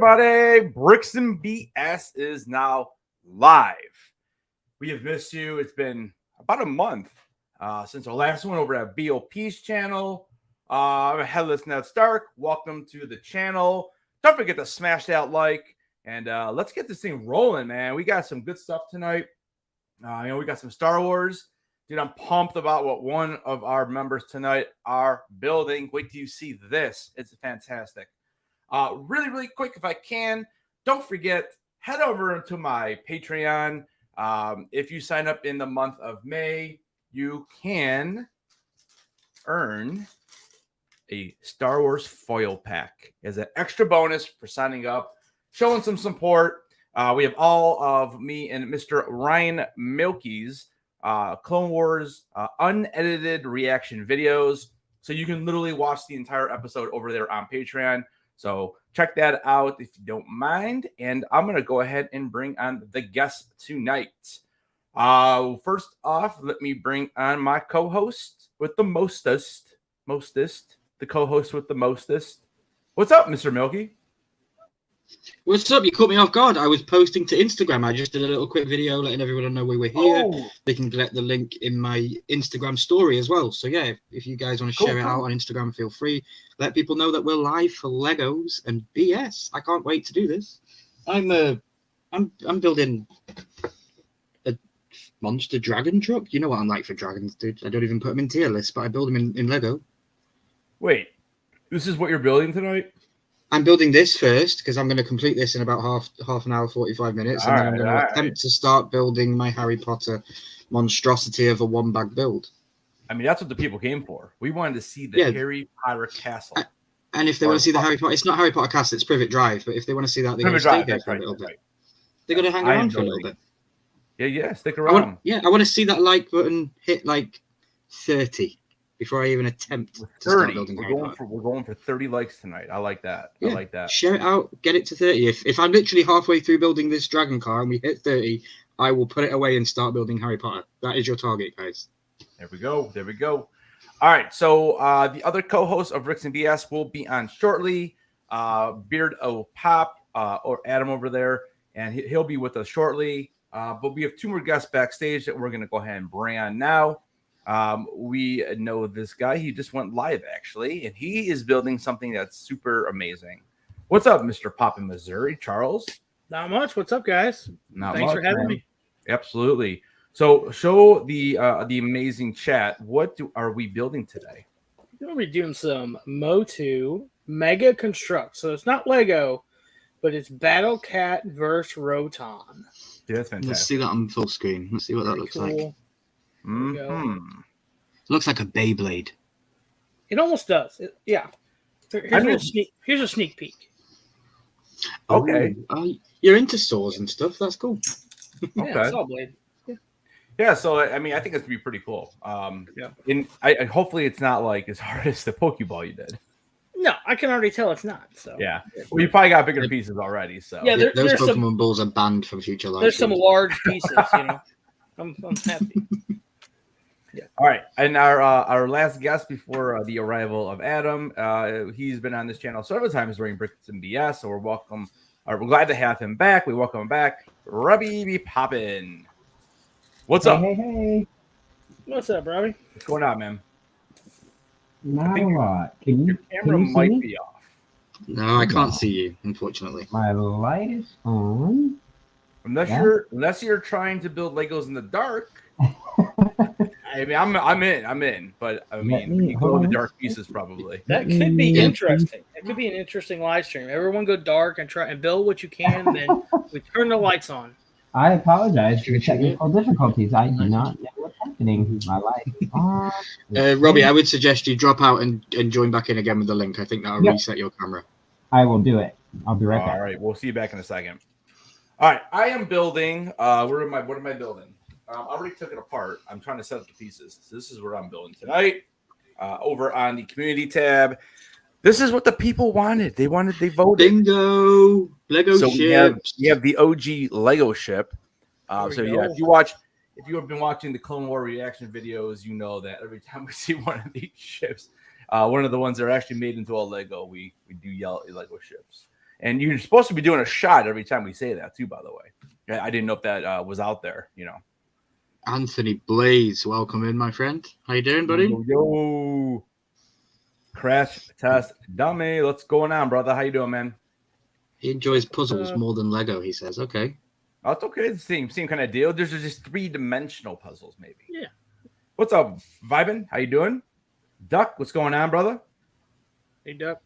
everybody? Bricks and BS is now live. We have missed you. It's been about a month since our last one over at BOP's channel. I'm Headless Now Stark. Welcome to the channel. Don't forget to smash that like, and let's get this thing rolling, man. We got some good stuff tonight. We got some Star Wars. Dude, I'm pumped about what one of our members tonight are building. Wait till you see this. It's fantastic. Really quick, if I can, don't forget, head over to my Patreon. If you sign up in the month of May, you can earn a Star Wars foil pack as an extra bonus for signing up, showing some support. We have all of me and Mr. Ryan Milky's Clone Wars unedited reaction videos. So you can literally watch the entire episode over there on Patreon. So check that out if you don't mind. And I'm going to go ahead and bring on the guests tonight. First off, let me bring on my co-host with the mostest, the co-host with the mostest. What's up, Mr. Milky? What's up? You caught me off guard. I was posting to Instagram. I just did a little quick video letting everyone know we were here. Oh. They can get the link in my Instagram story as well. So yeah, if you guys want to share it out on Instagram, feel free. Let people know that we're live for Legos and BS. I can't wait to do this. I'm building a monster dragon truck. You know what I'm like for dragons, dude. I don't even put them in tier lists, but I build them in Lego. Wait, this is what you're building tonight? I'm building this first because I'm going to complete this in about half an hour, 45 minutes. And then I'm going to attempt to start building my Harry Potter monstrosity of a one-bag build. I mean, that's what the people came for. We wanted to see the Harry Potter castle. And if they want to see the Harry Potter, it's not Harry Potter castle, it's Privet Drive. But if they want to see that, they're going to stay here for a little bit. They're going to hang around for a little bit. Yeah, stick around. I want to see that like button hit like 30. Before I even attempt to start building we're going for 30 likes tonight. I like that. Yeah. I like that. Share it out. Get it to 30. If I'm literally halfway through building this dragon car and we hit 30, I will put it away and start building Harry Potter. That is your target, guys. There we go. All right. So the other co-host of Bricks and BS will be on shortly. Beard O Pop or Adam over there, and he'll be with us shortly. But we have two more guests backstage that we're going to go ahead and bring on now. We know this guy. He just went live actually, and he is building something that's super amazing. What's up, Mr. Pop in Missouri? Charles? Not much. What's up, guys? Thanks for having me. Absolutely. So show the amazing chat. What are we building today? We'll be doing some Motu Mega Construct. So it's not Lego, but it's Battle Cat versus Roton. Yeah, that's fantastic. Let's see that on full screen. Let's see what that looks like. Mm-hmm. Looks like a Beyblade. It almost does. Here's a sneak peek. Okay. You're into saws and stuff. That's cool. Yeah, saw blade. Yeah, so I mean, I think it's gonna be pretty cool. Hopefully it's not like as hard as the Pokeball you did. No, I can already tell it's not. So yeah, well, you probably got bigger pieces already. So yeah, those Pokemon balls are banned from future lives. There's some large pieces. I'm happy. Yeah. All right, and our last guest before the arrival of Adam, he's been on this channel several times during Bricks and BS, so we're glad to have him back. We welcome him back, Robbie be poppin'. What's up? Hey. What's up, Robbie? What's going on, man? Not a lot. Your camera might be off. No, I can't see you, unfortunately. My light is on. Unless you're trying to build Legos in the dark. I mean, I'm in, but I mean, you go in the dark pieces probably. That could be interesting. It could be an interesting live stream. Everyone go dark and try and build what you can, then we turn the lights on. I apologize for the technical difficulties. I do not know what's happening. My light is on. Robbie, I would suggest you drop out and join back in again with the link. I think that'll reset your camera. I will do it. I'll be right back. All right, we'll see you back in a second. All right, I am building. What am I building? I already took it apart. I'm trying to set up the pieces. So this is what I'm building tonight. Over on the community tab. This is what the people wanted. They voted. Bingo! Lego ships. We have the OG Lego ship. If you have been watching the Clone War reaction videos, you know that every time we see one of these ships, one of the ones that are actually made into a Lego, we do yell at Lego ships. And you're supposed to be doing a shot every time we say that, too, by the way. I didn't know if that was out there, you know. Anthony Blaze, welcome in, my friend. How you doing, buddy? Yo. Crash test dummy. What's going on, brother? How you doing, man? He enjoys puzzles more than Lego, he says. Okay. Oh, it's okay. It's the same kind of deal. There's just 3-dimensional puzzles, maybe. Yeah. What's up, Vibin? How you doing? Duck, what's going on, brother? Hey, Duck.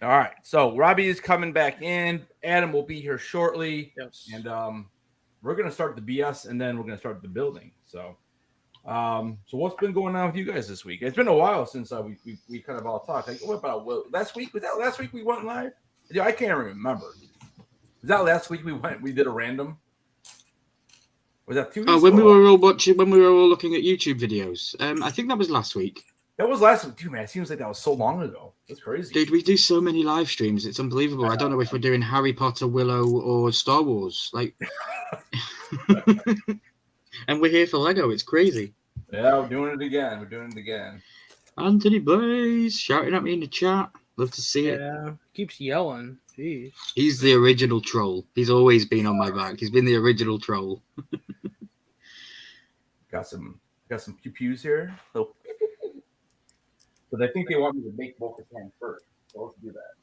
All right. So Robbie is coming back in. Adam will be here shortly. Yes. And we're gonna start the BS and then we're gonna start the building. So what's been going on with you guys this week? It's been a while since we kind of all talked. Like, what about last week? Was that last week we went live? Yeah, I can't remember. Was that last week we did a random? Was that 2 weeks? Oh, when we were all looking at YouTube videos. I think that was last week. That was last week, too, man. It seems like that was so long ago. That's crazy. Dude, we do so many live streams. It's unbelievable. I don't know if we're doing Harry Potter, Willow, or Star Wars. Like, and we're here for Lego. It's crazy. Yeah, we're doing it again. Anthony Blaze shouting at me in the chat. Love to see it. Yeah, keeps yelling. Jeez. He's the original troll. He's always been on my back. He's been the original troll. Got some pew pews here. So, but I think they want me to make Bo-Katan first. So let's do that.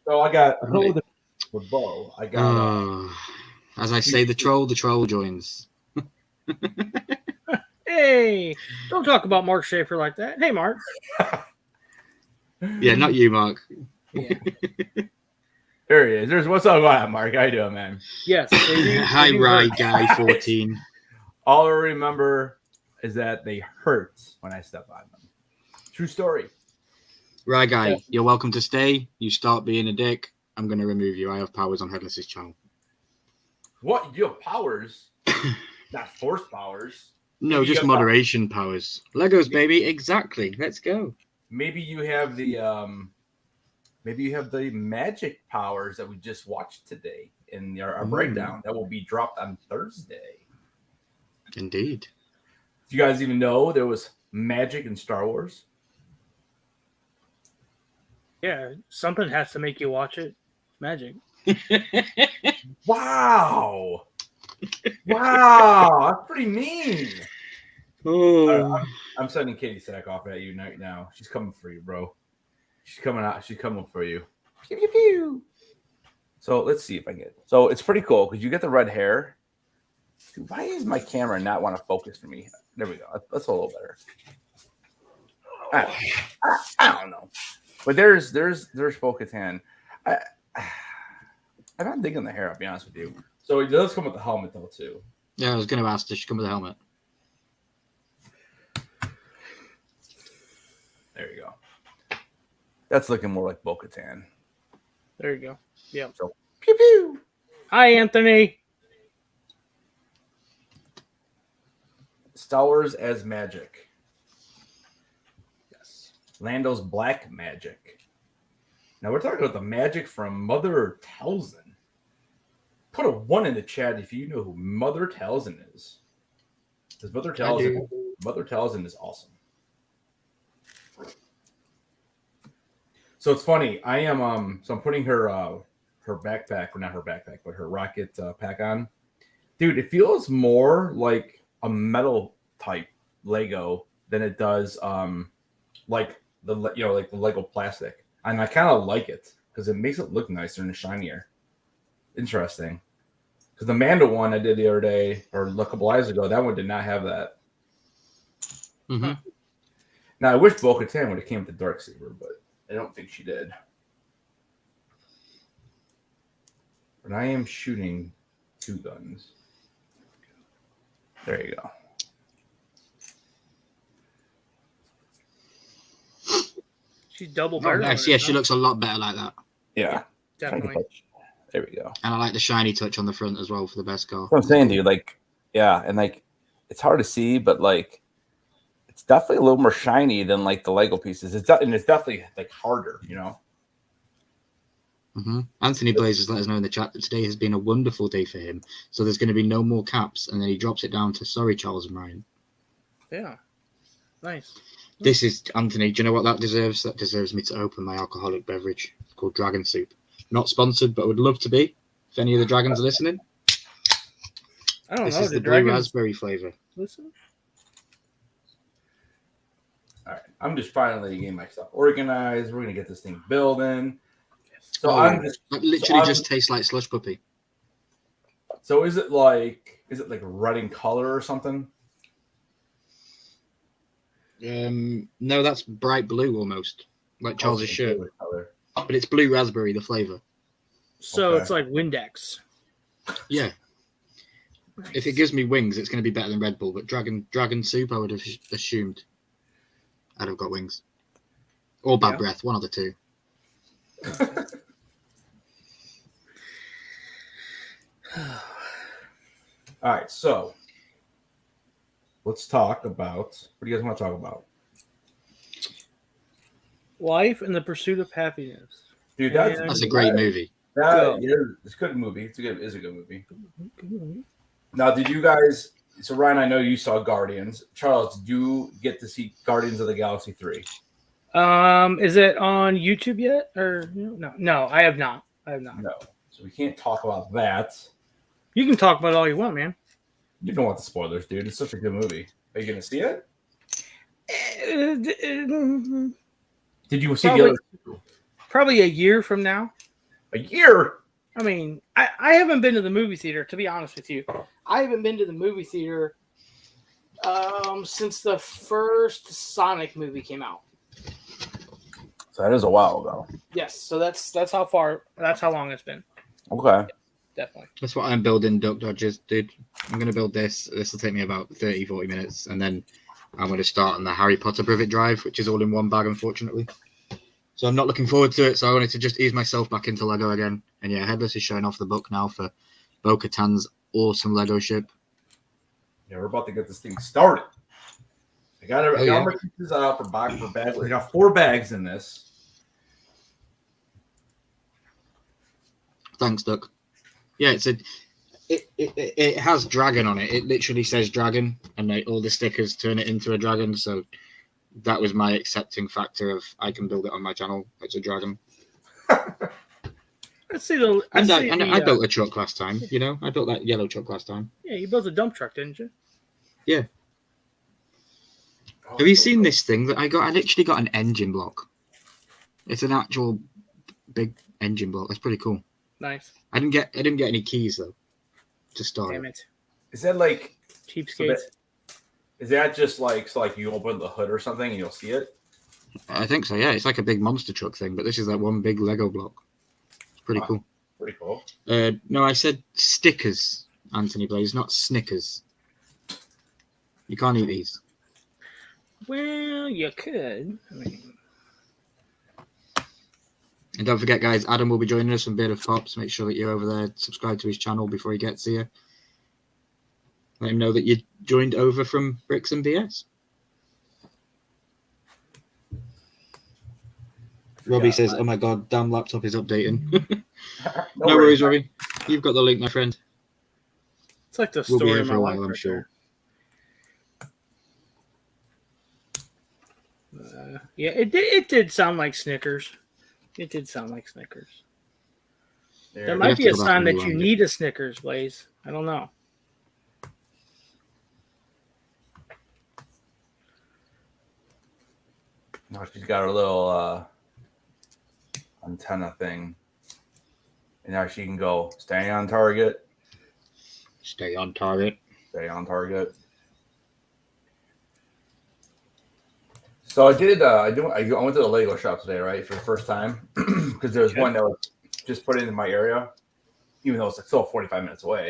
So I got a little bit with Bo. I got. As I say, the troll joins. Hey, don't talk about Mark Schaefer like that. Hey, Mark. Yeah, not you, Mark. Yeah. There he is. There's what's up, Mark? How you doing, man? Yes. Hi, Rye Guy 14. All I remember is that they hurt when I step on them. True story. Rye Guy, you're welcome to stay. You start being a dick, I'm going to remove you. I have powers on Headless's channel. What? You have powers? Not force powers. No, Maybe just moderation powers. Legos, baby. Exactly. Let's go. Maybe you have the magic powers that we just watched today in our breakdown that will be dropped on Thursday. Indeed. Do you guys even know there was magic in Star Wars? Yeah, something has to make you watch it. Magic. Wow. Wow, that's pretty mean. Oh. I'm sending Katie Sack off at you right now. She's coming for you, bro. She's coming out. She's coming for you. Pew, pew, pew. So let's see if I can get. So it's pretty cool because you get the red hair. Dude, why does my camera not want to focus for me? There we go. That's a little better. I don't know, but there's Bo-Katan. I'm not digging the hair. I'll be honest with you. So it does come with the helmet though too. Yeah, I was going to ask. Does she come with a helmet? There you go. That's looking more like Bo-Katan. There you go. Yeah. So pew pew. Hi, Anthony. Star Wars as magic. Yes. Lando's black magic. Now we're talking about the magic from Mother Talzin. Put a 1 in the chat if you know who Mother Talzin is. Because Mother Talzin is awesome. So it's funny. I am so I'm putting her backpack, or not her backpack, but her rocket pack on. Dude, it feels more like a metal type Lego than it does like the Lego plastic. And I kind of like it because it makes it look nicer and shinier. Interesting. Because the Mando one I did the other day, or a couple hours ago, that one did not have that. Mm-hmm. Now, I wish Bo-Katan would have came with the Darksaber, but I don't think she did. But I am shooting 2 guns. There you go. She's double Oh, barreled. nice. Yeah, she looks a lot better like that. Yeah. Definitely. There we go. And I like the shiny touch on the front as well for the best car. That's what I'm saying, dude. Like, yeah, and like, it's hard to see, but like, it's definitely a little more shiny than like the Lego pieces. And it's definitely like harder, you know. Mm-hmm. Anthony Blaze has let us know in the chat that today has been a wonderful day for him. So there's going to be no more caps, and then he drops it down to sorry, Charles and Ryan. Yeah. Nice. This is Anthony. Do you know what that deserves? That deserves me to open my alcoholic beverage. It's called Dragon Soup. Not sponsored, but would love to be. If any of the dragons are listening, I don't this know. is the blue dragons raspberry flavor. listen? All right, I'm just finally getting my stuff organized. We're gonna get this thing building. So Oh, I'm just it literally just tastes like slush puppy. So is it like red in color or something? No, that's bright blue almost, like Charles's shirt. Color. But it's blue raspberry, the flavor. So Okay. it's like Windex. Yeah. Nice. If it gives me wings, it's going to be better than Red Bull. But dragon soup, I would have assumed I'd have got wings. Or bad breath, one of the two. All right, so let's talk about what do you guys want to talk about? Life in the Pursuit of Happiness. Dude, That's a great movie. Yeah, it's a good movie. It's a good movie. Now, did you guys? So Ryan, I know you saw Guardians. Charles, did you get to see Guardians of the Galaxy 3? Is it on YouTube yet? Or no, I have not. No, so we can't talk about that. You can talk about it all you want, man. You don't want the spoilers, dude. It's such a good movie. Are you gonna see it? Did you see the other two? Probably a year from now. A year? I mean, I haven't been to the movie theater, to be honest with you. I haven't been to the movie theater since the first Sonic movie came out. So that is a while ago. Yes, so that's how long it's been. Okay. Definitely. That's what I'm building, Duck Dodgers, dude. I'm going to build this. This will take me about 30, 40 minutes. And then I'm going to start on the Harry Potter Privet Drive, which is all in one bag, unfortunately. So I'm not looking forward to it. So I wanted to just ease myself back into Lego again. And yeah, Headless is showing off the book now for Bo-Katan's awesome Lego ship. Yeah, we're about to get this thing started. I got my pieces out for bags. I got 4 bags in this. Thanks, Duck. Yeah, it has dragon on it. It literally says dragon, and all the stickers turn it into a dragon. So that was my accepting factor of I can build it on my channel. It's a dragon. I built a truck last time. You know, I built that yellow truck last time. Yeah, you built a dump truck, didn't you? Yeah. Have you seen this thing that I got? I literally got an engine block. It's an actual big engine block. That's pretty cool. Nice. I didn't get any keys though. To start. Damn it. Is that like Cheapskates? Is that just like you open the hood or something and you'll see it? I think so. Yeah, it's like a big monster truck thing, but this is like one big Lego block. It's pretty cool. Pretty cool. No, I said stickers, Anthony Blaze, not Snickers. You can't eat these. Well, you could. I mean, and don't forget, guys, Adam will be joining us from Beard of Pops. Make sure that you're over there, subscribe to his channel before he gets here. Let him know that you joined over from Bricks and BS. Robbie says, "Oh my god, damn laptop is updating." No worries, Robbie. You've got the link, my friend. it's like the We'll be story here of for my a life. while, I'm right sure. there. Yeah, it did sound like Snickers. It did sound like Snickers. There might be a sign that you need a Snickers, Blaze. I don't know. No, she's got her little antenna thing. And now she can go stay on target. Stay on target. Stay on target. So I did. I went to the Lego shop today, right, for the first time, because there was one that was just put in my area, even though it's like still 45 minutes away.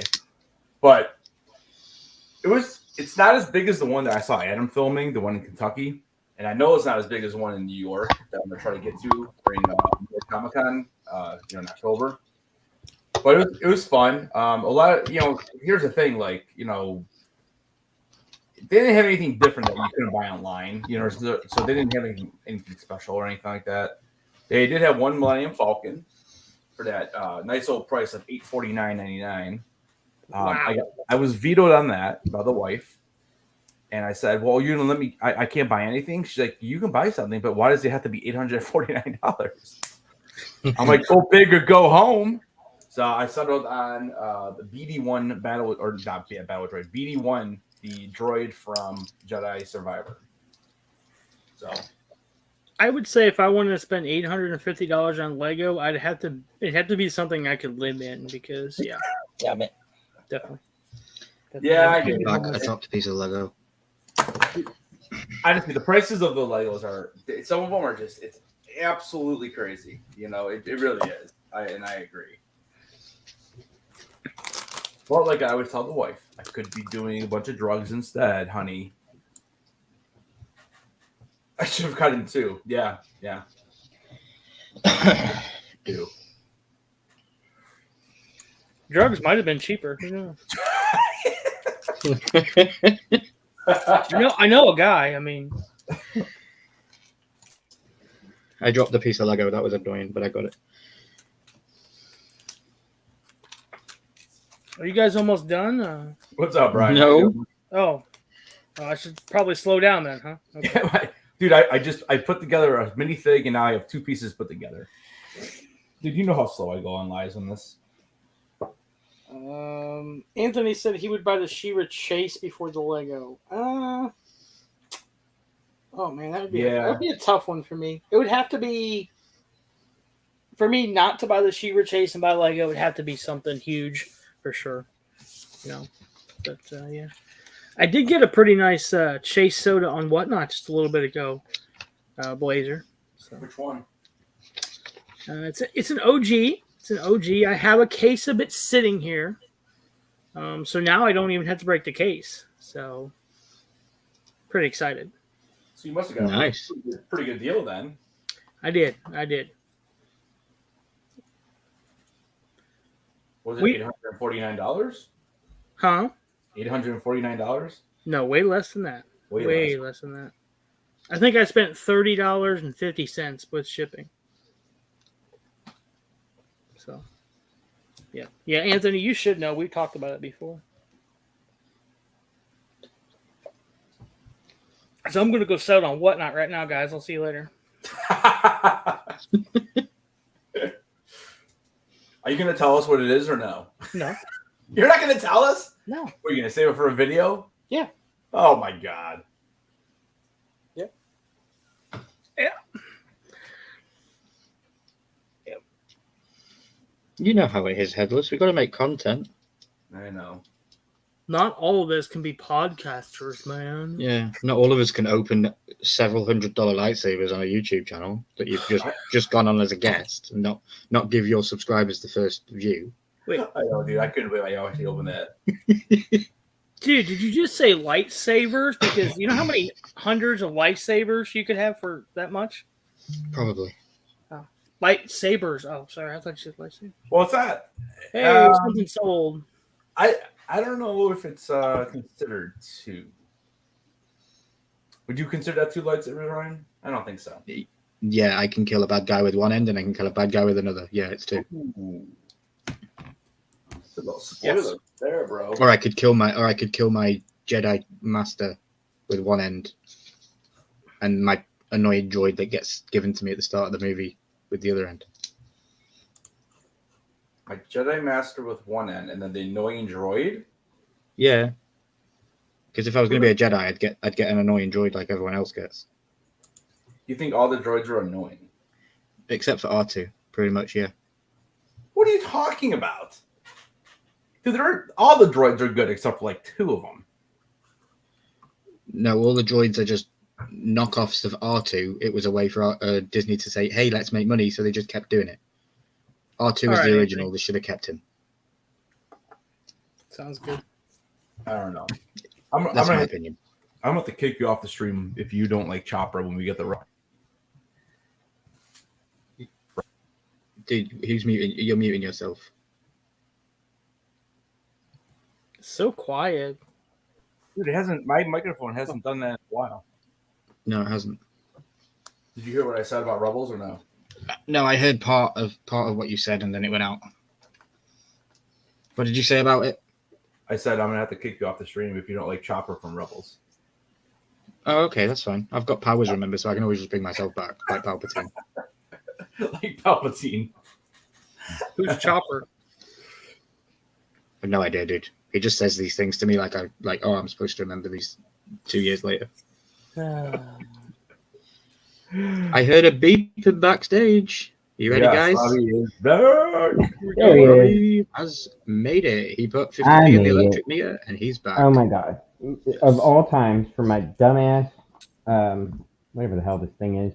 But it's not as big as the one that I saw Adam filming, the one in Kentucky, and I know it's not as big as the one in New York that I'm gonna try to get to during Comic-Con, in October. But it was fun. A lot of here's the thing, like they didn't have anything different that you couldn't buy online, so they didn't have anything special or anything like that. They did have one Millennium Falcon for that nice old price of $849.99. Wow. I was vetoed on that by the wife, and I said, "Well, you're gonna let me? I can't buy anything." She's like, "You can buy something, but why does it have to be $849?" I'm like, go big or go home. So I settled on the BD1 battle, or not battle droid, BD1, the droid from Jedi Survivor. So I would say if I wanted to spend $850 on Lego, it'd have to be something I could live in because Damn it. definitely. Yeah, I get Like a top piece of Lego. honestly, the prices of the Legos are, some of them are just, it's absolutely crazy. You know, it really is. I agree. Well, like I always tell the wife, I could be doing a bunch of drugs instead, honey. I should have cut in two. Yeah. Do. Drugs might have been cheaper. Who knows? I know a guy. I mean, I dropped the piece of Lego. That was annoying, but I got it. are you guys almost done? What's up, Brian? No. I should probably slow down then, huh? Okay. Dude, I put together a minifig and now I have two pieces put together. Dude, you know how slow I go on lives on this. Anthony said he would buy the She-Ra Chase before the Lego. Oh man, that'd be a tough one for me. It would have to be for me not to buy the She-Ra Chase and buy Lego. It would have to be something huge for sure. But yeah, I did get a pretty nice Chase soda on Whatnot just a little bit ago. Blazer. So. Which one? It's an OG. It's an OG. I have a case of it sitting here. So now I don't even have to break the case. So pretty excited. So you must have got nice. a pretty good deal then. I did. Was it $849? Huh? $849? No, way less than that. Way less than that. I think I spent $30.50 with shipping. So, yeah, Anthony, you should know. We talked about it before. So I'm gonna go sell it on Whatnot right now, guys. I'll see you later. Are you gonna tell us what it is or no? No. You're not gonna tell us? No. Are you gonna save it for a video? Yeah. Oh my god. Yeah. You know how it is, Headless. We've got to make content. I know. Not all of us can be podcasters, man. Yeah, not all of us can open several $100 lightsabers on a YouTube channel that you've just gone on as a guest and not give your subscribers the first view. Wait, I know, dude. I couldn't believe I actually opened that. dude, did you just say lightsabers? Because you know how many hundreds of lightsabers you could have for that much? Probably. Oh. Lightsabers. Oh, sorry. I thought you said lightsabers. What's that? Hey, something sold. I don't know if it's considered two. Would you consider that two lightsabers, Ryan? I don't think so. Yeah, I can kill a bad guy with one end and I can kill a bad guy with another. Yeah, it's two. Ooh. It's a little spoiler there, bro. Or I could kill my Jedi master with one end, and my annoying droid that gets given to me at the start of the movie with the other end. My Jedi master with one end, and then the annoying droid. Yeah, because if I was going to be a Jedi, I'd get an annoying droid like everyone else gets. You think all the droids are annoying? Except for R2, pretty much, yeah. What are you talking about? Dude, all the droids are good except for like two of them. No, all the droids are just knockoffs of R2. It was a way for Disney to say, hey, let's make money, so they just kept doing it. R2 is the original. They should have kept him. Sounds good. I don't know. That's my opinion. I'm going to have to kick you off the stream if you don't like Chopper when we get the rock. Dude, who's muting? You're muting yourself. So quiet. Dude, my microphone hasn't done that in a while. No, it hasn't. Did you hear what I said about Rebels or no? No, I heard part of what you said and then it went out. What did you say about it? I said I'm going to have to kick you off the stream if you don't like Chopper from Rebels. Oh, okay, that's fine. I've got powers, remember, so I can always just bring myself back like Palpatine. like Palpatine. Who's Chopper? I have no idea, dude. He just says these things to me like I'm supposed to remember these 2 years later. I heard a beep backstage. You ready, guys? Bobby is back. There he is. Bobby has made it. He put 50p in the electric meter, and he's back. Oh my god! Of all times, for my dumbass, whatever the hell this thing is,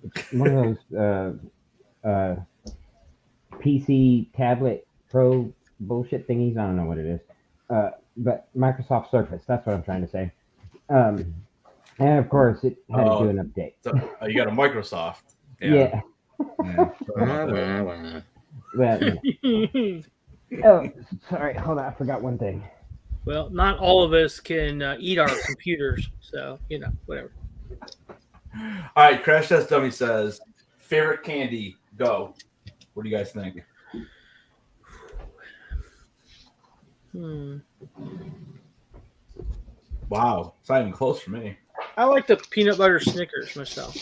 it's one of those PC tablet Pro bullshit thingies. I don't know what it is, but Microsoft Surface. That's what I'm trying to say. And of course, it had to do an update. So, you got a Microsoft. Yeah. Well, Well, oh, sorry. Hold on. I forgot one thing. Well, not all of us can eat our computers, so whatever. All right, Crash Test Dummy says, favorite candy, go. What do you guys think? Wow, it's not even close for me. I like the peanut butter Snickers myself.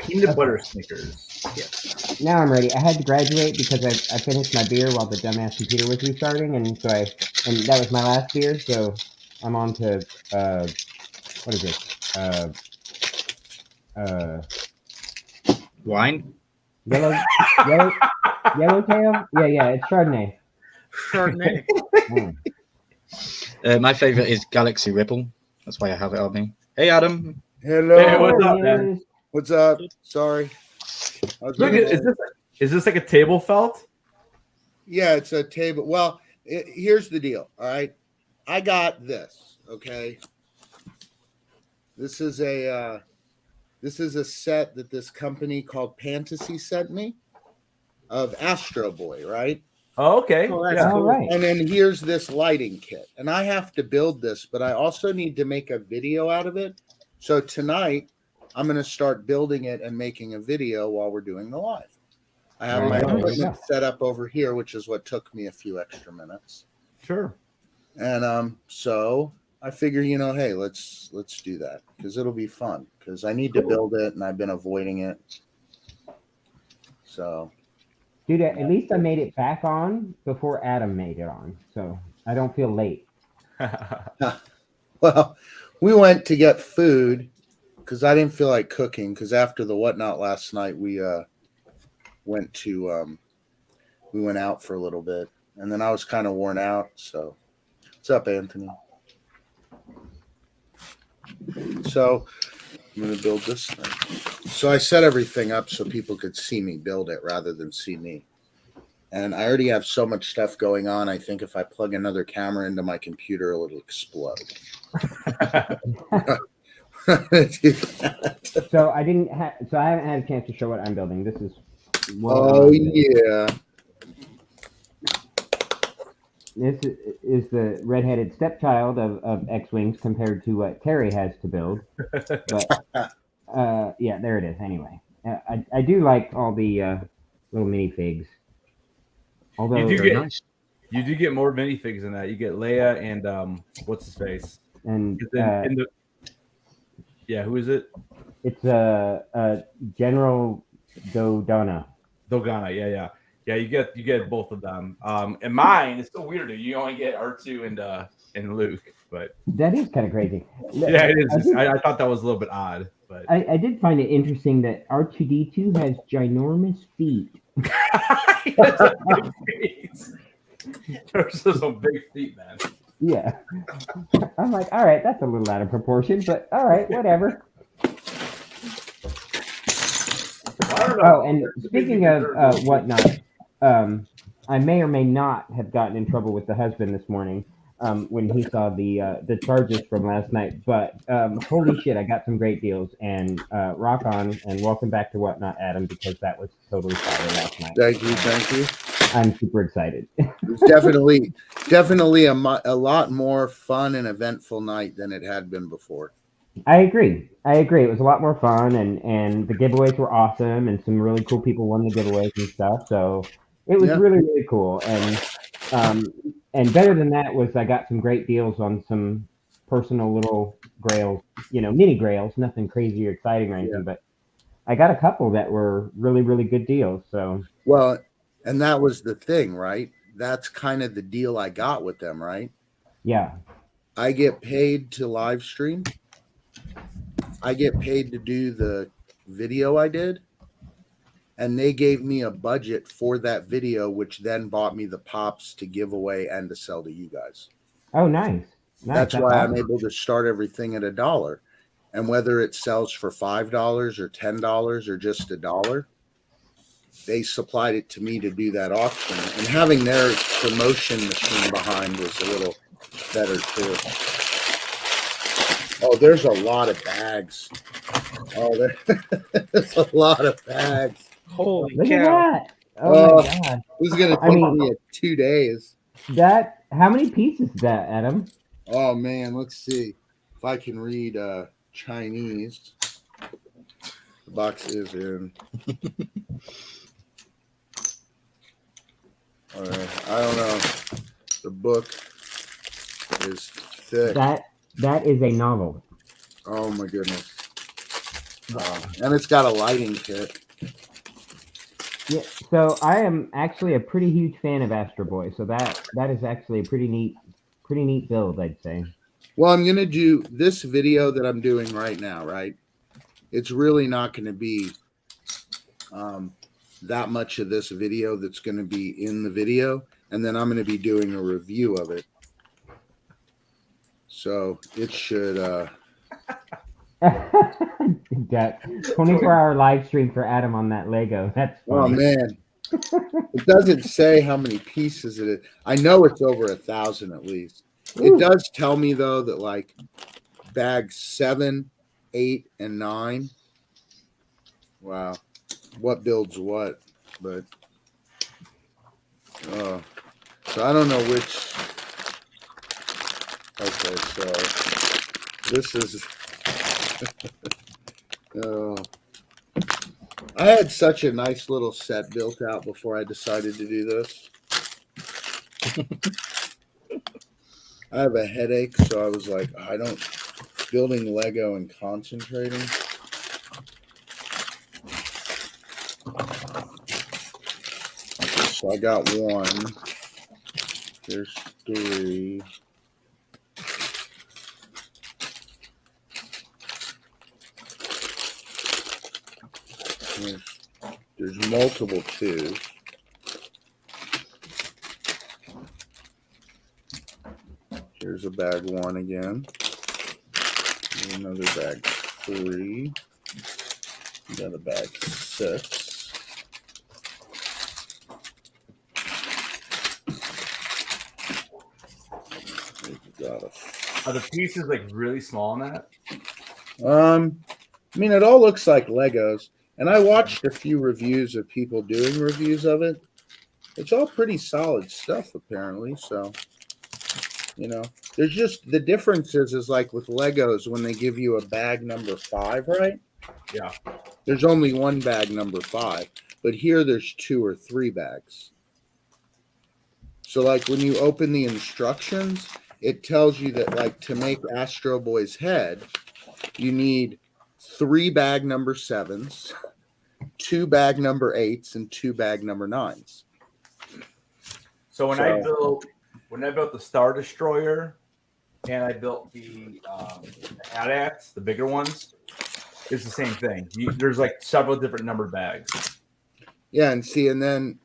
Peanut butter Snickers. Yeah. Now I'm ready. I had to graduate because I finished my beer while the dumbass computer was restarting, and that was my last beer. So I'm on to what is it? wine. Yellowtail. Yeah. It's Chardonnay. Chardonnay. My favorite is Galaxy Ripple. That's why I have it on me. Hey, Adam. Hello. Hey, what's up, man? What's up? Sorry. Look, is this like a table felt? Yeah, it's a table. Well, here's the deal. All right, I got this. Okay, this is a set that this company called Fantasy sent me of Astro Boy. Right. Oh, okay. Oh, that's Yeah. cool. All right. And then here's this lighting kit, and I have to build this, but I also need to make a video out of it. So tonight, I'm going to start building it and making a video while we're doing the live. I have my equipment set up over here, which is what took me a few extra minutes. Sure. And so I figure, hey, let's do that because it'll be fun. Because I need to build it, and I've been avoiding it. So. Dude, at least I made it back on before Adam made it on, so I don't feel late. Well, we went to get food because I didn't feel like cooking. Because after the whatnot last night, we went out for a little bit, and then I was kind of worn out. So, what's up, Anthony? So, I'm gonna build this thing. So I set everything up so people could see me build it rather than see me. And I already have so much stuff going on. I think if I plug another camera into my computer, it'll explode. So I haven't had a chance to show what I'm building. This is yeah. This is the redheaded stepchild of X-Wings compared to what Terry has to build. But yeah, there it is. Anyway, I do like all the little minifigs. Although you do get more minifigs than that. You get Leia and what's his face? And who is it? It's General Dodonna. Dogana, yeah. You get both of them. And mine is so weird. You only get R2 and Luke, but that is kind of crazy. Yeah, it is. I thought that was a little bit odd, but I did find it interesting that R2D2 has ginormous feet. There's some big feet, man. Yeah. I'm like, all right, that's a little out of proportion, but all right, whatever. Oh, and speaking of whatnot, I may or may not have gotten in trouble with the husband this morning when he saw the charges from last night. But holy shit, I got some great deals, and rock on, and welcome back to Whatnot, Adam, because that was totally fire last night. Thank you. I'm super excited. It's definitely a lot more fun and eventful night than it had been before. I agree. It was a lot more fun, and the giveaways were awesome, and some really cool people won the giveaways and stuff. So it was really, really cool. And better than that was I got some great deals on some personal little grails, mini grails, nothing crazy or exciting or anything, but I got a couple that were really, really good deals. So Well, and that was the thing, right? That's kind of the deal I got with them, right? yeah. I get paid to live stream. I get paid to do the video I did. And they gave me a budget for that video, which then bought me the pops to give away and to sell to you guys. Oh, nice. That's why I'm awesome. able to start everything at $1. And whether it sells for $5 or $10 or just $1, they supplied it to me to do that auction. And having their promotion machine behind was a little better too. Oh, there's a lot of bags. Oh, there's a lot of bags. Holy Look at cow! that. Oh my god. This is gonna I take mean- me 2 days. That. How many pieces is that, Adam? Oh man, let's see if I can read Chinese. The box is in. I don't know. The book is thick. That is a novel. Oh my goodness. And it's got a lighting kit. Yeah. So I am actually a pretty huge fan of Astro Boy. So that is actually a pretty neat build, I'd say. Well, I'm gonna do this video that I'm doing right now, right? It's really not gonna be that much of this video that's gonna be in the video, and then I'm gonna be doing a review of it. So it should Got 24-hour live stream for Adam on that Lego. That's funny. oh man. It doesn't say how many pieces it is. I know it's over 1,000 at least. Ooh. It does tell me though that like bags 7, 8, and 9. Wow, what builds what? But so I don't know which. Okay, so this is. Oh, I had such a nice little set built out before I decided to do this. I have a headache, so I was like, I don't building Lego and concentrating. So I got 1. Here's 3. There's multiple 2s. Here's a bag 1 again. Here's another bag 3. Got a bag 6. Are the pieces like really small on that? I mean, it all looks like Legos. And I watched a few reviews of people doing reviews of it. It's all pretty solid stuff, apparently. So, you know, there's just the differences is like with Legos when they give you a bag number 5, right? Yeah. There's only one bag number 5, but here there's 2 or 3 bags. So, like when you open the instructions, it tells you that, like, to make Astro Boy's head, you need 3 bag number 7s, 2 bag number 8s, and 2 bag number 9s. So when I built the Star Destroyer and I built the AT-ATs, the bigger ones, it's the same thing. There's like several different numbered bags. Yeah, and see, and then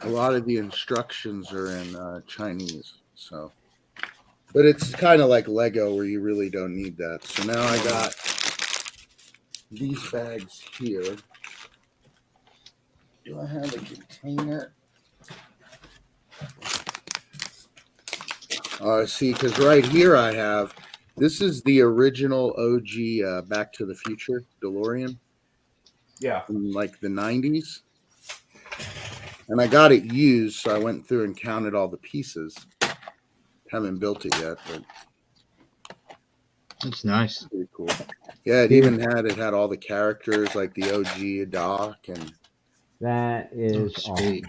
a lot of the instructions are in Chinese. So, but it's kind of like Lego where you really don't need that. So now I got these bags here. Do I have a container? See, because right here I have, this is the original OG Back to the Future DeLorean. Yeah. From like the 90s. And I got it used, so I went through and counted all the pieces. Haven't built it yet, but That's nice. pretty cool. Yeah, it even had all the characters like the OG Doc and That is Oh, awesome. sweet.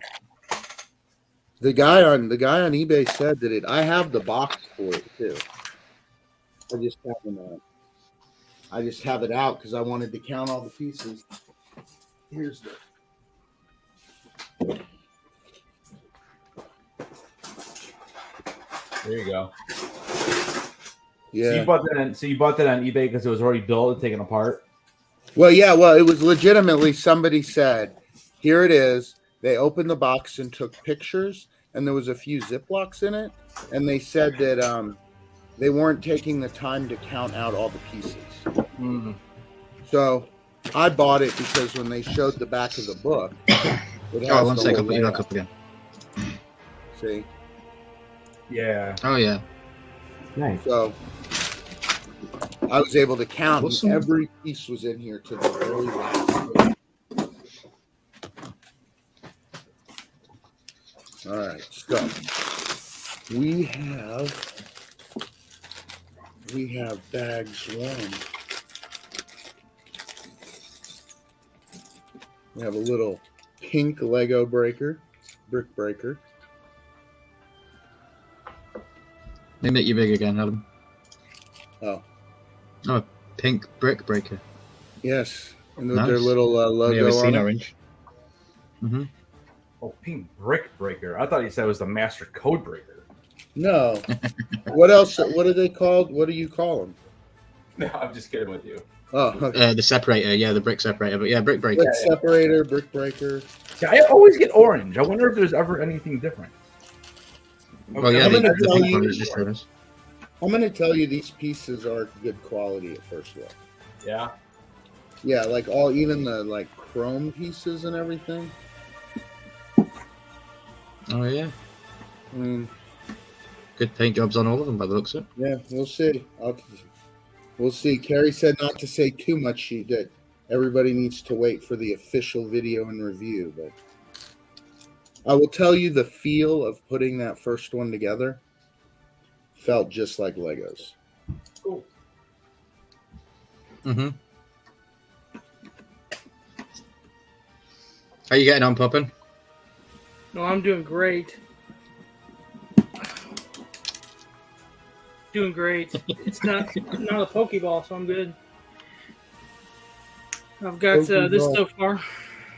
the guy on eBay said that I have the box for it too. I just haven't I just have it out because I wanted to count all the pieces. Here's the. There you go. Yeah. So you bought that on eBay because it was already built and taken apart. Well, yeah. Well, it was legitimately somebody said, "Here it is." They opened the box and took pictures, and there was a few Ziplocs in it, and they said that they weren't taking the time to count out all the pieces. Mm. So I bought it because when they showed the back of the book, it has Oh, one the second. whole Put you back layout. up again. See, Yeah. Oh yeah. Nice. so I was able to count, What's and some- every piece was in here to the very last. All right, so we have bags one. We have a little pink Lego brick breaker. Let me make you big again, Adam. Oh, Oh, pink brick breaker. yes, and with Nice. their little I've logo never on seen it. orange. Mm-hmm. Oh, pink brick breaker. I thought you said it was the master code breaker. No, what else? What are they called? What do you call them? No, I'm just kidding with you. Oh, okay. The separator, yeah, the brick separator, but yeah, brick breaker. Brick separator, brick breaker. See, I always get orange. I wonder if there's ever anything different. Well, yeah, I'm the gonna pink tell one you- is just showed us. I'm going to tell you these pieces are good quality at first look. Yeah. Yeah, like even the like chrome pieces and everything. Oh yeah, I mean, good paint jobs on all of them by the looks of it. yeah, we'll see. We'll see. Carrie said not to say too much. She did. Everybody needs to wait for the official video and review. But I will tell you the feel of putting that first one together felt just like Legos. Cool. Mm-hmm. How you getting on, Poppin? No, I'm doing great. Doing great. It's not a Pokeball, so I'm good. I've got this Pokeball. so far.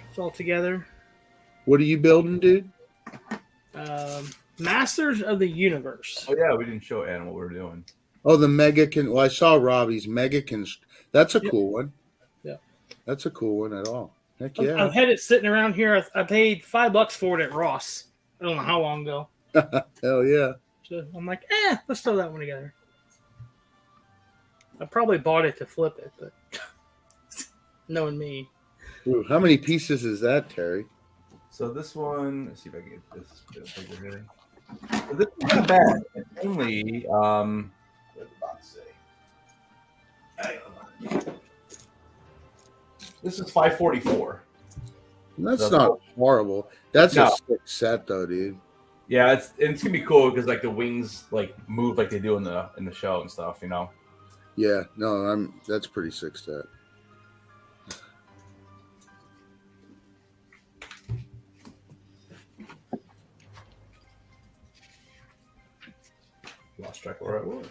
It's all together. What are you building, dude? Masters of the Universe. Oh yeah, we didn't show Adam what we're doing. Oh, the Mega Well, I saw Robbie's Mega That's a Yep. cool one. Yeah. That's a cool one at all. Heck I've yeah. had it sitting around here. I paid $5 for it at Ross. I don't know how long ago. Hell yeah. So I'm like, let's throw that one together. I probably bought it to flip it, but knowing me. Ooh, how many pieces is that, Terry? So this one, let's see if I can get this bit bigger here. So this is not bad. It's only what did the box say? This is 544. That's That's not cool. horrible. That's No. a sick set though, dude. Yeah, it's gonna be cool because like the wings like move like they do in the show and stuff, you know. Yeah, no, that's pretty sick set. Lost track of where I was.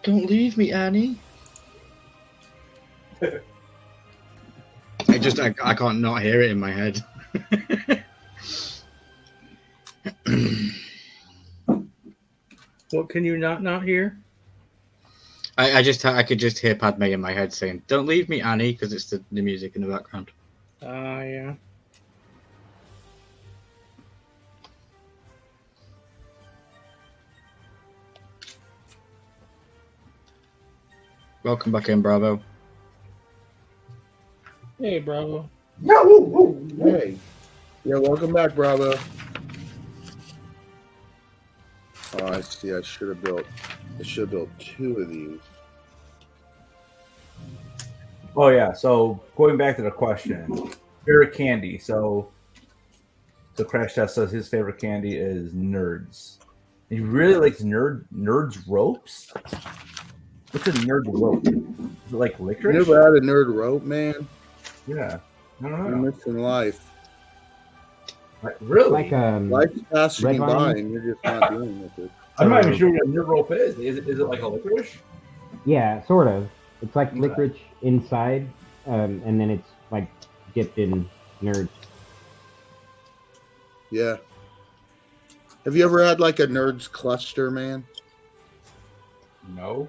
Don't leave me, Annie. I can't not hear it in my head. What can you not hear? I could just hear Padme in my head saying, "Don't leave me, Annie," because it's the music in the background. Yeah. Welcome back in, Bravo. Hey, Bravo. Hey. Yeah, welcome back, Bravo. Oh, I see. I should have built two of these. Oh yeah. So going back to the question, favorite candy. So Crash Test says his favorite candy is Nerds. He really likes nerds ropes. What's a nerd rope? Is it like You licorice? never had a nerd rope, man? Yeah. I don't You're know. missing life. Like, really? Like Life's passing red you by, wine? and you're just not dealing with it. I'm not even sure what a nerd rope is. Is it like a licorice? yeah, sort of. It's like Okay. licorice inside, and then it's like dipped in nerds. Yeah. Have you ever had like a nerds cluster, man? No.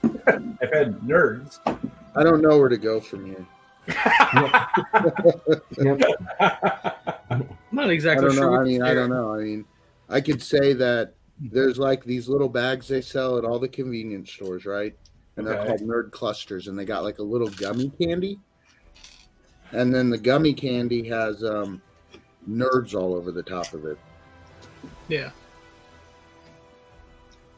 I've had nerds. I don't know where to go from here. Yep. I'm not I exactly don't sure. know. what I mean, to I say. don't know. I mean, I could say that there's like these little bags they sell at all the convenience stores, right? And they're Okay. called nerd clusters, and they got like a little gummy candy. And then the gummy candy has nerds all over the top of it. Yeah.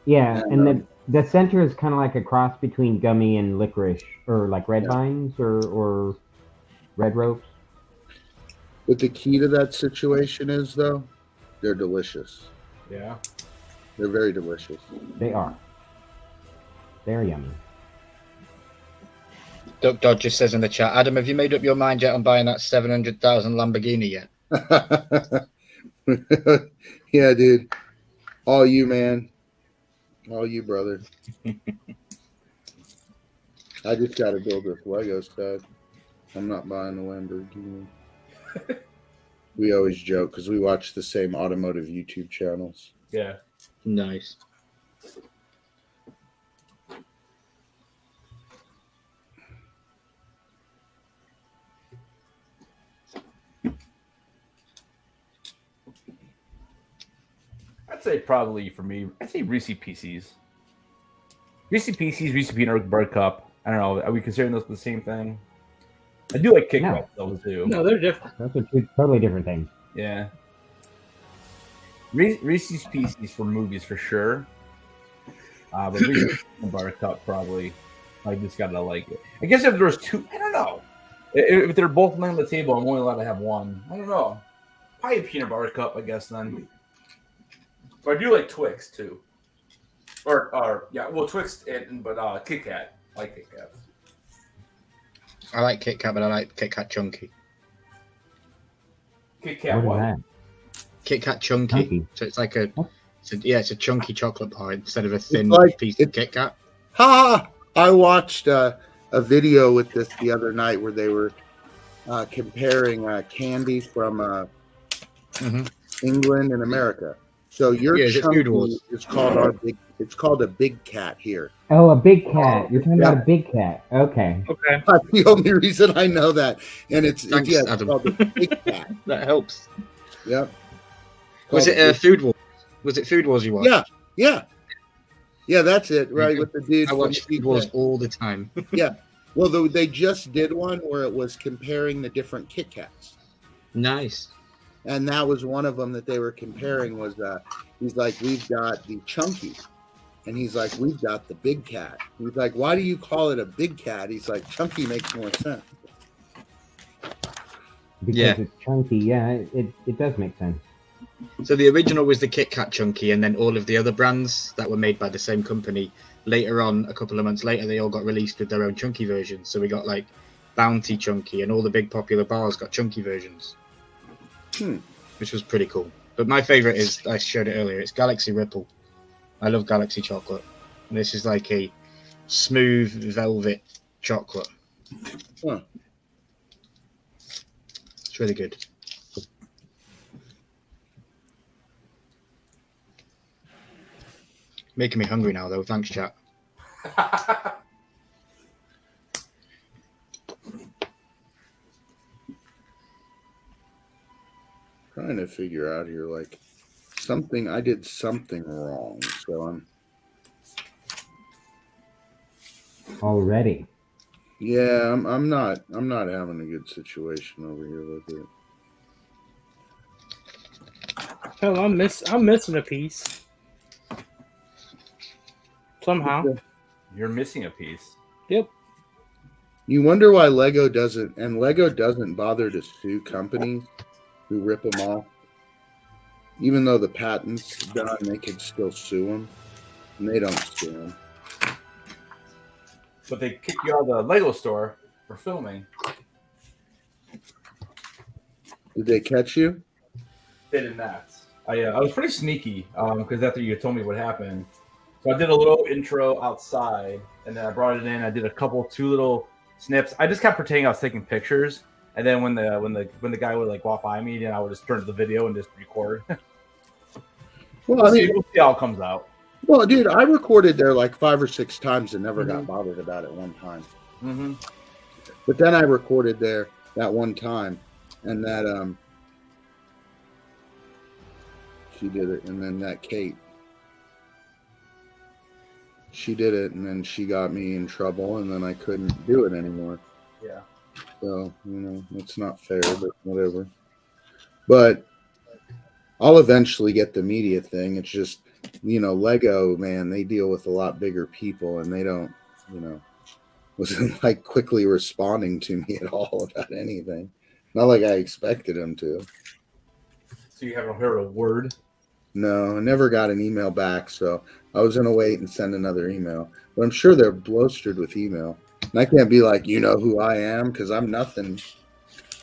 Yeah, And, and the center is kind of like a cross between gummy and licorice, or like red Yeah. vines, or red ropes. But the key to that situation is, though, they're delicious. Yeah. They're very delicious. They are. They're yummy. Duck Dodge just says in the chat, Adam, have you made up your mind yet on buying that 700,000 Lamborghini yet? Yeah, dude. All you, man. All you, brother. I just got to build this Lego set. I'm not buying the Lamborghini. We always joke because we watch the same automotive YouTube channels. Yeah. Nice. I'd say probably for me, I'd say Reese Pieces. Reese Pieces, Reese Peanut Butter Cup. I don't know. Are we considering those the same thing? I do like Kit No. Kats though too. No, they're different. Those are two totally different things. Yeah. Reese's Pieces for movies for sure. But Reese's Peanut Butter Cup probably. I just gotta like it. I guess if there's two, I don't know. If they're both laying on the table, I'm only allowed to have one. I don't know. Probably a peanut butter cup, I guess then. But I do like Twix too. Or yeah, well Twix but Kit Kat. I like Kit Kats. I like Kit Kat, but I like Kit Kat Chunky. Kit Kat What what? is that? Kit Kat Chunky. Chunky. So it's like a, Oh. it's a chunky chocolate bar instead of a thin like- piece of it's- Kit Kat. Ha! I watched a video with this the other night where they were comparing candy from Mhm. England and America. So your Yeah, is it Food chunky Wars? is called our big. It's called a big cat here. Oh, a big cat. You're talking Yeah. about a big cat. Okay. Okay. That's the only reason I know that, and it's Thanks, yeah, it's Adam. called the big cat. That helps. Yep. Was Called it the Food Wars? Was it Food Wars you watched? Yeah, that's it. Right with the dude. I from watch Food Wars Kit all the time. Kat. Well, they just did one where it was comparing the different Kit Kats. Nice. And that was one of them that they were comparing was he's like, we've got the chunky. And he's like, we've got the big cat. He's like, why do you call it a big cat? He's like, chunky makes more sense. Because Yeah. it's chunky. Yeah, it does make sense. So the original was the Kit Kat Chunky, and then all of the other brands that were made by the same company, later on, a couple of months later, they all got released with their own chunky versions. So we got like Bounty Chunky, and all the big popular bars got chunky versions, which was pretty cool. But my favorite is, I showed it earlier, it's Galaxy Ripple. I love Galaxy chocolate. And this is like a smooth velvet chocolate. Huh. It's really good. Making me hungry now, though. Thanks, chat. Trying to figure out here, like something I did something wrong. So I'm Already. I'm not having a good situation over here with it. Hell, I'm missing a piece. Somehow. You're missing a piece. Yep. You wonder why Lego doesn't bother to sue companies who rip them off. even though the patent's done, they could still sue them, and they don't sue them. But they kick you out of the Lego store for filming. Did they catch you? They did not. I was pretty sneaky because after you told me what happened, so I did a little intro outside, and then I brought it in. I did two little snips. I just kept pretending I was taking pictures, and then when the guy would like walk by me, then I would just turn to the video and just record. Well, I mean, we'll see how it comes out. Well, dude, I recorded there like 5 or 6 times and never got bothered about it one time. Mm-hmm. But then I recorded there that one time, and that she did it, and then that Kate, she did it, and then she got me in trouble, and then I couldn't do it anymore. Yeah. So, it's not fair, but whatever. But I'll eventually get the media thing. It's just, Lego, man, they deal with a lot bigger people, and they don't, wasn't like quickly responding to me at all about anything. Not like I expected them to. So you haven't heard a word? No, I never got an email back, so I was going to wait and send another email. But I'm sure they're blostered with email. And I can't be like, you know who I am, because I'm nothing,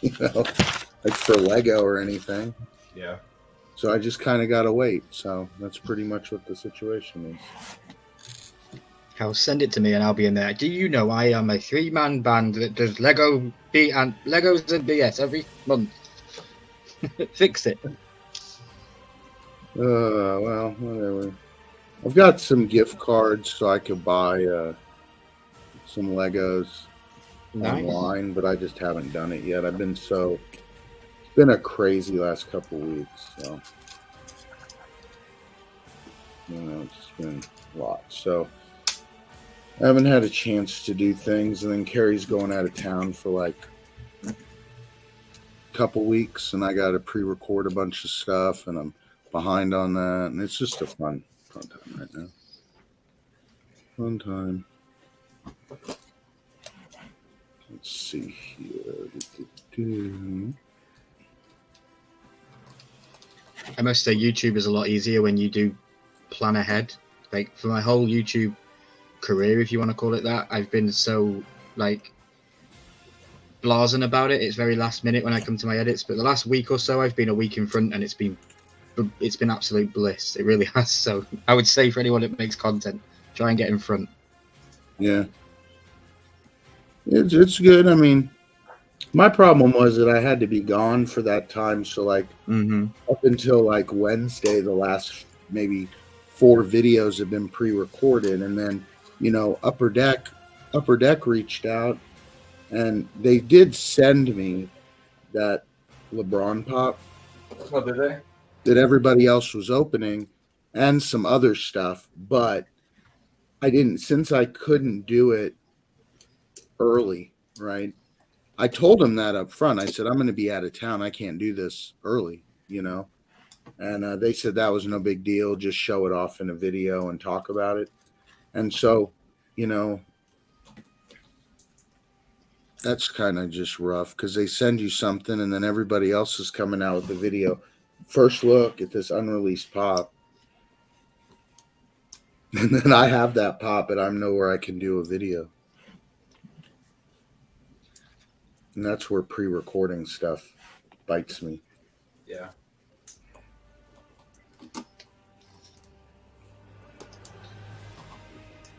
like for Lego or anything. Yeah. So I just kind of got to wait. So that's pretty much what the situation is. Hell, send it to me and I'll be in there. Do you know I am a 3-man band that does Legos and BS every month? Fix it. Well, whatever. I've got some gift cards so I could buy some Legos online, but I just haven't done it yet. It's been a crazy last couple weeks, so it's just been a lot. So I haven't had a chance to do things, and then Carrie's going out of town for like a couple weeks, and I got to pre-record a bunch of stuff, and I'm behind on that, and it's just a fun time right now. Fun time. Let's see here. I must say YouTube is a lot easier when you do plan ahead. Like for my whole YouTube career, if you want to call it that, I've been so like blasé about it. It's very last minute when I come to my edits, but the last week or so I've been a week in front, and it's been absolute bliss. It really has. So I would say for anyone that makes content, try and get in front. Yeah, it's good. I mean, my problem was that I had to be gone for that time. So like up until like Wednesday, the last maybe 4 videos have been pre-recorded, and then Upper Deck reached out, and they did send me that LeBron pop. Oh, did they? That everybody else was opening, and some other stuff, but I didn't, since I couldn't do it early, right? I told them that up front. I said, I'm going to be out of town. I can't do this early, and they said that was no big deal. Just show it off in a video and talk about it. And so, that's kind of just rough because they send you something and then everybody else is coming out with the video. First look at this unreleased pop. And then I have that pop, but I'm nowhere I can do a video. And that's where pre-recording stuff bites me. Yeah.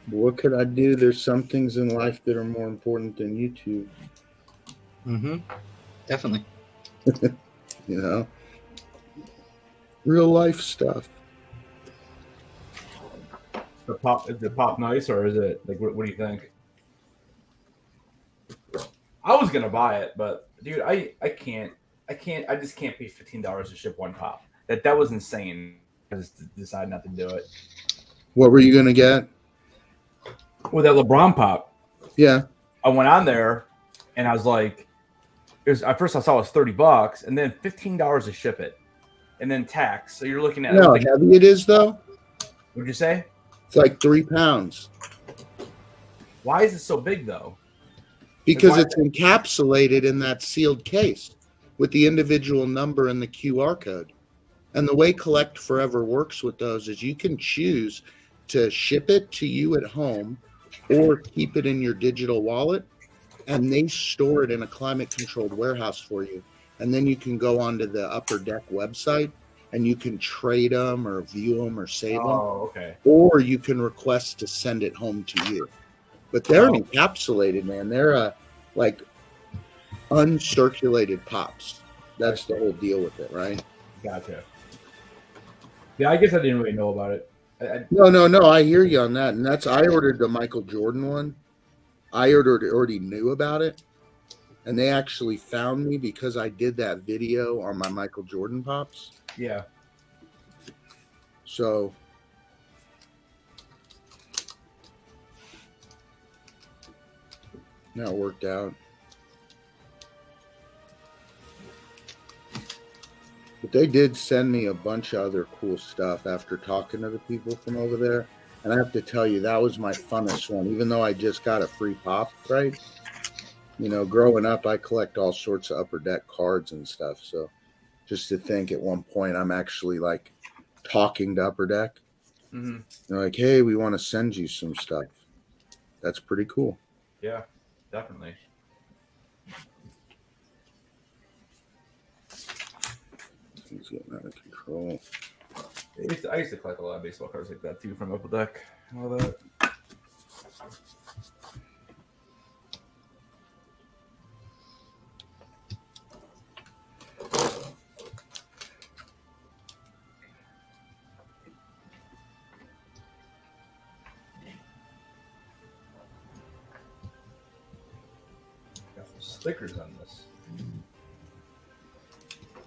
What could I do? There's some things in life that are more important than YouTube. Definitely. Real life stuff. Is the pop nice, or is it like what do you think? I was gonna buy it, but dude, I just can't pay $15 to ship one pop. That was insane. I just decided not to do it. What were you gonna get? With that LeBron pop. Yeah. I went on there and I was like, at first I saw it was $30 and then $15 to ship it. And then tax. So you're looking at how heavy it is though? What'd you say? It's like 3 pounds. Why is it so big though? Because it's encapsulated in that sealed case with the individual number and the QR code. And the way Collect Forever works with those is you can choose to ship it to you at home or keep it in your digital wallet, and they store it in a climate controlled warehouse for you. And then you can go onto the Upper Deck website and you can trade them or view them or save them, Oh, okay. or you can request to send it home to you. But they're encapsulated, man. They're like uncirculated pops. That's the whole deal with it, right? Gotcha. Yeah, I guess I didn't really know about it. No. I hear you on that. And I ordered the Michael Jordan one. I already knew about it. And they actually found me because I did that video on my Michael Jordan pops. Yeah. So that worked out. But they did send me a bunch of other cool stuff after talking to the people from over there. And I have to tell you, that was my funnest one, even though I just got a free pop, right? You know, growing up, I collect all sorts of Upper Deck cards and stuff. So just to think at one point I'm actually like talking to Upper Deck. Mm-hmm. They're like, hey, we want to send you some stuff. That's pretty cool. Yeah, definitely. He's getting out of control. I used to collect a lot of baseball cards like that too from Upper Deck and all that. Got some stickers on this.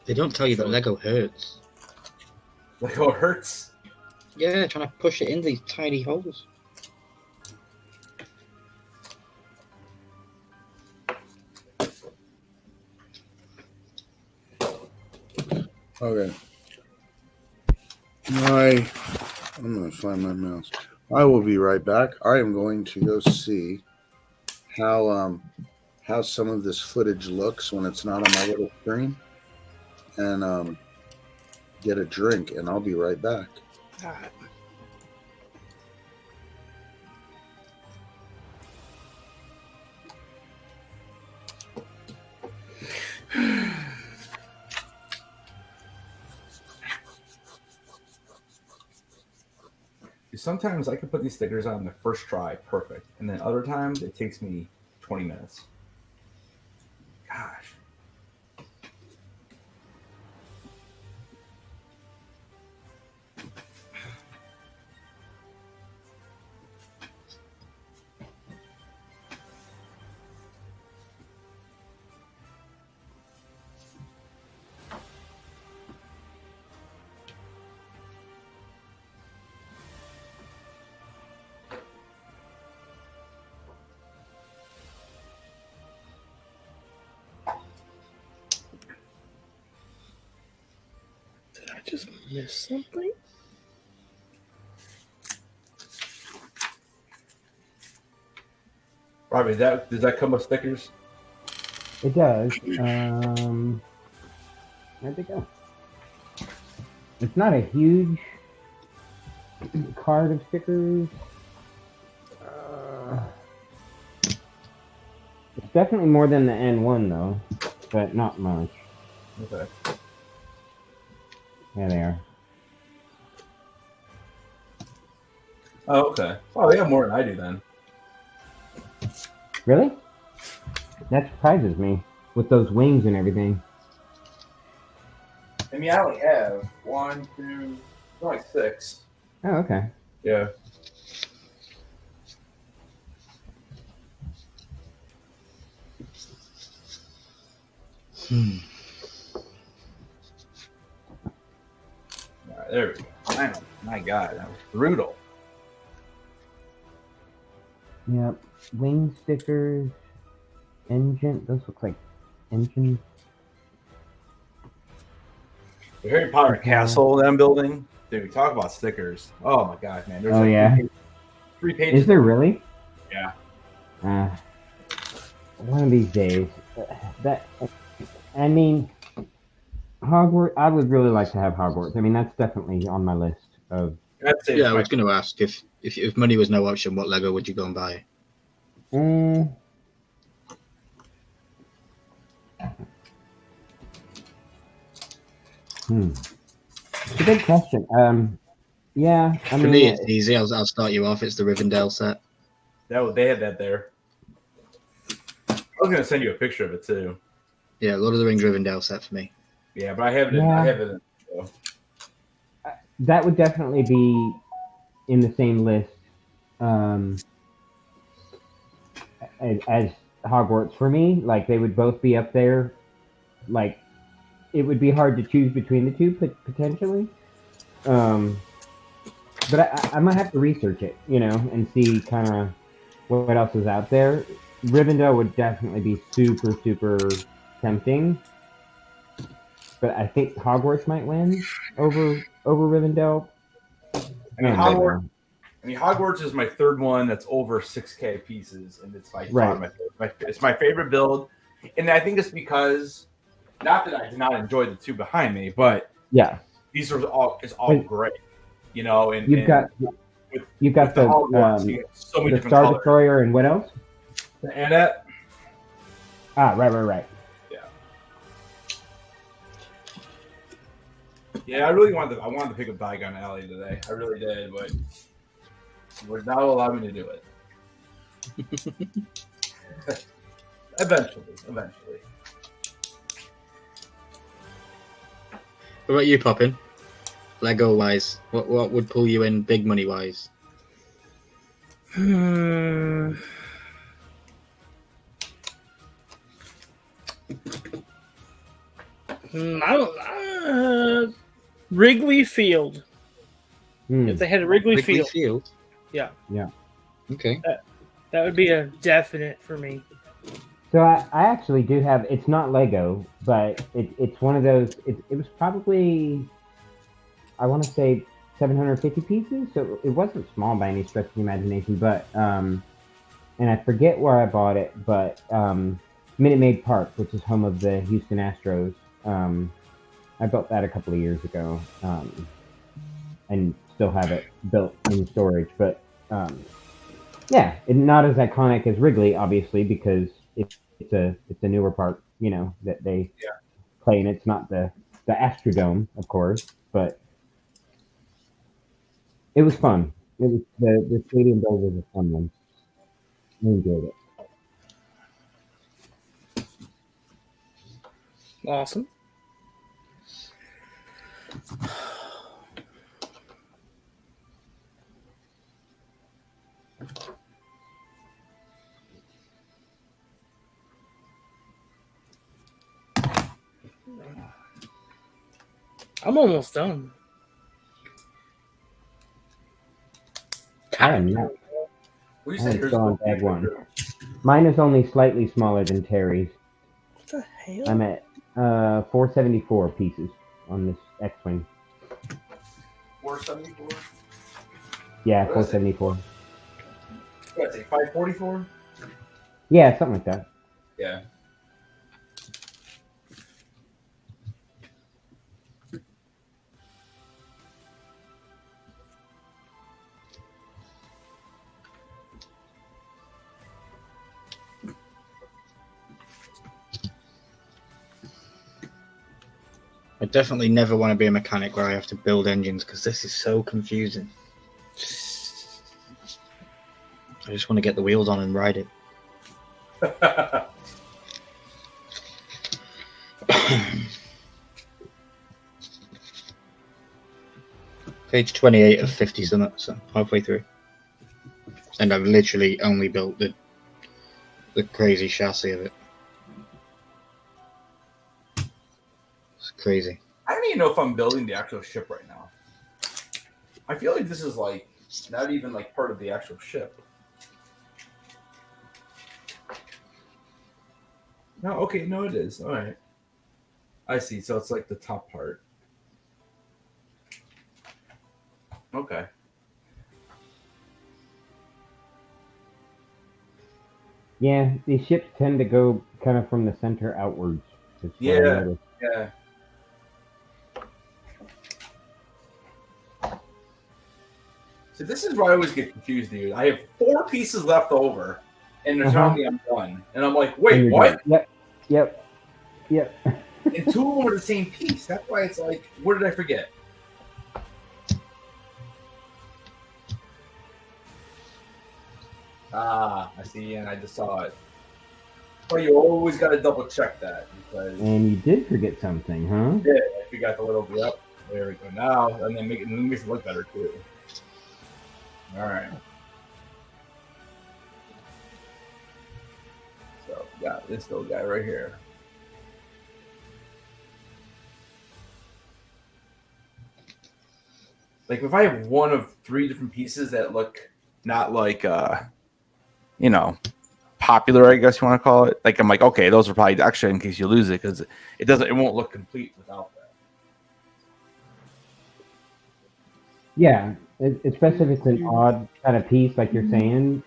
They don't tell you that Lego hurts. Lego hurts? Yeah, trying to push it in these tiny holes. Okay. I'm going to find my mouse. I will be right back. I am going to go see how some of this footage looks when it's not on my little screen, and get a drink, and I'll be right back. All right. Sometimes I can put these stickers on the first try perfect, and then other times it takes me 20 minutes. Gosh. Did I just miss something? Robbie, does that come with stickers? It does. Where'd they go? It's not a huge card of stickers. It's definitely more than the N1 though, but not much. Okay. Yeah, they are. Oh, okay. Oh, they have more than I do then. Really? That surprises me with those wings and everything. I mean, I only have 1, 2, only 6. Oh, okay. Yeah. All right, there we go. Man, my God, that was brutal. Yep. Wing stickers. Engine. Those look like engines. The Harry Potter castle that I'm building. Dude, talk about stickers. Oh my God, man. There's Oh, yeah. 3 pages. Is there really? Yeah. One of these days. I mean, Hogwarts. I would really like to have Hogwarts. I mean, that's definitely on my list of. I'd say Yeah, it's I my was going to ask if money was no option, what Lego would you go and buy? Mm, it's a good question. Yeah, I For mean, me, it's easy. I'll start you off. It's the Rivendell set. they had that there. I was gonna send you a picture of it too. Yeah, Lord of the Rings Rivendell set for me. Yeah, but I have it. Yeah. I have it. So. that would definitely be in the same list as Hogwarts for me. Like they would both be up there. Like it would be hard to choose between the two potentially. But I might have to research it, and see kind of what else is out there. Rivendell would definitely be super, super tempting. But I think Hogwarts might win over Rivendell. I mean, Hogwarts is my third one that's over 6K pieces, and it's by far it's my favorite build. And I think it's because, not that I did not enjoy the two behind me, but yeah, these are all great, And you've got the Hogwarts, so many the different Star colors. Destroyer and what else? And that. Right. Yeah, I really wanted to pick up Diagon Alley today. I really did, but would not allow me to do it. Eventually. What about you, Poppin? Lego wise, what would pull you in big money wise? Wrigley Field. If they had a Wrigley Field. Yeah. Okay. That would be a definite for me. So I actually do have. It's not Lego, but it's one of those. It was probably, I want to say 750 pieces. So it wasn't small by any stretch of the imagination. But and I forget where I bought it, but Minute Maid Park, which is home of the Houston Astros. I built that a couple of years ago, and still have it built in storage. But yeah, not as iconic as Wrigley, obviously, because it's a newer park, that they play in. It's not the Astrodome, of course, but it was fun. It was the stadium build was a fun one. I enjoyed it. Awesome. I'm almost done. I am not. What do you I say? am still on bag one. Mine is only slightly smaller than Terry's. What the hell? I'm at 474 pieces on this X-Wing. 474? Yeah, 474. What's it, 544? Yeah, something like that. Yeah. I definitely never want to be a mechanic where I have to build engines because this is so confusing. I just want to get the wheels on and ride it. Page 28 of 50 something, so halfway through. And I've literally only built the crazy chassis of it. It's crazy. I don't even know if I'm building the actual ship right now. I feel like this is like not even like part of the actual ship. No, okay, no, it is. All right. I see. So it's like the top part. Okay. Yeah, these ships tend to go kind of from the center outwards. Yeah. So this is where I always get confused, dude. I have 4 pieces left over, and they're telling me I'm 1. And I'm like, wait, what? Yep. And 2 of them are the same piece. That's why it's like, what did I forget? Ah, I see, and I just saw it. But you always got to double check that. Because And you did forget something, huh? yeah, if you got the little, yep, there we go. Now, and then it makes it look better, too. All right. So, got this little guy right here. Like, if I have one of 3 different pieces that look not like, you know, popular, I guess you want to call it. Like, I'm like, okay, those are probably extra in case you lose it because it won't look complete without that. Yeah, especially if it's an odd kind of piece, like you're saying,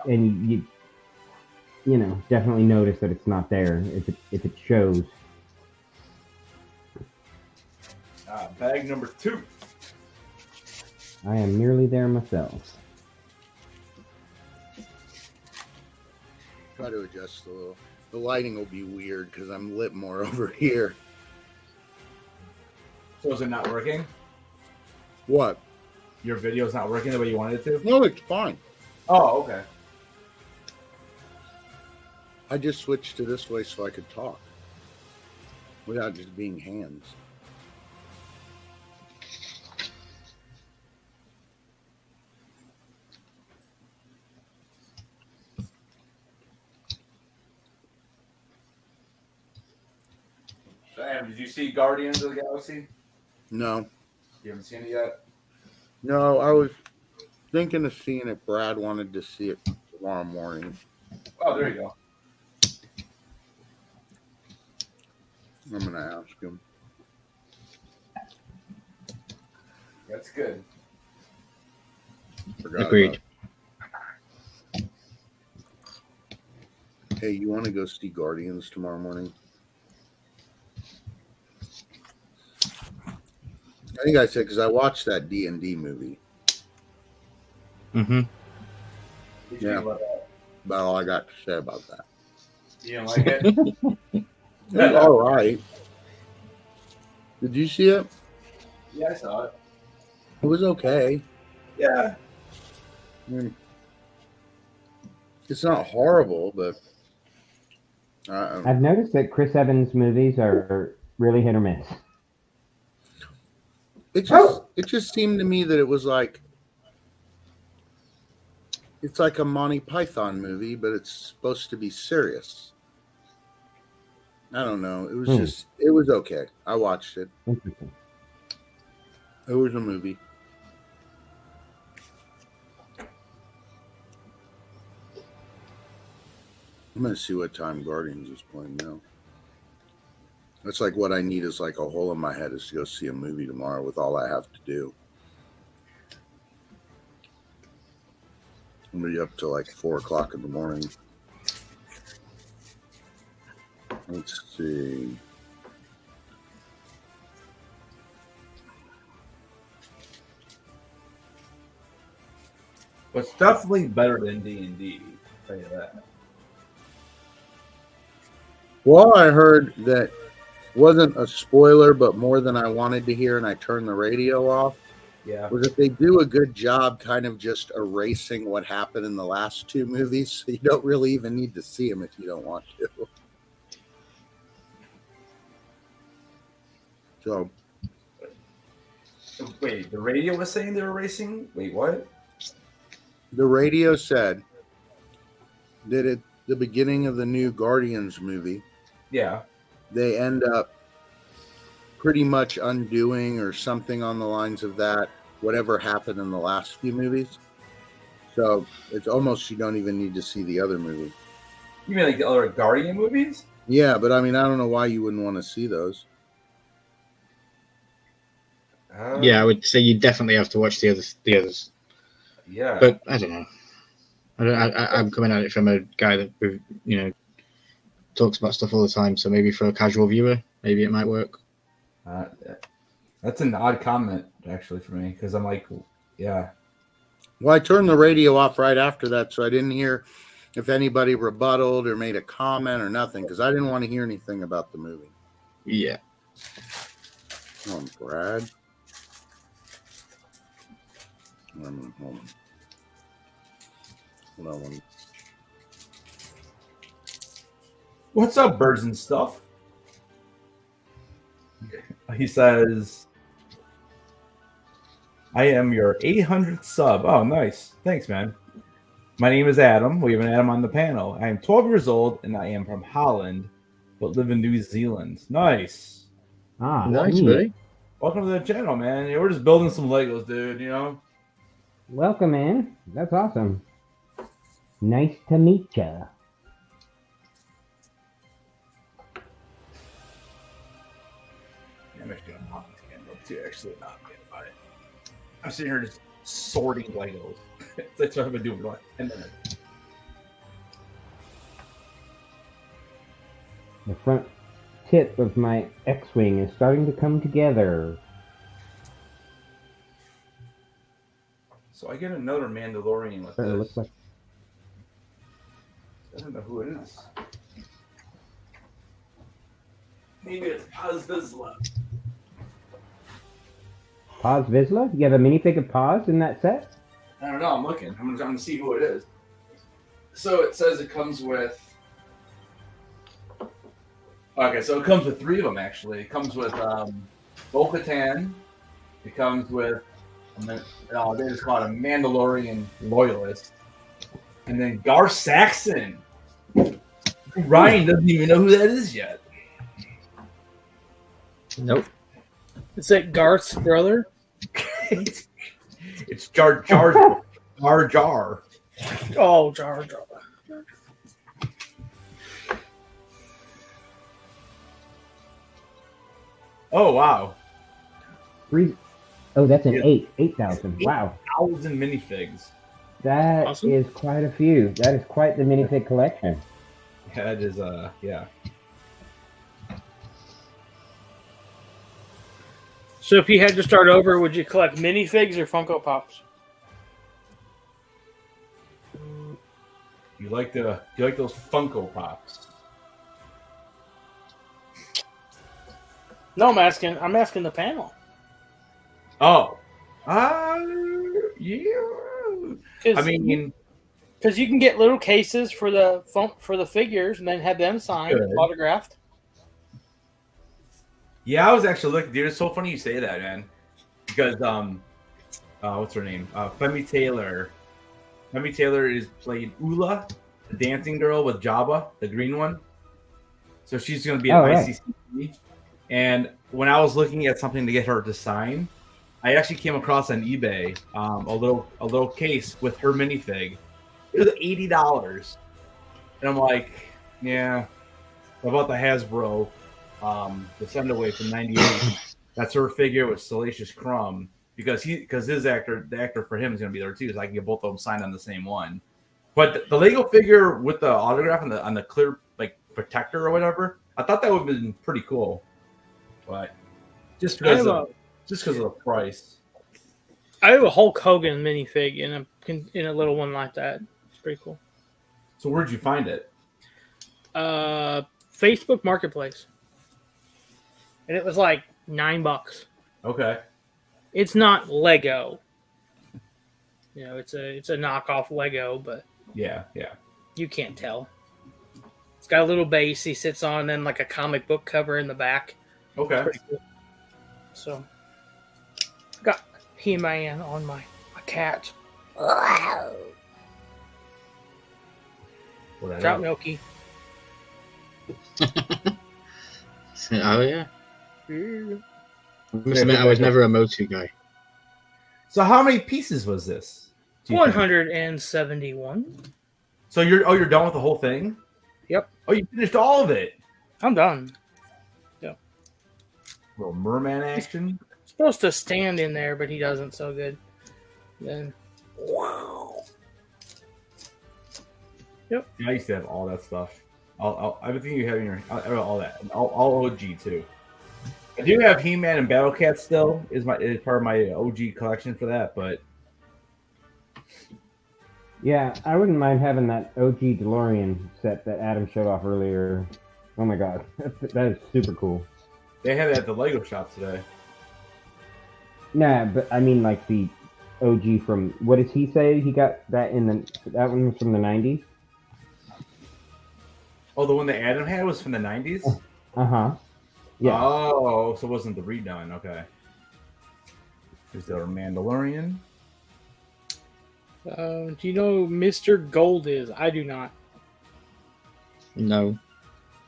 and you know, definitely notice that it's not there if it shows. Bag number 2. I am nearly there myself. Try to adjust a little. The lighting will be weird because I'm lit more over here. So is it not working? What? Your video's not working the way you wanted it to? No, it's fine. Oh, okay. I just switched to this way so I could talk without just being hands. So, Adam, did you see Guardians of the Galaxy? No. You haven't seen it yet? No, I was thinking of seeing it. Brad wanted to see it tomorrow morning. Oh, there you go. I'm going to ask him. That's good. Forgot Agreed. about it. Hey, you want to go see Guardians tomorrow morning? I think I said because I watched that D&D movie. Mm-hmm. Did you Yeah. think about that? About all I got to say about that. You didn't like it? It was all right. Did you see it? Yeah, I saw it. It was okay. Yeah. I mean, it's not horrible, but I've noticed that Chris Evans movies are really hit or miss. it just seemed to me that it was like it's like a Monty Python movie, but it's supposed to be serious. I don't know. It was it was okay. I watched it. Interesting. It was a movie. I'm gonna see what time Guardians is playing now. That's like what I need is like a hole in my head is to go see a movie tomorrow with all I have to do. I'm gonna be up till like 4 o'clock in the morning. Let's see. But it's definitely better than D&D. I'll tell you that. Well, I heard that wasn't a spoiler, but more than I wanted to hear, and I turned the radio off. Yeah. Was that they do a good job kind of just erasing what happened in the last 2 movies, so you don't really even need to see them if you don't want to. So, Wait, the radio was saying they were racing? Wait, what? the radio said that at the beginning of the new Guardians movie, Yeah. they end up pretty much undoing or something on the lines of that, whatever happened in the last few movies. So it's almost you don't even need to see the other movie. You mean like the other Guardian movies? Yeah, but I mean, I don't know why you wouldn't want to see those. Yeah, I would say you definitely have to watch the others. Yeah. But I don't know. I'm coming at it from a guy that talks about stuff all the time. So maybe for a casual viewer, maybe it might work. That's an odd comment actually for me because I'm like, yeah. Well, I turned the radio off right after that, so I didn't hear if anybody rebutted or made a comment or nothing, because I didn't want to hear anything about the movie. Yeah. Come on, Brad. Hold on. What's up, birds and stuff? He says, I am your 800th sub. Oh, nice. Thanks, man. My name is Adam. We have an Adam on the panel. I am 12 years old, and I am from Holland, but live in New Zealand. Nice. Ah, Nice, neat. buddy. Welcome to the channel, man. Yeah, we're just building some Legos, dude, you know? Welcome in. That's awesome. Nice to meet ya. I'm actually going to pop this camera up too, actually. Not about it. I'm sitting here just sorting Legos. That's what I've been doing for like 10 minutes. The front tip of my X-Wing is starting to come together. So I get another Mandalorian with It this. looks like I don't know who it is. Maybe it's Paz Vizsla. Paz Vizsla? You have a minifig of Paz in that set? I don't know. I'm looking. I'm trying to see who it is. So it says it comes with. Okay, so it comes with 3 of them actually. It comes with Bo-Katan. It comes with. They just call it a Mandalorian loyalist. And then Gar Saxon. Ryan doesn't even know who that is yet. Nope. Is that Garth's brother? It's Jar Jar. Jar Jar. Oh, Jar Jar. Oh, wow. 3. Oh, that's an Yeah. 8,000. Wow. 8,000 minifigs. That Awesome. is quite a few. That is quite the minifig collection. Yeah, that is, yeah. So if you had to start over, would you collect minifigs or Funko Pops? You like those Funko Pops? No, I'm asking the panel. Oh, yeah. I mean, because you can get little cases for the figures and then have them signed, Good. autographed. yeah. I was actually looking, dude. It's so funny you say that, man. Because what's her name? Femi Taylor. Femi Taylor is playing Ula, the dancing girl with Jabba, the green one. So she's going to be at right. ICC. And when I was looking at something to get her to sign, I actually came across on eBay a little case with her minifig. It was $80, and I'm like, yeah. I bought the Hasbro the Sendaway from '98. That's her figure with Salacious Crumb because the actor for him is gonna be there too, so I can get both of them signed on the same one. But the Lego figure with the autograph on the clear like protector or whatever, I thought that would have been pretty cool. But just because of the price. I have a Hulk Hogan minifig in a little one like that. It's pretty cool. So where'd you find it? Facebook Marketplace, and it was like $9. Okay. It's not Lego. You know, it's a knockoff Lego, but Yeah. you can't tell. It's got a little base he sits on, and then like a comic book cover in the back. Okay. Pretty cool. So, got He-Man on my cat. Well, Trout Milky. Oh, yeah. I must admit, I was never a Motu guy. So how many pieces was this? Do you think? 171. So you're done with the whole thing? Yep. Oh, you finished all of it. I'm done. Little merman action. Supposed to stand in there, but he doesn't so good. Then, wow. Yep. Yeah, I used to have all that stuff. Everything you have in your all that, all OG too. I do have He-Man and Battle Cat still is part of my OG collection for that, but Yeah, I wouldn't mind having that OG DeLorean set that Adam showed off earlier. Oh my god, that is super cool. They had it at the Lego shop today. Nah, but I mean like the OG from what does he say? He got that that one was from the 90s. Oh, the one that Adam had was from the 90s? Uh-huh. Yeah. Oh, so it wasn't the redone. Okay. Is there a Mandalorian? Do you know who Mr. Gold is? I do not. No.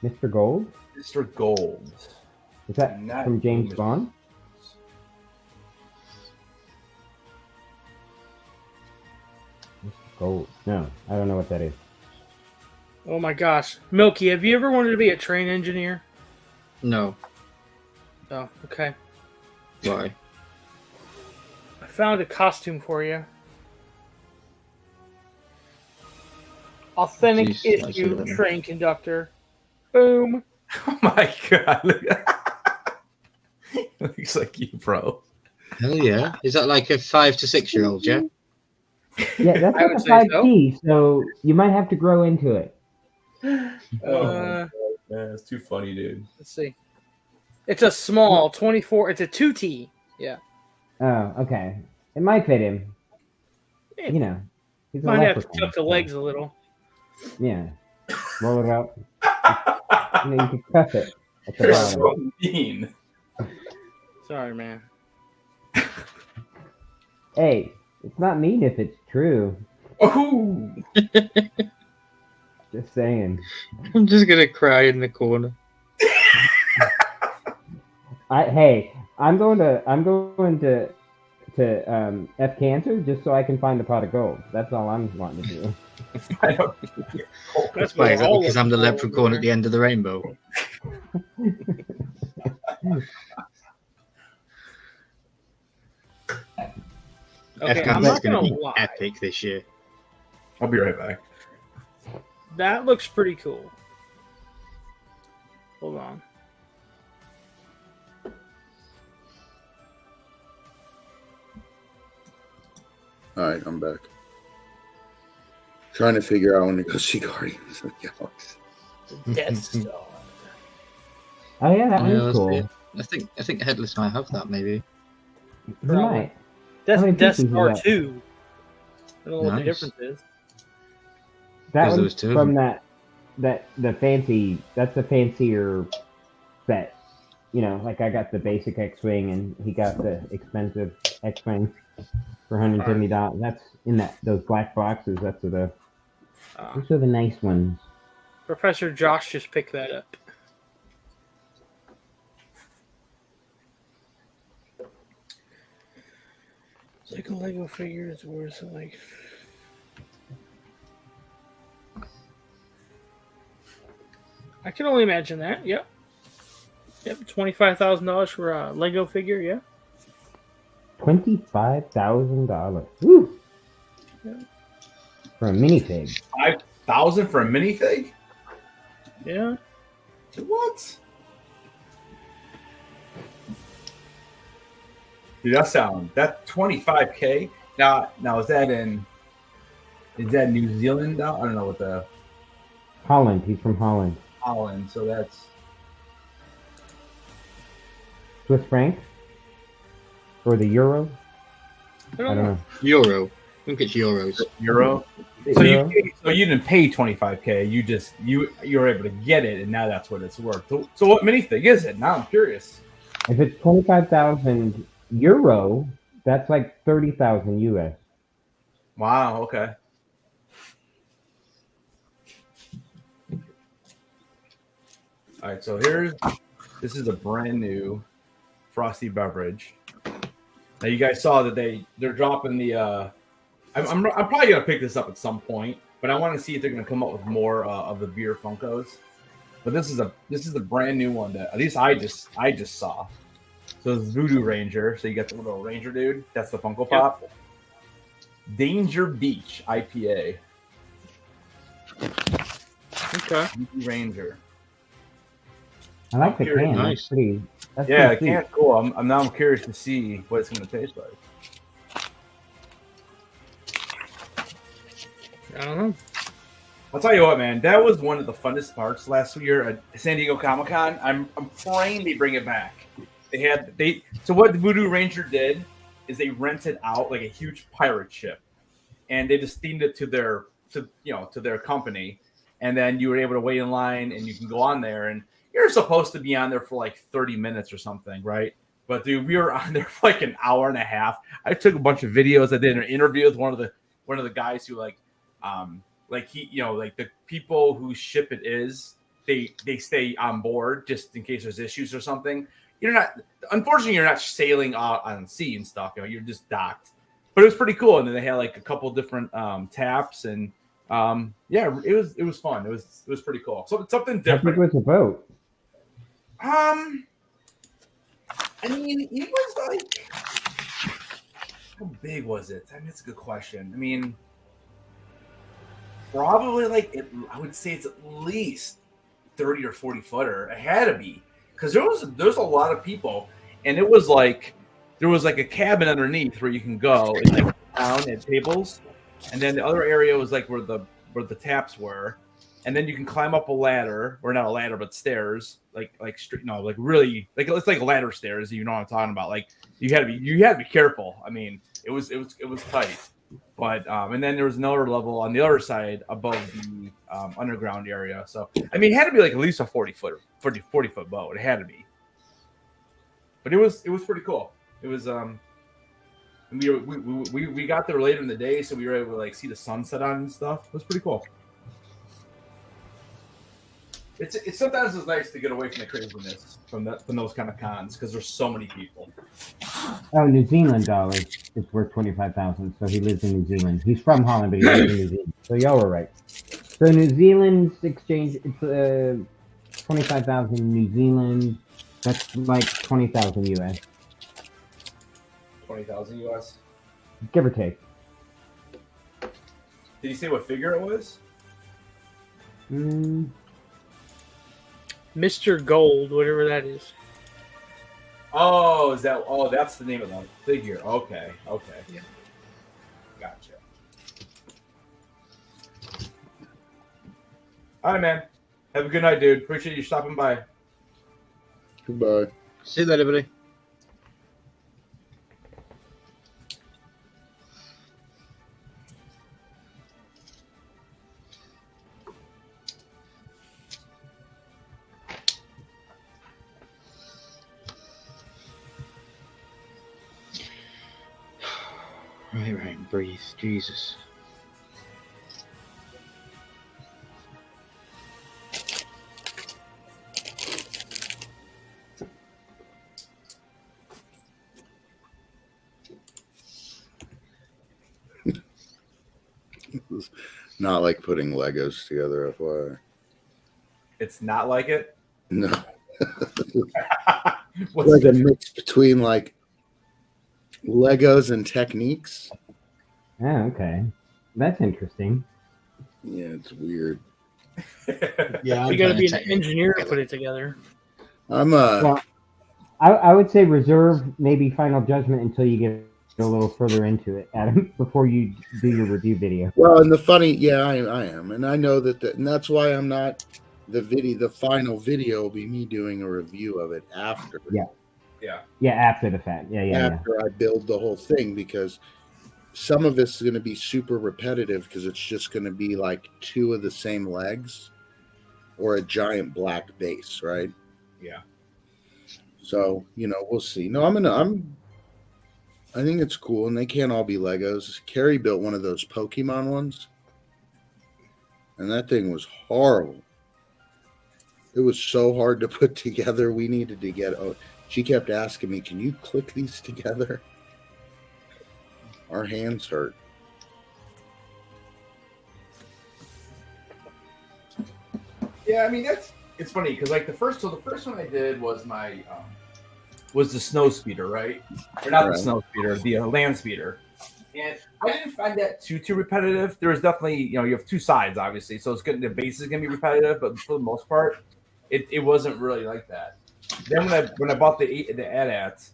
Mr. Gold? Mr. Gold. Is that Not from James Mr. Bond? Mr. Gold. No, I don't know what that is. Oh my gosh. Milky, have you ever wanted to be a train engineer? No. Oh, okay. Why? I found a costume for you. Authentic Jeez, issue train conductor. Boom. Oh my god. Looks like you, bro. Hell yeah. Is that like a 5 to 6 year old, yeah? Yeah, that's I like would a say 5T, so you might have to grow into it. Man, it's too funny, dude. Let's see. It's a small 24. It's a 2T. Yeah. Oh, okay. It might fit him. Yeah. You know, he's a Might have to leprechaun, tuck the so, legs a little. Yeah. Roll it up. You know, you can cuff it at the You're bottom. so mean. Sorry, man. Hey, it's not mean if it's true. Oh, Just saying. I'm just gonna cry in the corner. I'm going to F cancer just so I can find a pot of gold. That's all I'm wanting to do. I don't. That's Why, what is that all because of I'm the them leprechaun are. at the end of the rainbow? Okay, F-Guns I'm is not going gonna to be lie. epic this year. I'll be right back. That looks pretty cool. Hold on. All right, I'm back. Trying to figure out when to go see Guardians of the Galaxy. The Death Star. Oh yeah, that Yeah, one's that's cool. it. I think Headless might have that, maybe. You Probably. might. How That's many Death pieces is Star that? 2. I don't know what the Nice. difference is. That There's one's those two of from them. the fancy. That's the fancier set. You know, like I got the basic X-wing, and he got the expensive X-wing for $170. That's in those black boxes. Those are the nice ones. Professor Josh just picked that up. It's like a Lego figure. It's worth like. I can only imagine that. Yep. Yep. $25,000 for a Lego figure. Yeah. $25,000. Woo! Yeah. For a minifig. 5,000 for a minifig? Yeah. What? Dude, that 25K. Now is that New Zealand? I don't know what the Holland. He's from Holland. Holland. So that's Swiss franc? Or the euro? I don't know. Euro. I think it's euros. euro. The So euro? you didn't pay 25K. You were able to get it, and now that's what it's worth. So what minifig is it? Now I'm curious. If it's 25,000 euro, that's like 30,000 US. Wow. Okay. All right. So this is a brand new frosty beverage. Now you guys saw that they're dropping the. I'm probably gonna pick this up at some point, but I want to see if they're gonna come up with more of the beer Funkos. But this is a brand new one that at least I just saw. So it's Voodoo Ranger. So you got the little Ranger dude. That's the Funko Pop. Danger Beach IPA. Okay. Voodoo Ranger. I like the Very can. nice. That's pretty. That's Yeah, the pretty sweet. can's cool. I'm now curious to see what it's gonna taste like. I don't know. I'll tell you what, man. That was one of the funnest parts last year at San Diego Comic-Con. I'm praying they bring it back. So what the Voodoo Ranger did is they rented out like a huge pirate ship, and they just themed it to their company, and then you were able to wait in line and you can go on there, and you're supposed to be on there for like 30 minutes or something, right? But dude, we were on there for like an hour and a half. I took a bunch of videos. I did an interview with one of the guys who like the people whose ship it is, they stay on board just in case there's issues or something. Unfortunately, you're not sailing out on sea and stuff. You're just docked. But it was pretty cool. And then they had like a couple different taps, and it was fun. It was pretty cool. So something different. How big was the boat? I mean, it was like, how big was it? I mean, that's a good question. I mean, probably I would say it's at least 30 or 40 footer. It had to be, because there's a lot of people, and it was like there was like a cabin underneath where you can go and like down at tables, and then the other area was like where the taps were, and then you can climb up a ladder, or not a ladder but stairs, really like it's like ladder stairs. You know what I'm talking about? Like you had to be careful. I mean, it was tight. But and then there was another level on the other side above the underground area. So I mean, it had to be like at least a 40 foot boat. It had to be. But it was pretty cool. It was we got there later in the day, so we were able to like see the sunset on and stuff. It was pretty cool. It's sometimes it's nice to get away from the craziness from those kind of cons, because there's so many people. Oh, New Zealand dollars is worth 25,000. So he lives in New Zealand. He's from Holland, but he lives in New Zealand. So y'all were right. So New Zealand's exchange, it's 25,000 New Zealand. That's like 20,000 US. 20,000 US, give or take. Did you say what figure it was? Mr. Gold, whatever that is. Oh, that's the name of the figure. Okay. Yeah. Gotcha. All right, man. Have a good night, dude. Appreciate you stopping by. Goodbye. See you later, buddy. Right, breathe. Jesus. It's not like putting Legos together, FYI. It's not like it? No. What's like the a mix between like Legos and Techniques. Oh, okay. That's interesting. Yeah, it's weird. Yeah, You got to be an engineer to put it together. Well, I would say reserve maybe final judgment until you get a little further into it, Adam, before you do your review video. Well, and I am, and I know and that's why I'm not the final video will be me doing a review of it after. Yeah, after the fact. Yeah. After I build the whole thing, because some of it's going to be super repetitive because it's just going to be like two of the same legs or a giant black base, right? Yeah. So, we'll see. No, I think it's cool, and they can't all be Legos. Carrie built one of those Pokemon ones, and that thing was horrible. It was so hard to put together. We needed to get... she kept asking me, can you click these together? Our hands hurt. Yeah, I mean, it's funny because like the first one I did was my was the snow speeder, right? Or not the snow speeder, the land speeder. And I didn't find that too repetitive. There was definitely, you have two sides, obviously, so it's good. The base is gonna be repetitive, but for the most part, it wasn't really like that. Then when I bought the AT-ATs,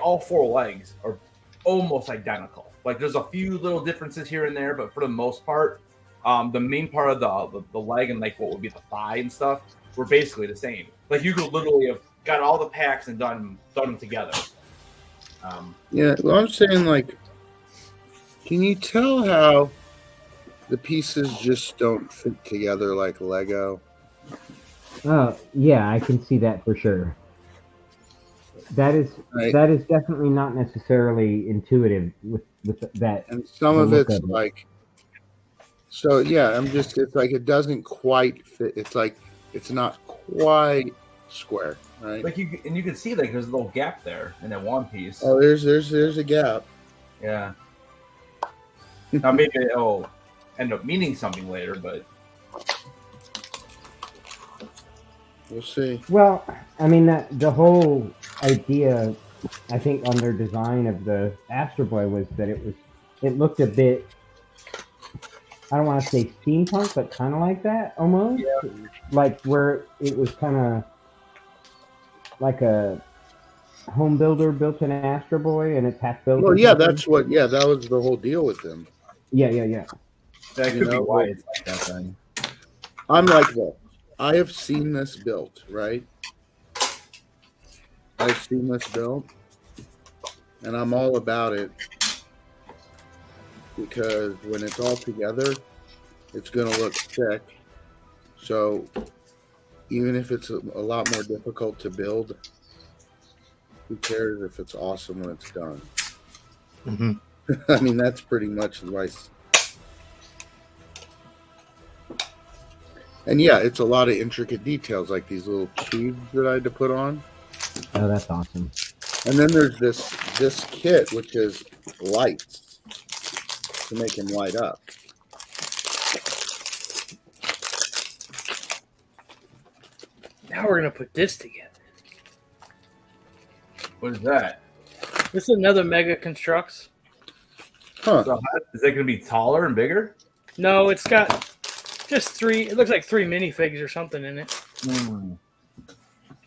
all four legs are almost identical. Like there's a few little differences here and there, but for the most part, the main part of the leg and like what would be the thigh and stuff were basically the same. Like you could literally have got all the packs and done them together. Yeah, well, I'm saying, like, can you tell how the pieces just don't fit together like Lego? Oh, yeah, I can see that for sure. That is Right. that is definitely not necessarily intuitive with that. And some The of look it's of it. like, so yeah, it's like it doesn't quite fit. It's like it's not quite square, right? Like you can see like there's a little gap there in that one piece. Oh, there's a gap. Yeah. Now maybe it'll end up meaning something later, but We'll see. Well, I mean the whole idea, I think, on their design of the Astro Boy was that it looked a bit, I don't want to say steampunk, but kind of like that almost. Yeah. Like where it was kind of like a home builder built an Astro Boy and it's half built. Well, yeah, that was the whole deal with them. Yeah. that You could be know, why it's like that thing. I'm like this. I have seen this built, right? I've seen this built, and I'm all about it because when it's all together, it's going to look sick. So even if it's a lot more difficult to build, who cares if it's awesome when it's done? Mm-hmm. I mean, that's pretty much my. And yeah, it's a lot of intricate details, like these little tubes that I had to put on. Oh, that's awesome. And then there's this kit, which is lights to make him light up. Now we're gonna put this together. What is that? This is another Mega Constructs. Huh. So is that going to be taller and bigger? No, it's got just three. It looks like 3 minifigs or something in it.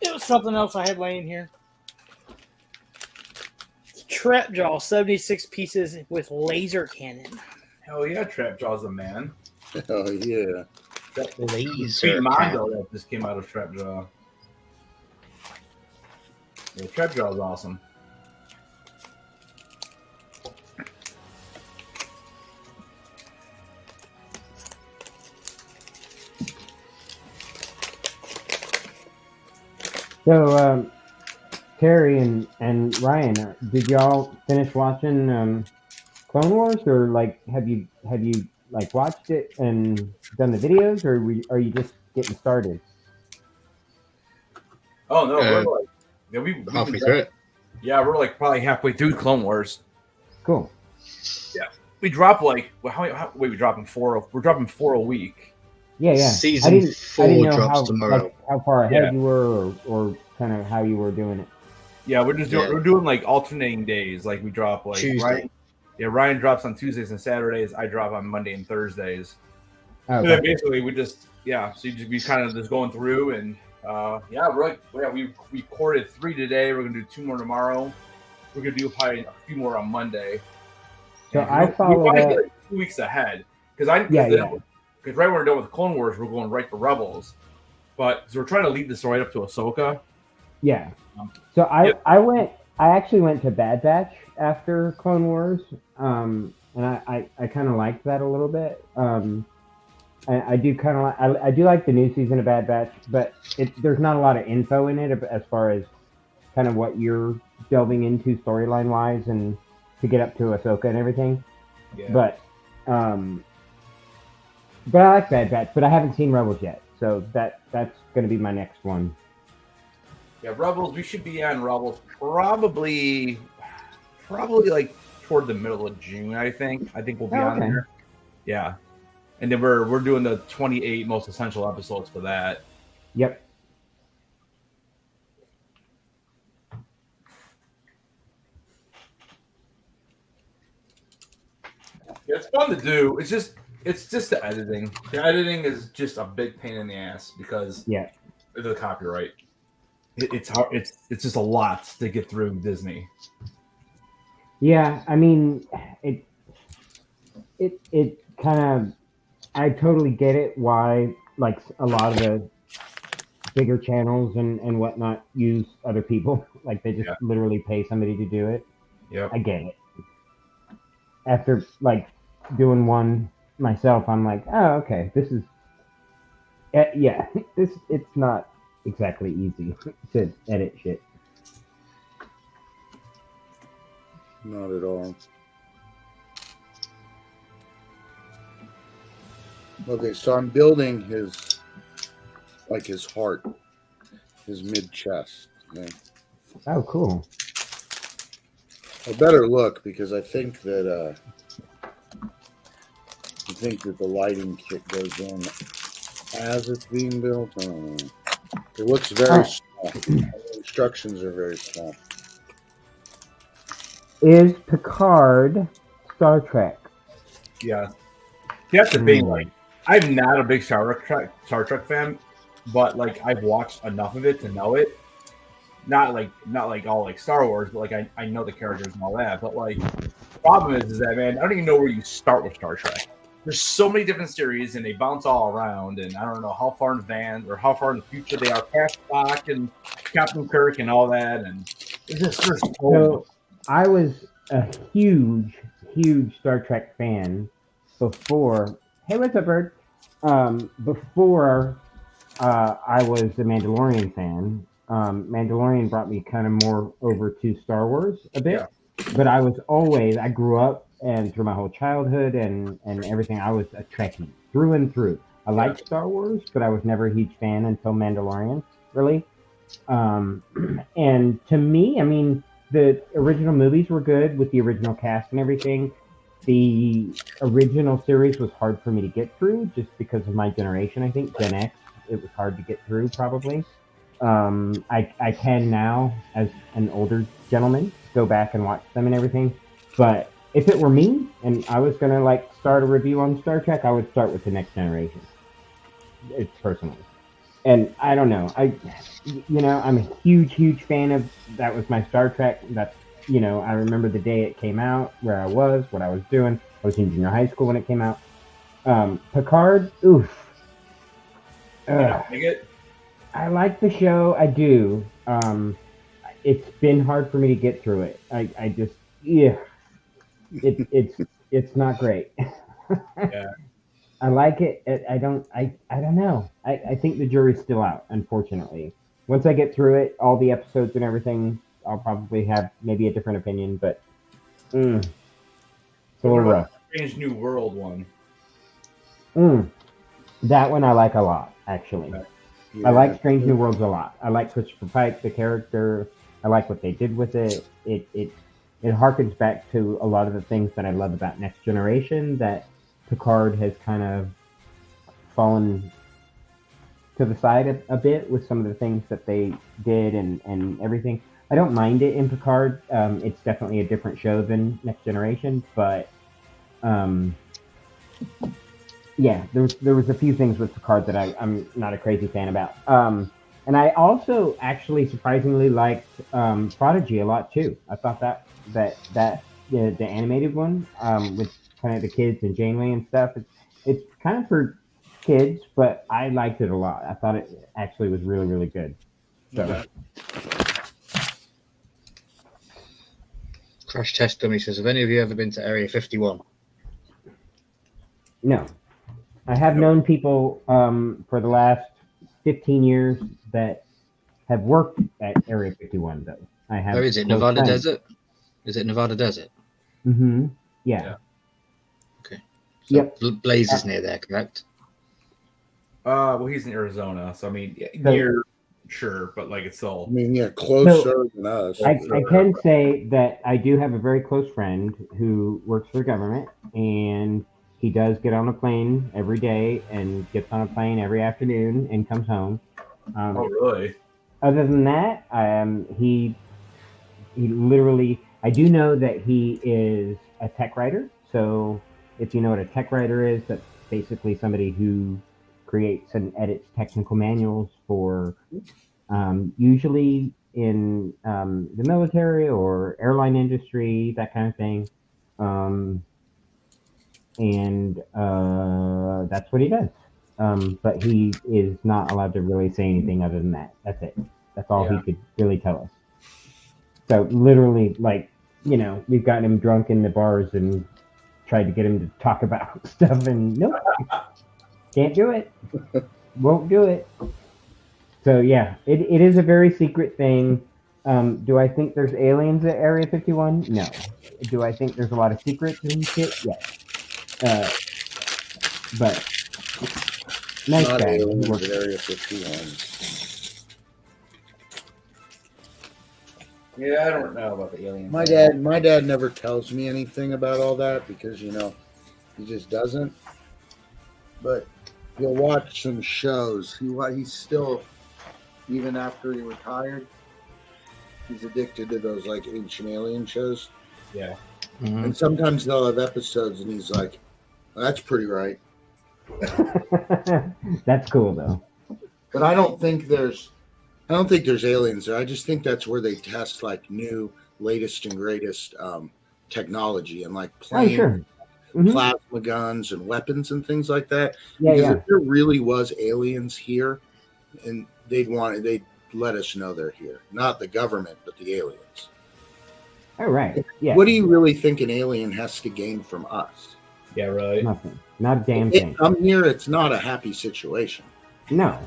It was something else I had laying here. Trapjaw, 76 pieces with laser cannon. Hell yeah, Trapjaw's the man. Oh, yeah. That Laser sweet Mondo that just came out of Trapjaw. Yeah, Trapjaw's awesome. So, Terry and Ryan, did y'all finish watching Clone Wars, or like have you like watched it and done the videos, or are you just getting started? Oh no, we're like, yeah, we Halfway through it. Yeah, we're like probably halfway through Clone Wars. Cool. We drop like we dropping 4. We're dropping 4 a week. Yeah. Season I didn't 4 know drops how, tomorrow. like, how far ahead Yeah. you were, or kind of how you were doing it. Yeah, we're just doing Yeah. we're doing like alternating days. Like we drop like Tuesday. Ryan drops on Tuesdays and Saturdays. I drop on Monday and Thursdays. Oh, And then okay. basically we just we kind of just going through and we recorded 3 today. We're gonna do 2 more tomorrow. We're gonna do probably a few more on Monday. So And I we follow probably that. get, like, 2 weeks ahead because because right when we're done with Clone Wars, we're going right to Rebels. But so we're trying to lead the story up to Ahsoka. Yeah. So I actually went to Bad Batch after Clone Wars, and I kind of liked that a little bit. I do kind of I do like the new season of Bad Batch, but there's not a lot of info in it as far as kind of what you're delving into storyline wise and to get up to Ahsoka and everything. Yeah. But I like Bad Batch, but I haven't seen Rebels yet, so that's going to be my next one. Yeah, Rebels. We should be on Rebels probably like toward the middle of June. I think we'll be on Okay. there. Yeah, and then we're doing the 28 most essential episodes for that. Yep. Yeah, it's fun to do. It's just the editing. The editing is just a big pain in the ass because Yeah. of the copyright. It's hard. It's just a lot to get through Disney. Yeah, I mean, it kind of, I totally get it why like a lot of the bigger channels and whatnot use other people. Like they just Yeah. literally pay somebody to do it. Yep. I get it. After like doing one myself, I'm like, oh, okay, this is yeah, this it's not exactly easy to edit shit. Not at all. Okay, so I'm building his heart, his mid chest. Okay? Oh, cool. I better look because I think that the lighting kit goes in as it's being built. I don't know. It looks very small. The instructions are very small. Is Picard Star Trek? Yeah. That's the thing. Like, I'm not a big Star Trek fan, but like I've watched enough of it to know it. Not like all like Star Wars, but like I know the characters and all that. But like, the problem is that man, I don't even know where you start with Star Trek. There's so many different series, and they bounce all around, and I don't know how far in advance or how far in the future they are past Spock and Captain Kirk and all that, and it's just there's So I was a huge Star Trek fan before. Hey, what's up, Bird? Before I was a Mandalorian fan. Mandalorian brought me kind of more over to Star Wars a bit, but I grew up and through my whole childhood and everything, I was a Trekkie through and through. I liked Star Wars, but I was never a huge fan until Mandalorian, really. And to me, I mean, the original movies were good with the original cast and everything. The original series was hard for me to get through just because of my generation. I think Gen X, it was hard to get through probably. I can now, as an older gentleman, go back and watch them and everything. But if it were me and I was gonna like start a review on Star Trek, I would start with the Next Generation. It's personally, and I don't know. I'm a huge fan of that. Was my Star Trek. That's I remember the day it came out, where I was, what I was doing. I was in junior high school when it came out. Picard, oof. I like the show. I do. It's been hard for me to get through it. I just it's not great. Yeah. I like it. I don't know. I think the jury's still out, unfortunately. Once I get through it, all the episodes and everything, I'll probably have maybe a different opinion, but it's a little rough. Strange New World one. That one I like a lot, actually. Yeah. I like Strange New Worlds a lot. I like Christopher Pike, the character. I like what they did with it. It harkens back to a lot of the things that I love about Next Generation that Picard has kind of fallen to the side a bit with some of the things that they did and everything. I don't mind it in Picard. It's definitely a different show than Next Generation, but yeah, there was a few things with Picard that I'm not a crazy fan about. And I also actually surprisingly liked Prodigy a lot too. I thought that the animated one with kind of the kids and Janeway and stuff. It's kind of for kids, but I liked it a lot. I thought it actually was really good. So. Crash Test Dummy says, have any of you ever been to Area 51? No. I have known people for the last 15 years that have worked at Area 51, though. I have. Where is it? Nevada Desert? Is it Nevada Desert? Mm-hmm. Yeah. Okay. So yep. Blaze is near there, correct? Well, he's in Arizona, so I mean, near, sure, but like it's all. I mean, yeah, closer than us. I can say that I do have a very close friend who works for the government, and he does get on a plane every day and gets on a plane every afternoon and comes home. Oh, really? Other than that, he literally. I do know that he is a tech writer. So if you know what a tech writer is, that's basically somebody who creates and edits technical manuals for usually in the military or airline industry, that kind of thing. And that's what he does. But he is not allowed to really say anything other than that. That's it. That's all he could really tell us. So literally, like, we've gotten him drunk in the bars and tried to get him to talk about stuff, and nope, can't do it. Won't do it. So yeah, it is a very secret thing. Do I think there's aliens at Area 51? No. Do I think there's a lot of secrets and shit? Yes. But nice Not guy. aliens at Area 51. Yeah, I don't know about the aliens. My dad never tells me anything about all that because he just doesn't. But he'll watch some shows. He's still, even after he retired, he's addicted to those like ancient alien shows. Yeah. Mhm. And sometimes they'll have episodes, and he's like, well, "That's pretty right." That's cool though. But I don't think there's aliens there. I just think that's where they test like new, latest and greatest technology and like Oh, sure. Mhm. plasma guns and weapons and things like that. Yeah, Because yeah. if there really was aliens here, and they'd let us know they're here. Not the government, but the aliens. Oh, right. Yeah. What do you really think an alien has to gain from us? Yeah, right. Nothing. Not a damn thing. I'm here. It's not a happy situation. No,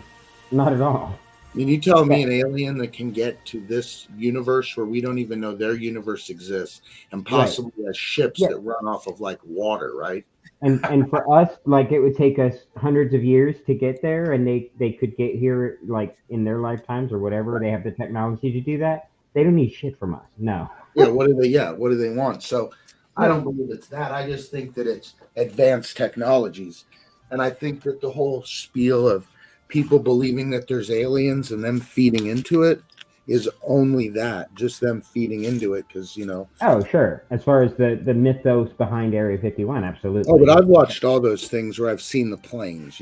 not at all. I mean, you tell me an alien that can get to this universe where we don't even know their universe exists, and possibly has ships that run off of like water, right? And for us, like, it would take us hundreds of years to get there, and they could get here like in their lifetimes or whatever. They have the technology to do that. They don't need shit from us. No. Yeah. What do they want? So I don't believe it's that. I just think that it's advanced technologies, and I think that the whole spiel of people believing that there's aliens and them feeding into it is only that, just them feeding into it because Oh, sure. As far as the mythos behind Area 51, absolutely. Oh, but I've watched all those things where I've seen the planes,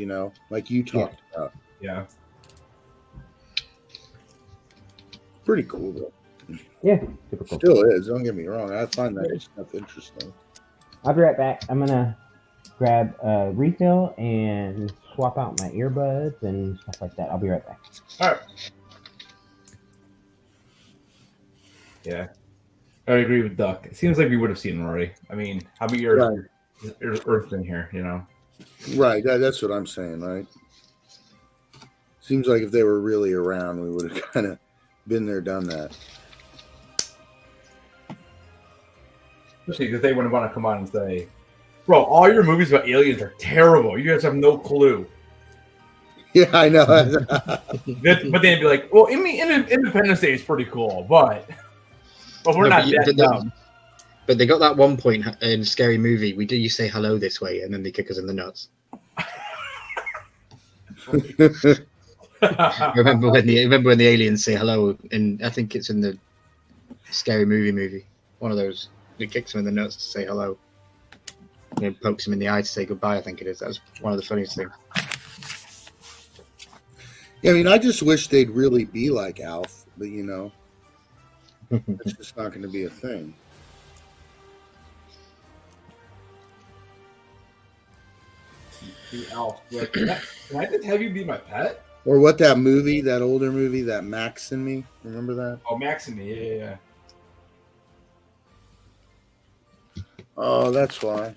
like you talked about. Yeah. Pretty cool though. Yeah, super cool. Still is. Don't get me wrong. I find that stuff interesting. I'll be right back. I'm gonna grab a refill and swap out my earbuds and stuff like that. I'll be right back. All right. Yeah. I agree with Duck. It seems like we would have seen him already. I mean, how many years Earth been here, Right. That's what I'm saying, right? Seems like if they were really around, we would have kind of been there, done that. Especially because they wouldn't want to come on and say, bro, all your movies about aliens are terrible. You guys have no clue. Yeah, I know. But they'd be like, well, Independence Day is pretty cool, but we're not that dumb. But they got that one point in Scary Movie. We do you say hello this way, and then they kick us in the nuts. remember when the aliens say hello, and I think it's in the Scary Movie. One of those. It kicks him in the nuts to say hello. And it pokes him in the eye to say goodbye. I think it is. That was one of the funniest things. Yeah, I mean, I just wish they'd really be like Alf, but it's just not going to be a thing. Alf, like, can I just have you be my pet? Or what that older movie, that Max and Me? Remember that? Oh, Max and Me, yeah. Oh, that's why. I'm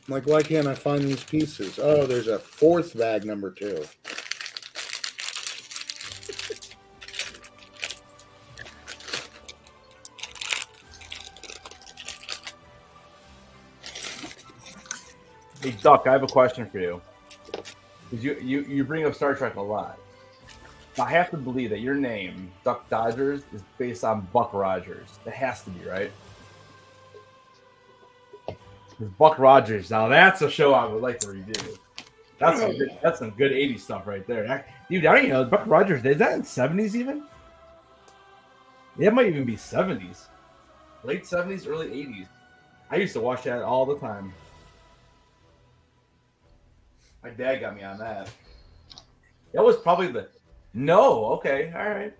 like, why can't I find these pieces? Oh, there's a fourth bag, number 2. Hey, Duck, I have a question for you. You bring up Star Trek a lot. I have to believe that your name, Duck Dodgers, is based on Buck Rogers. It has to be, right? Buck Rogers. Now that's a show I would like to redo. That's some good 80s stuff right there. Dude, I don't even know. Buck Rogers, is that in 70s even? It might even be 70s. Late 70s, early 80s. I used to watch that all the time. My dad got me on that. That was probably the... No, okay, all right.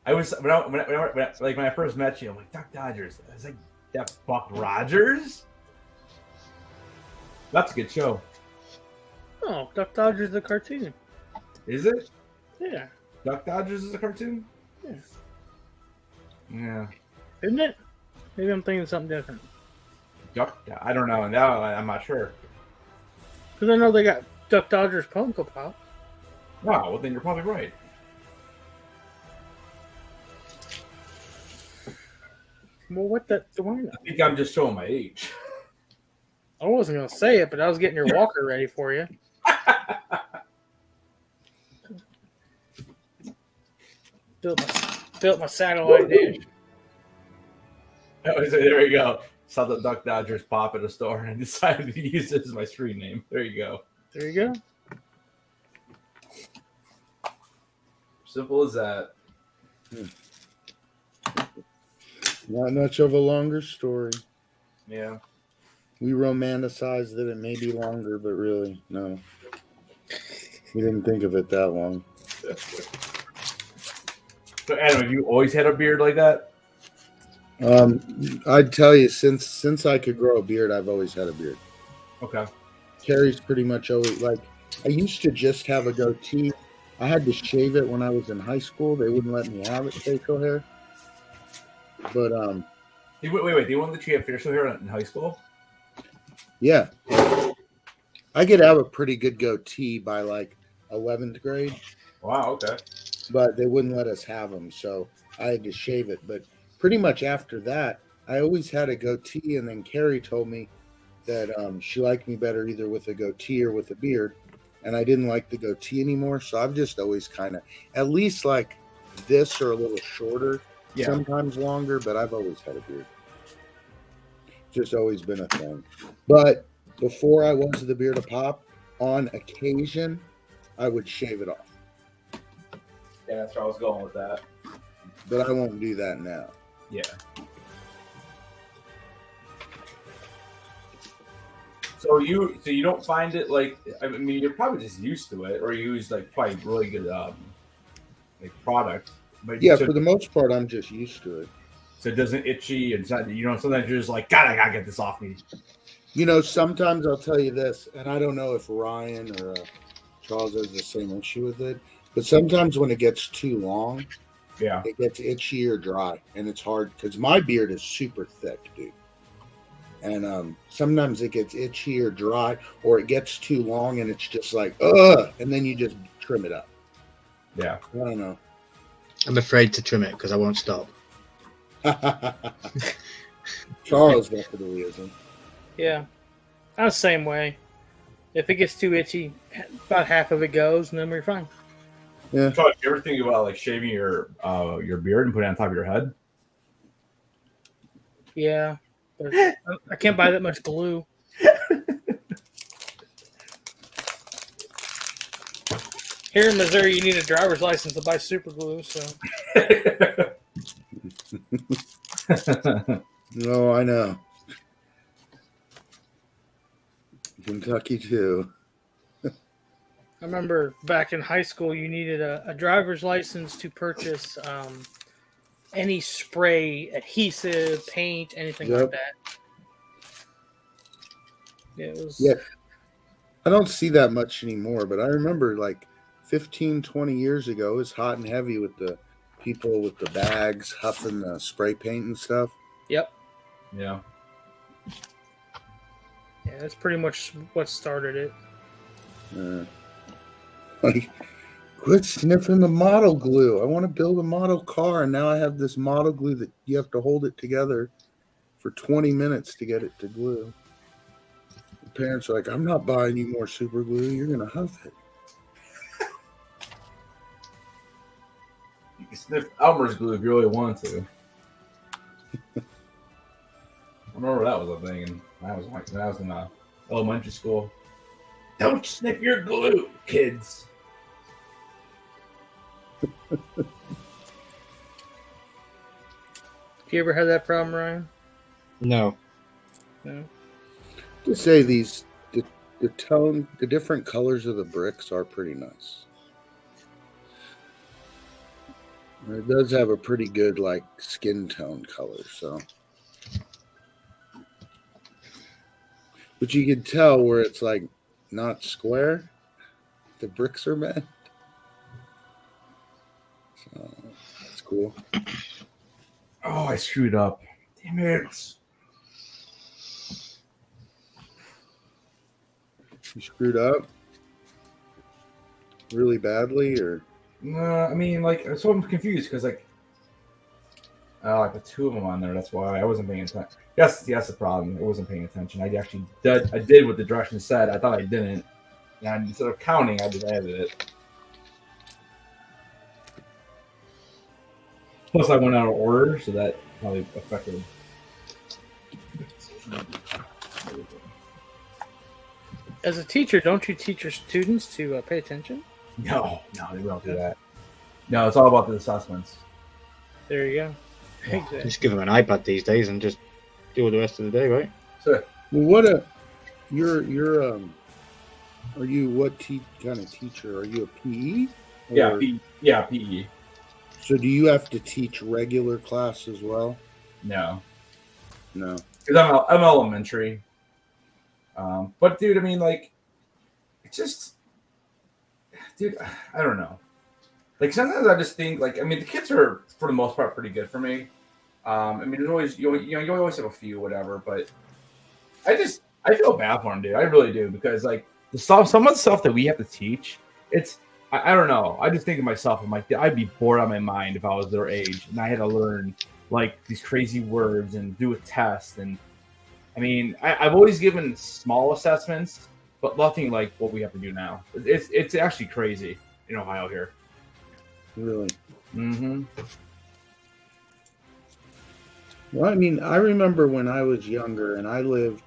I was when I first met you, I'm like Duck Dodgers. I was like, that Buck Rogers. That's a good show. Oh, Duck Dodgers the cartoon. Is it? Yeah. Duck Dodgers is a cartoon. Yeah. Yeah. Isn't it? Maybe I'm thinking of something different. I don't know. Now I'm not sure. Because I know they got Duck Dodgers Funko Pop. Wow. Well, then you're probably right. Well, what the? Why not? I think I'm just showing my age. I wasn't gonna say it, but I was getting your walker ready for you. Built my satellite dish. Oh, so there we go. Saw the Duck Dodgers pop at a store and I decided to use it as my screen name. There you go. There you go. Simple as that. Not much of a longer story. Yeah. We romanticized that it may be longer, but really, no. We didn't think of it that long. So Adam, have you always had a beard like that? I'd tell you, since I could grow a beard, I've always had a beard. Okay. Carrie's pretty much always like. I used to just have a goatee. I had to shave it when I was in high school. They wouldn't let me have it, facial hair. But Wait. They wanted you to have facial hair in high school? yeah, I could have a pretty good goatee by like 11th grade. Wow. Okay. But they wouldn't let us have them, so I had to shave it. But pretty much after that, I always had a goatee, and then Carrie told me that she liked me better either with a goatee or with a beard, and I didn't like the goatee anymore, so I've just always kind of, at least like this or a little shorter, sometimes longer, but I've always had a beard. Just always been a thing. But before I was the beard of pop, on occasion, I would shave it off. Yeah, that's where I was going with that. But I won't do that now. Yeah. So you don't find it like, I mean, you're probably just used to it, or you use like probably really good like product. But yeah, for the most part, I'm just used to it. So it doesn't itchy, and sometimes you're just like, God, I gotta get this off me. You know, sometimes I'll tell you this, and I don't know if Ryan or Charles has the same issue with it, but sometimes when it gets too long, it gets itchy or dry, and it's hard because my beard is super thick, dude. And sometimes it gets itchy or dry, or it gets too long, and it's just like, ugh, and then you just trim it up. Yeah. I don't know. I'm afraid to trim it because I won't stop. Charles definitely isn't. Yeah, I'm the same way. If it gets too itchy, about half of it goes, and then we're fine. Yeah. Charles, you ever think about like shaving your beard and putting it on top of your head? Yeah, but I can't buy that much glue. Here in Missouri, you need a driver's license to buy super glue. So. No, I know. Kentucky too. I remember back in high school, you needed a driver's license to purchase any spray, adhesive, paint, anything like that. Yeah, it was. Yeah, I don't see that much anymore, but I remember like 15, 20 years ago, it was hot and heavy with the people with the bags huffing the spray paint and stuff. Yep. Yeah. Yeah, that's pretty much what started it. Like, quit sniffing the model glue. I want to build a model car, and now I have this model glue that you have to hold it together for 20 minutes to get it to glue. The parents are like, I'm not buying you more super glue. You're going to huff it. You can sniff Elmer's glue if you really want to. I remember that was a thing when I was in elementary school. Don't sniff your glue, kids. You ever had that problem, Ryan? No. No. To say the different colors of the bricks are pretty nice. It does have a pretty good like skin tone color, so. But you can tell where it's like not square. The bricks are bent. So that's cool. Oh, I screwed up. Damn it. You screwed up really badly, or I mean, like, so I'm confused because, like, I put two of them on there. That's why I wasn't paying attention. Yes, that's the problem. I wasn't paying attention. I actually did. I did what the directions said. I thought I didn't. And instead of counting, I just added it. Plus, I went out of order, so that probably affected. As a teacher, don't you teach your students to pay attention? No, they don't do that. No, it's all about the assessments. There you go. Yeah. Exactly. Just give them an iPad these days and just do all the rest of the day, right? So, well, what a you're are you what kind of teacher? Are you a PE? yeah, PE. So do you have to teach regular class as well? No, No. because I'm elementary. But dude, I mean, like, it's just, dude, I don't know. Like sometimes I just think, like, I mean, the kids are for the most part pretty good for me. I mean, there's always you always have a few, whatever. But I feel bad for them, dude. I really do, because like some of the stuff that we have to teach, it's I don't know. I just think of myself. I'm like, I'd be bored out of my mind if I was their age and I had to learn like these crazy words and do a test. And I mean, I've always given small assessments, but nothing like what we have to do now. It's actually crazy in Ohio here. Really? Mm-hmm. Well, I mean, I remember when I was younger and I lived,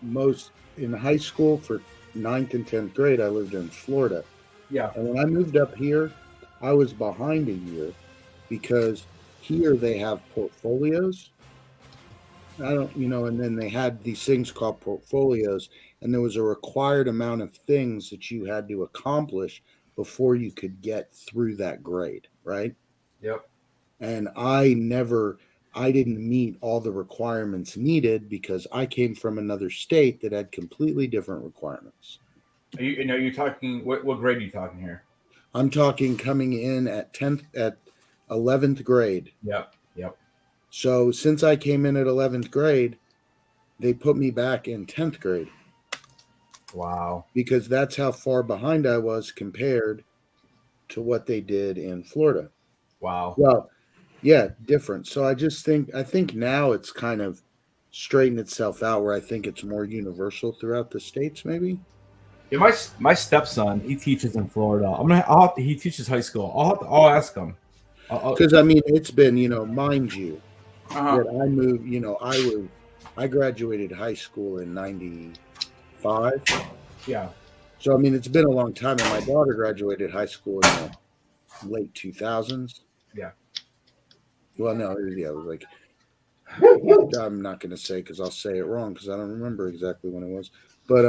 most in high school for 9th and 10th grade, I lived in Florida. Yeah. And when I moved up here, I was behind a year because here they have portfolios. And then they had these things called portfolios, and there was a required amount of things that you had to accomplish before you could get through that grade, right? Yep. And I didn't meet all the requirements needed because I came from another state that had completely different requirements. Are you talking what grade are you talking here? I'm talking coming in at 11th grade. Yep. So since I came in at 11th grade, they put me back in 10th grade. Wow. Because that's how far behind I was compared to what they did in Florida. Wow. Well, yeah, different. So I think now it's kind of straightened itself out where I think it's more universal throughout the states, maybe. Yeah, my stepson, he teaches in Florida. He teaches high school. I'll ask him. Because I mean, it's been, mind you, Uh-huh. that I moved. I graduated high school in '95. Yeah. So I mean, it's been a long time, and my daughter graduated high school in the late 2000s. Yeah. Well, no, yeah, it was like I'm not going to say because I'll say it wrong because I don't remember exactly when it was. But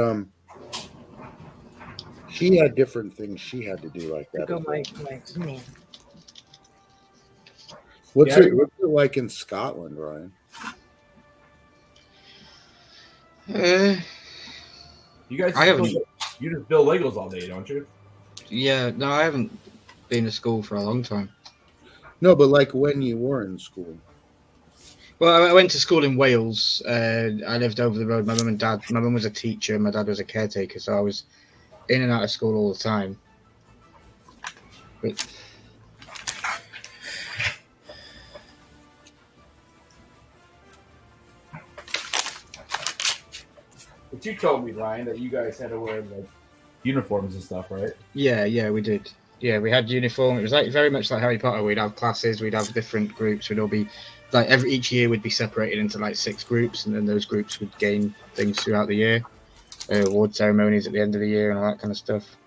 she had different things she had to do like that. Go, as well. Mike. What's it like in Scotland, Ryan? You guys, you just build Legos all day, don't you? Yeah, no, I haven't been to school for a long time. No, but like when you were in school. Well, I went to school in Wales. I lived over the road. My mum was a teacher, and my dad was a caretaker, so I was in and out of school all the time. But But you told me, Ryan, that you guys had to wear like uniforms and stuff, right? yeah, we did. Yeah, we had uniform. It was like very much like Harry Potter. We'd have classes. We'd have different groups. We'd all be like each year would be separated into like 6 groups, and then those groups would gain things throughout the year. Award ceremonies at the end of the year and all that kind of stuff.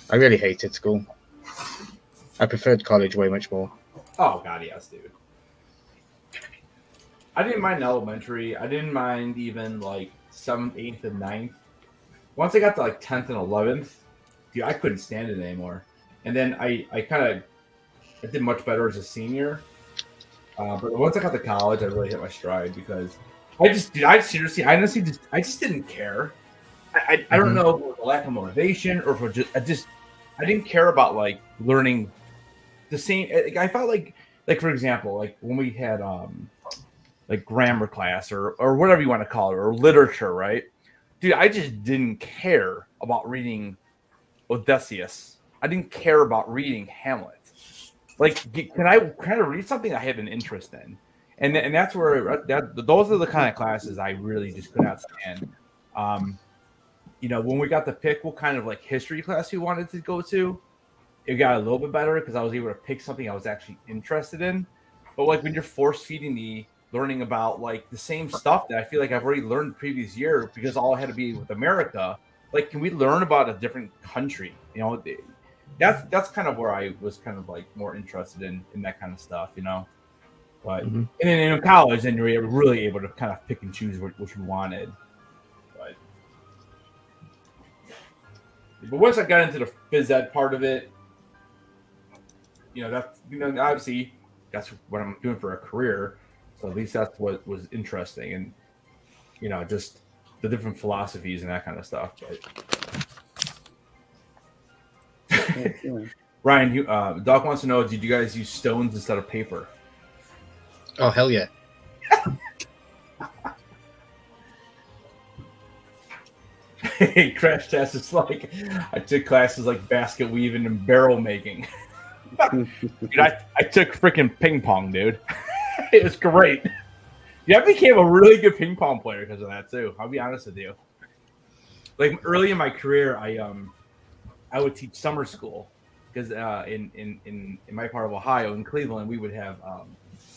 I really hated school. I preferred college way much more. Oh God, yes, dude. I didn't mind elementary. I didn't mind even like 7th, 8th, and 9th. Once I got to like 10th and 11th, dude, I couldn't stand it anymore. and then I did much better as a senior. But once I got to college, I really hit my stride because I honestly just didn't care. I don't know if it was a lack of motivation or if it just I didn't care about like learning the same. I felt like for example, like when we had like grammar class or whatever you want to call it, or literature, right? Dude, I just didn't care about reading Odysseus. I didn't care about reading Hamlet. Like, can I read something I have an interest in? And that's where those are the kind of classes I really just could not stand. When we got to pick what kind of like history class we wanted to go to, it got a little bit better because I was able to pick something I was actually interested in. But like when you're force feeding me learning about like the same stuff that I feel like I've already learned the previous year because all I had to be with America, like can we learn about a different country? That's kind of where I was kind of like more interested in that kind of stuff, But and then in college, then you're really able to kind of pick and choose what you wanted. But once I got into the phys ed part of it, that's obviously that's what I'm doing for a career. So at least that's what was interesting, and just the different philosophies and that kind of stuff. But Ryan, Doc wants to know: did you guys use stones instead of paper? Oh hell yeah! Hey, Crash Test is like I took classes like basket weaving and barrel making. Dude, I took freaking ping pong, dude. It was great. Yeah, I became a really good ping pong player because of that too. I'll be honest with you. Like early in my career, I would teach summer school because in my part of Ohio, in Cleveland, we would have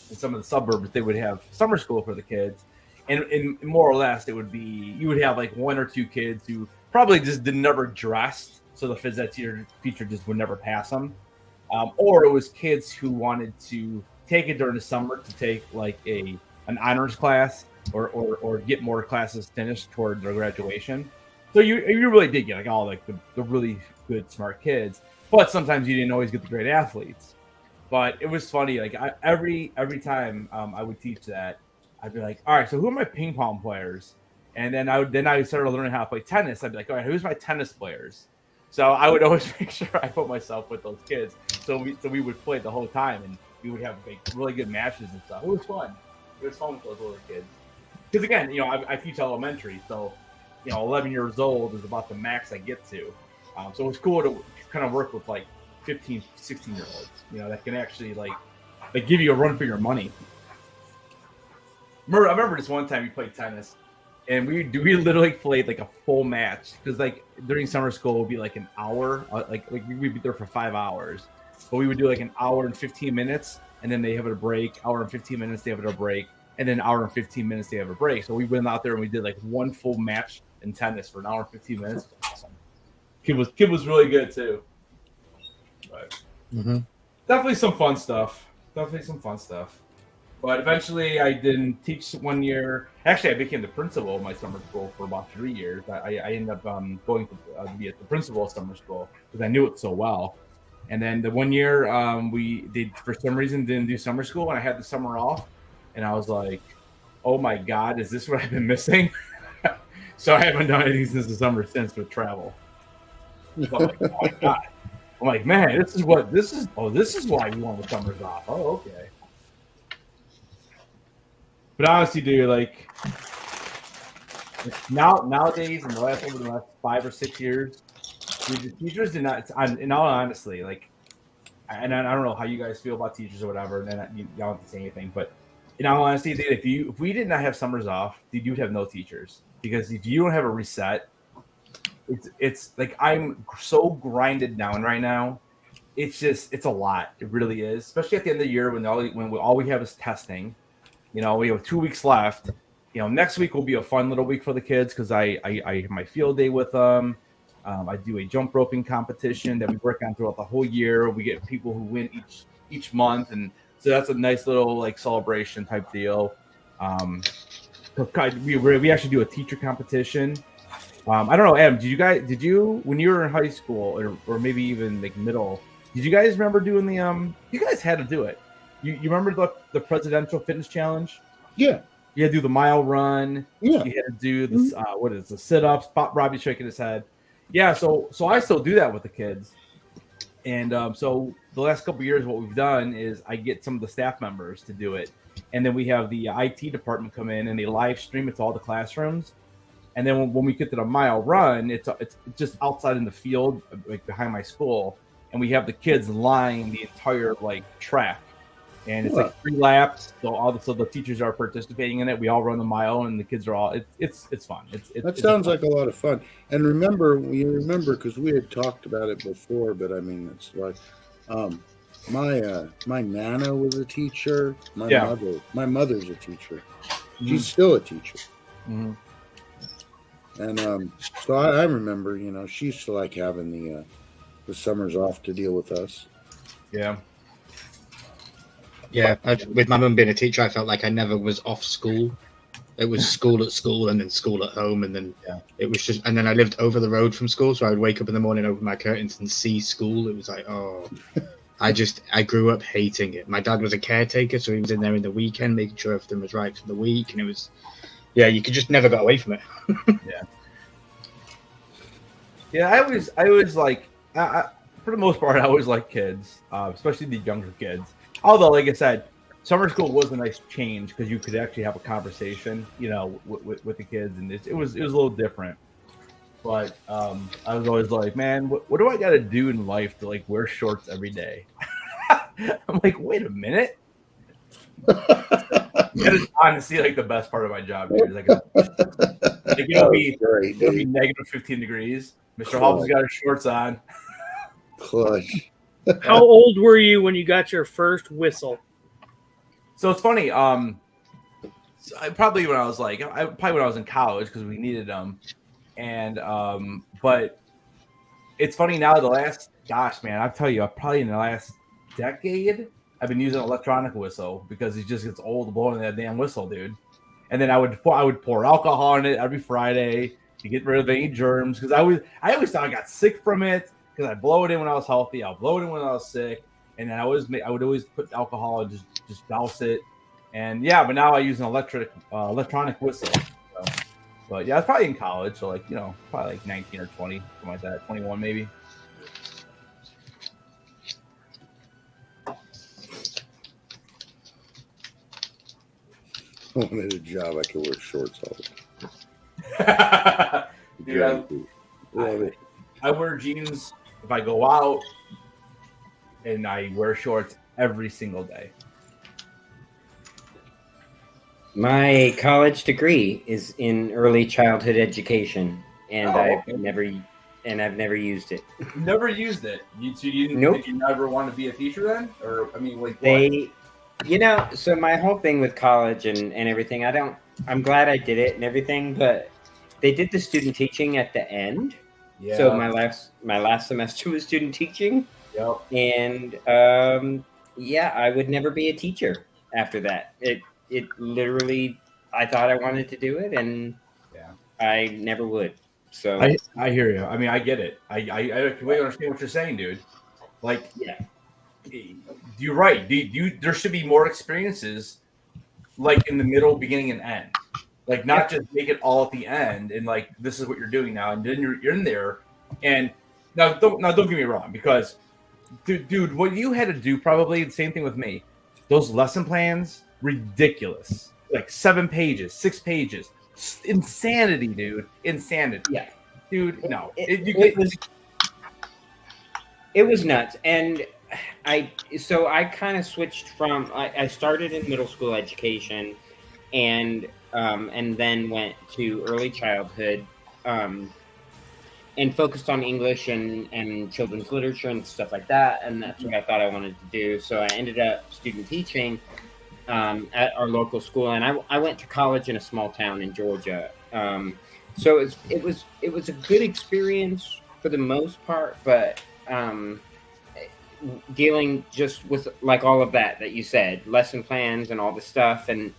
in some of the suburbs they would have summer school for the kids, and more or less it would be you would have like one or two kids who probably just never dressed, so the phys ed teacher just would never pass them, or it was kids who wanted to take it during the summer to take like an honors class or get more classes finished toward their graduation. So you really did get like all like the really good smart kids, but sometimes you didn't always get the great athletes. But it was funny. Like every time I would teach that, I'd be like, all right, so who are my ping pong players? And then I started learning how to play tennis. I'd be like, all right, who's my tennis players? So I would always make sure I put myself with those kids. So we would play the whole time, and we would have like really good matches and stuff. It was fun. It was fun with those older kids. Because again, I teach elementary, so 11 years old is about the max I get to. So it's cool to kind of work with like 15, 16-year-olds, that can actually like give you a run for your money. I remember this one time we played tennis, and we literally played like a full match because like during summer school it would be like an hour, like we'd be there for 5 hours, but we would do like an hour and 15 minutes, and then they have a break. Hour and 15 minutes they have a break, and then an hour and 15 minutes they have a break. So we went out there and we did like one full match in tennis for an hour and 15 minutes. It was awesome. Kid was really good too. But definitely some fun stuff. But eventually I didn't teach 1 year. Actually, I became the principal of my summer school for about 3 years. I ended up going to be at the principal of summer school because I knew it so well. And then the 1 year we did, for some reason, didn't do summer school, and I had the summer off. And I was like, oh my God, is this what I've been missing? So I haven't done anything since the summer since with travel. So I'm like, oh my God. I'm like, man, this is why we want the summers off. Oh, okay. But honestly, dude, like nowadays, over the last 5 or 6 years, the teachers did not. In all honesty, like, and I don't know how you guys feel about teachers or whatever, and then y'all don't have to say anything. But in all honesty, dude, if we did not have summers off, dude, you'd have no teachers, because if you don't have a reset, it's like I'm so grinded down right now. It's a lot. It really is, especially at the end of the year when all we have is testing. We have 2 weeks left. Next week will be a fun little week for the kids because I have my field day with them. I do a jump roping competition that we work on throughout the whole year. We get people who win each month, and so that's a nice little like celebration type deal. We actually do a teacher competition. I don't know, Adam, did you when you were in high school or maybe even like middle, Did you guys remember doing the You guys had to do it. You remember the presidential fitness challenge? Yeah. You had to do the mile run. Yeah. You had to do this. What is the sit-ups? Robbie's shaking his head. Yeah. So I still do that with the kids. And so the last couple of years, what we've done is I get some of the staff members to do it, and then we have the IT department come in and they live stream it to all the classrooms. And then when we get to the mile run, it's just outside in the field, like behind my school, and we have the kids line the entire like track. And it's like 3 laps, so the teachers are participating in it. We all run the mile, and the kids are all. It's fun. That sounds like a lot of fun. And remember because we had talked about it before, but I mean, it's like my nana was a teacher. My mother's a teacher. She's still a teacher. Mm-hmm. And so I remember, she used to like having the summers off to deal with us. Yeah. Yeah, with my mum being a teacher, I felt like I never was off school. It was school at school and then school at home, and then it was just. And then I lived over the road from school, so I would wake up in the morning, open my curtains, and see school. It was like, I grew up hating it. My dad was a caretaker, so he was in there in the weekend, making sure everything was right for the week, and it was, you could just never get away from it. Yeah. I always like. For the most part, I always like kids, especially the younger kids. Although, like I said, summer school was a nice change because you could actually have a conversation, with the kids, and it was a little different. But I was always like, man, what do I got to do in life to like wear shorts every day? I'm like, wait a minute. That is honestly like the best part of my job, dude. Like, it'll be negative 15 degrees. Mr. Hobbs got his shorts on. Clutch. How old were you when you got your first whistle? So it's funny. Probably when I was in college because we needed them, and but it's funny now. I tell you, probably in the last decade, I've been using an electronic whistle because it just gets old blowing that damn whistle, dude. And then I would pour alcohol in it every Friday to get rid of any germs because I always thought I got sick from it. Because I blow it in when I was healthy, I'll blow it in when I was sick, and then I would always put alcohol and just douse it, and but now I use an electronic whistle. So. But yeah, I was probably in college, so probably like 19 or 20, something like that, 21 maybe. I wanted a job I could wear shorts all the time. Dude, I wear jeans if I go out, and I wear shorts every single day. My college degree is in early childhood education, and I've never used it. Never used it. You didn't? Nope. Did you never want to be a teacher then, or I mean, like what? So my whole thing with college and everything, I'm glad I did it and everything, but they did the student teaching at the end. Yeah. So my last semester was student teaching. Yep. And I would never be a teacher after that. It literally, I thought I wanted to do it, and I never would. So I hear you. I mean, I get it. I completely understand what you're saying, dude. Like, you're right. There should be more experiences, like in the middle, beginning, and end. Like, not just make it all at the end and like this is what you're doing now, and then you're in there. And now don't get me wrong, because dude, what you had to do, probably the same thing with me. Those lesson plans, ridiculous. Like 7 pages, 6 pages, insanity, dude. Insanity. Yeah, dude. No, it was nuts. And I kind of switched from I started in middle school education, and then went to early childhood, and focused on English and children's literature and stuff like that. And that's what I thought I wanted to do. So I ended up student teaching at our local school, and I went to college in a small town in Georgia. So it was a good experience for the most part, but dealing just with like all of that you said, lesson plans and all the stuff, and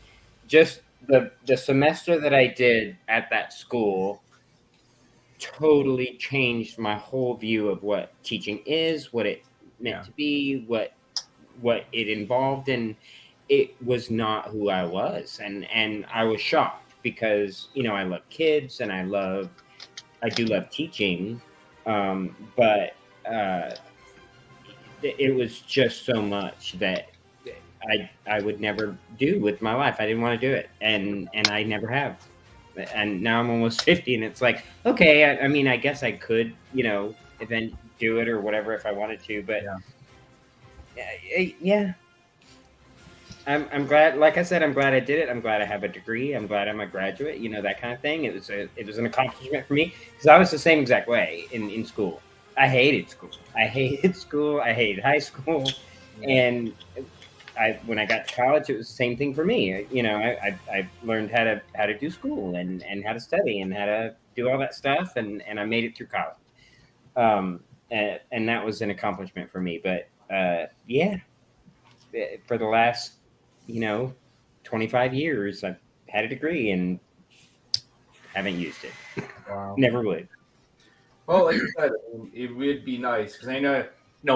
just the semester that I did at that school totally changed my whole view of what teaching is, what it meant Yeah. to be, what it involved, and it was not who I was, and I was shocked because I love kids and I do love teaching, but it was just so much that I would never do with my life. I didn't want to do it, and I never have. And now I'm almost 50, and it's like, okay, I mean, I guess I could, event do it or whatever if I wanted to, but yeah. I'm glad. Like I said, I'm glad I did it. I'm glad I have a degree. I'm glad I'm a graduate. That kind of thing. It was an accomplishment for me because I was the same exact way in school. I hated school. I hated high school, and when I got to college, it was the same thing for me. I learned how to do school and how to study and how to do all that stuff, and I made it through college. And that was an accomplishment for me. But yeah, for the last 25 years, I've had a degree and haven't used it. Wow. Never would. Well, like you said, it would be nice because I know,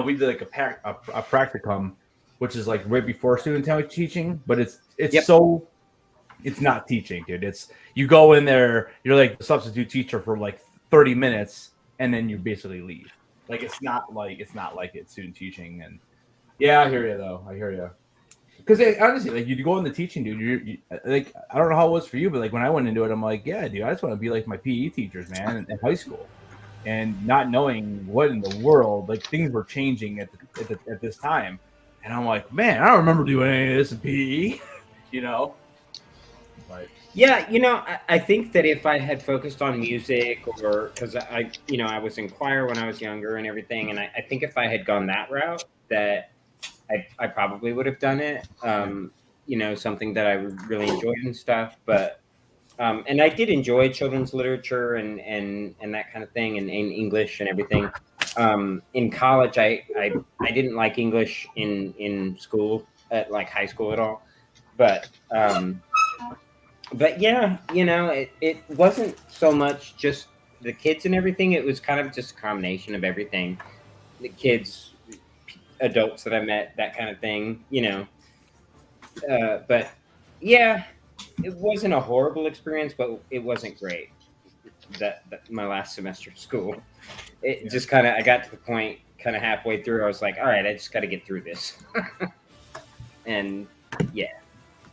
we did like a practicum, which is like right before student teaching, but it's Yep. so it's not teaching, dude. It's you go in there, you're like the substitute teacher for like 30 minutes, and then you basically leave. Like it's not like it's student teaching, and yeah, I hear you though. I hear you. Because honestly, like you go in the teaching, dude. You like I don't know how it was for you, but like when I went into it, I'm like, yeah, dude, I just want to be like my PE teachers, man, in high school, and not knowing what in the world, like things were changing at this time, and I'm like, man, I don't remember doing any of this in PE, Like, yeah, I think that if I had focused on music, or because I was in choir when I was younger and everything, and I think if I had gone that route, that I probably would have done it. Something that I really enjoyed and stuff. But and I did enjoy children's literature and that kind of thing, and English and everything. In college, I didn't like English in school, at like high school at all. But yeah, it wasn't so much just the kids and everything. It was kind of just a combination of everything. The kids, adults that I met, that kind of thing, but yeah, it wasn't a horrible experience, but it wasn't great. That my last semester of school, it just kind of, I got to the point kind of halfway through, I was like, all right, I just got to get through this. And yeah,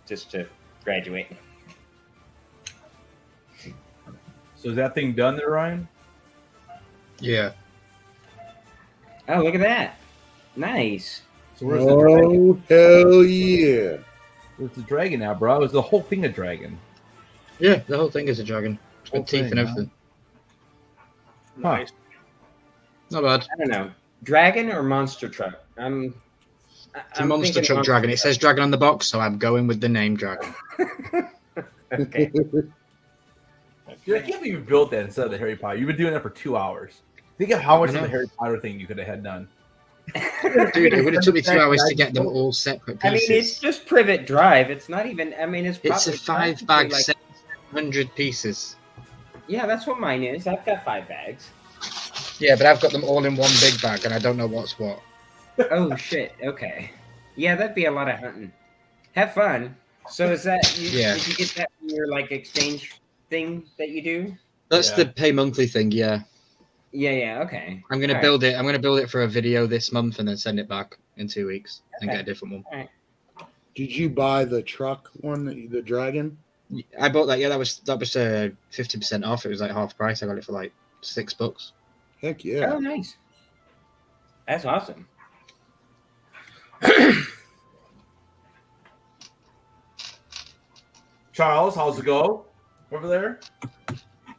just to graduate. so is that thing done there, Ryan? Yeah. Oh, look at that. Nice. So where's the dragon? Oh, hell yeah. Where's the dragon now, bro? Is the whole thing a dragon? Yeah, the whole thing is a dragon. It's got Whole teeth thing, and everything. Huh. Nice. Not bad. I don't know. Dragon or monster truck? It's a monster truck dragon. It says dragon on the box, so I'm going with the name dragon. Okay. Dude, I can't believe you built that instead of the Harry Potter. You've been doing that for 2 hours. Think of how much of the Harry Potter thing you could have had done. Dude, it would have took me 2 hours to get them all separate I mean, pieces. it's just Privet Drive. It's not even. I mean, it's It's a probably 5-bag like, set, 700 pieces. Yeah, that's what mine is. I've got 5 bags. Yeah, but I've got them all in one big bag, and I don't know what's what. Oh shit. Okay. Yeah, that'd be a lot of hunting. Have fun. So is that? Yeah. Did you get that from your like exchange thing that you do? That's Yeah. the pay monthly thing, yeah. Yeah. Okay. I'm gonna All build it. I'm gonna build it for a video this month and then send it back in 2 weeks and Okay. get a different one. Did you buy the truck one, the dragon? I bought that. Yeah, that was 50% off. It was like half price. I got it for like $6. Heck yeah. Oh, nice. That's awesome. Charles, how's it go over there?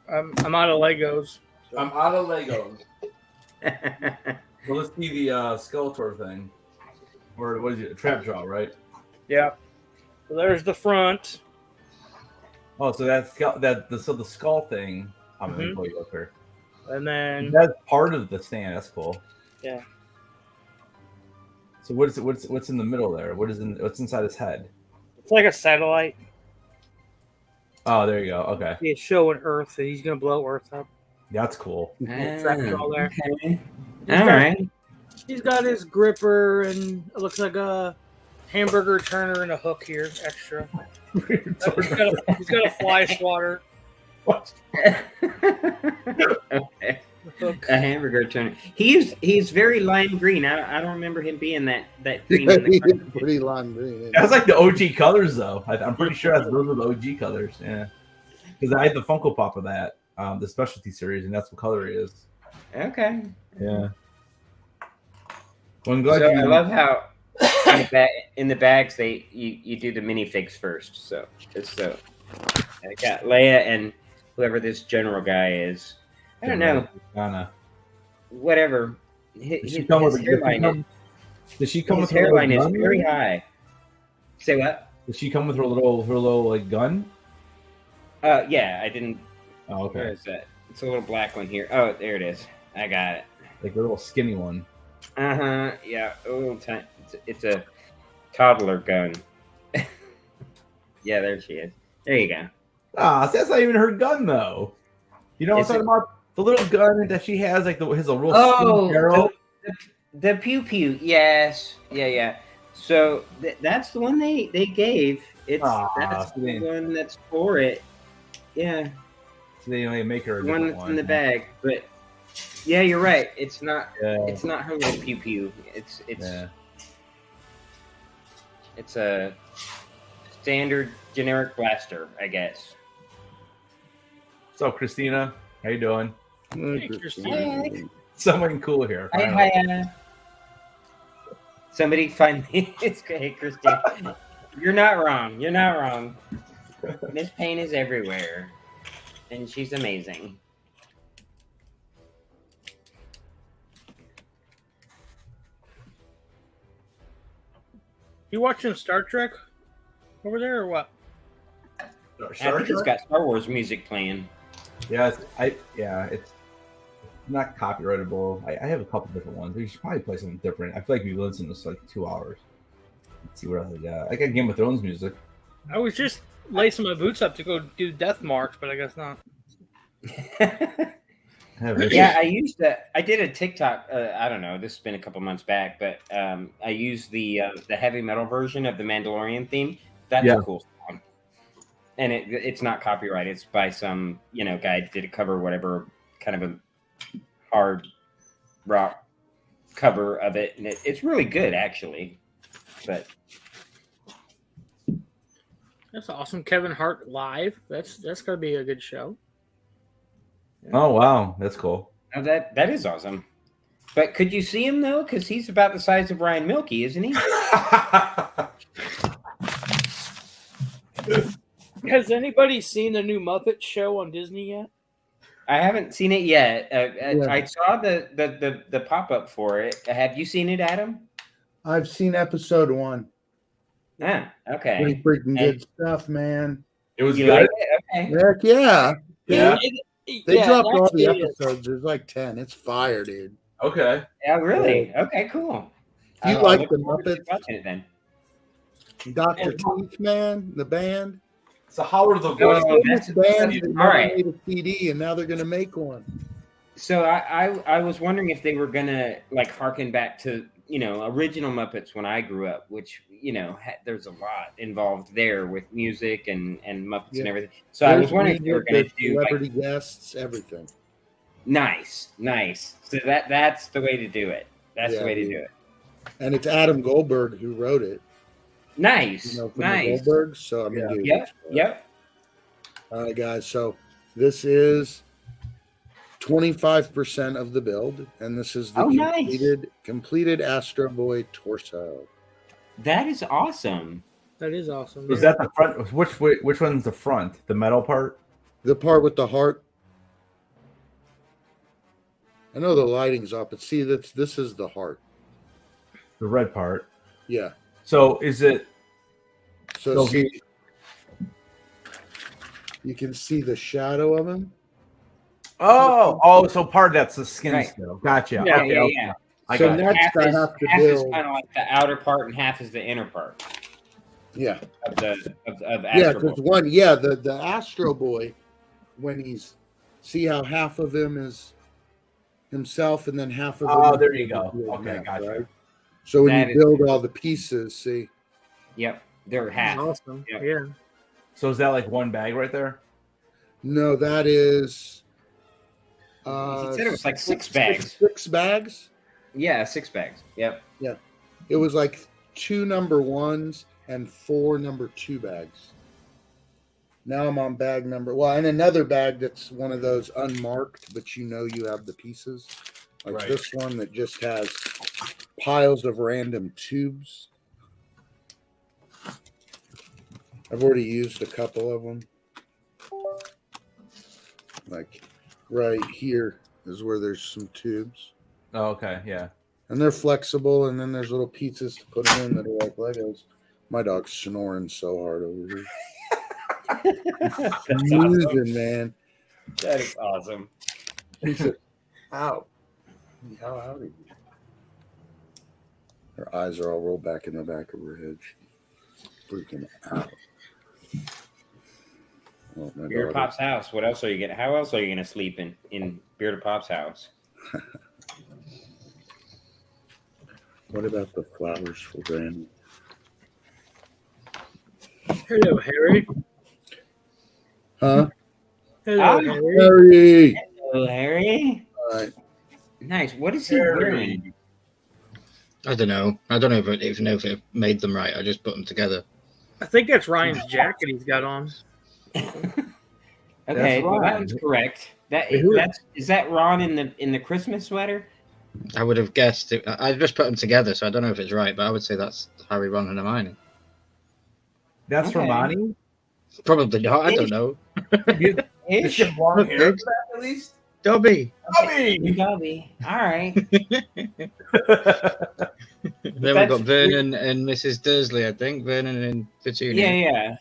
I'm out of Legos. I'm out of Legos. Well, let's see the Skeletor thing. Or what is it? A trap jaw, right? Yeah. So there's the front. Oh, so that's the skull thing. I'm gonna pull you up here. And then That's part of the stand. That's cool. Yeah. So what's in the middle there? What's inside his head? it's like a satellite. Oh, there you go. Okay, He's showing Earth that he's gonna blow Earth up. that's cool. Tractor all there. Okay. All right. He's got his gripper and it looks like a hamburger turner and a hook here, extra. He's got a fly swatter. What? Okay. A hamburger turner. He's very lime green. I don't remember him being that green. in the He's cartoon. pretty long green. That's like the OG colors, though. I'm pretty sure those are the OG colors. Yeah, because I had the Funko Pop of that, the specialty series, and that's what color he is. Okay. Yeah. Well, I'm glad So you. I love how in the bags you do the minifigs first. So I got Leia and whoever this general guy is. I don't know. Anna. Whatever. Does she come with His her hairline little is gun? very high. Say what? Does she come with her little like gun? Yeah, I didn't. Oh, Where okay. is that? It's a little black one here. Oh, there it is. I got it. Like a little skinny one. Yeah. Oh, it's a toddler gun. Yeah, there she is. There you go. Ah, so that's not even her gun though. You know what Is I'm talking about? The little gun that she has, like has a real Oh, skinny barrel. the pew pew. Yes. Yeah. So that's the one they gave. That's the one that's for it. Yeah, So they make her a the one different that's in the bag. But yeah, you're right. It's not. Yeah. It's not her little pew pew. It's Yeah. it's a standard generic blaster, I guess. So Christina, how you doing? Hey, Christina. Someone cool here. Hi, finally. Anna. Somebody find me. It's great, Christine. You're not wrong. You're not wrong. Miss Payne is everywhere, and she's amazing. You watching Star Trek over there or what? Star It's Trek? got Star Wars music playing. Yeah, it's not copyrightable. I have a couple different ones. We should probably play something different. I feel like we listened to this like 2 hours. Let's see what else I got. I got Game of Thrones music. I was just lacing my boots up to go do death marks, but I guess not. I have this. Yeah, I did a TikTok. I don't know. This has been a couple months back, but I used the heavy metal version of the Mandalorian theme. That's Yeah. a cool song, and it's not copyrighted. It's by some guy did a cover, whatever kind of a hard rock cover of it, and it's really good actually. But That's awesome. Kevin Hart live. That's gonna be a good show. Oh wow, that's cool. oh, that is awesome. But could you see him though? Because he's about the size of Ryan Milky, isn't he? Has anybody seen the new Muppet show on Disney yet? I haven't seen it yet. Yeah. I saw the pop up for it. Have you seen it, Adam? I've seen episode 1. Ah, okay. Pretty freaking good stuff, man. It was You good. like it? Okay. Heck yeah. Yeah. They Yeah, dropped all the actually, episodes. There's like 10. It's fire, dude. Okay. Yeah, really? Okay, cool. You I'll like look the forward to Muppets? watching it then. Dr. Teeth, man, the band. So Howard the Voice. Oh, This that's band that all never right. made a CD, and now they're going to make one. So I was wondering if they were gonna like harken back to original Muppets when I grew up, which there's a lot involved there with music and Muppets and Yeah. everything. So I was There's wondering if they were music, gonna there's do like, celebrity guests, everything. nice. So that's the way to do it. That's Yeah, the way to dude. do it. And it's Adam Goldberg who wrote it. Nice. From Nice. the Goldbergs. So I mean, dude, Yep. All right, guys. So this is 25% of the build, and this is the Oh, nice. completed Astro Boy torso. That is awesome. That is awesome. Was yeah. that the front? Which one's the front? The metal part? The part with the heart. I know the lighting's up, but see this is the heart. The red part. Yeah. So is it? So see, you can see the shadow of him. Oh, so part of that's the skin Right. still. Gotcha. Yeah, Okay. Yeah. I So got it. next Half I is, have to half is build. kind of like the outer part, and half is the inner part Yeah. of Yeah, Astro because Boy. the Astro Boy, when he's see how half of him is himself, and then half of Oh, him there you go. is Okay, neck, gotcha. right? So when That you is- build all the pieces, see, Yep, they're That's half. awesome. Yep. Yeah. So is that like one bag right there? no, that is. He said it was like 6 bags. 6 bags. Yeah, 6 bags. Yep. It was like 2 number 1s and 4 number 2 bags. Now I'm on bag number, well, and another bag that's one of those unmarked, but you know you have the pieces. Like Right. this one that just has piles of random tubes. I've already used a couple of them. Like right here is where there's some tubes. Oh, okay, yeah. And they're flexible, and then there's little pieces to put them in that are like Legos. My dog's snoring so hard over here. That's awesome. Snoozing, man. That is awesome. He said, ow. How out of you? Her eyes are all rolled back in the back of her head. She's freaking out. Oh, my Beard daughter. Pop's house. What else are you gonna? How else are you gonna sleep in Beard Pop's house? What about the flowers for Granny? Hello, Harry. Huh? Hello, Ah. Harry. Harry! Hello, Harry. All right. Nice. What is he wearing? I don't know. I don't even know if it made them right. I just put them together. I think that's Ryan's jacket he's got on. Okay, well, that Ron. was correct. Who- Is that Ron in the Christmas sweater? I would have guessed. I just put them together, so I don't know if it's right, but I would say that's Harry, Ron, and Hermione. That's Okay. Hermione? Probably not. I don't know. Does Ish. she have long hair for that at least? Dobby. Dobby! Dobby. All right. Then we've That's- got Vernon and Mrs. Dursley, I think. Vernon and Petunia. Yeah.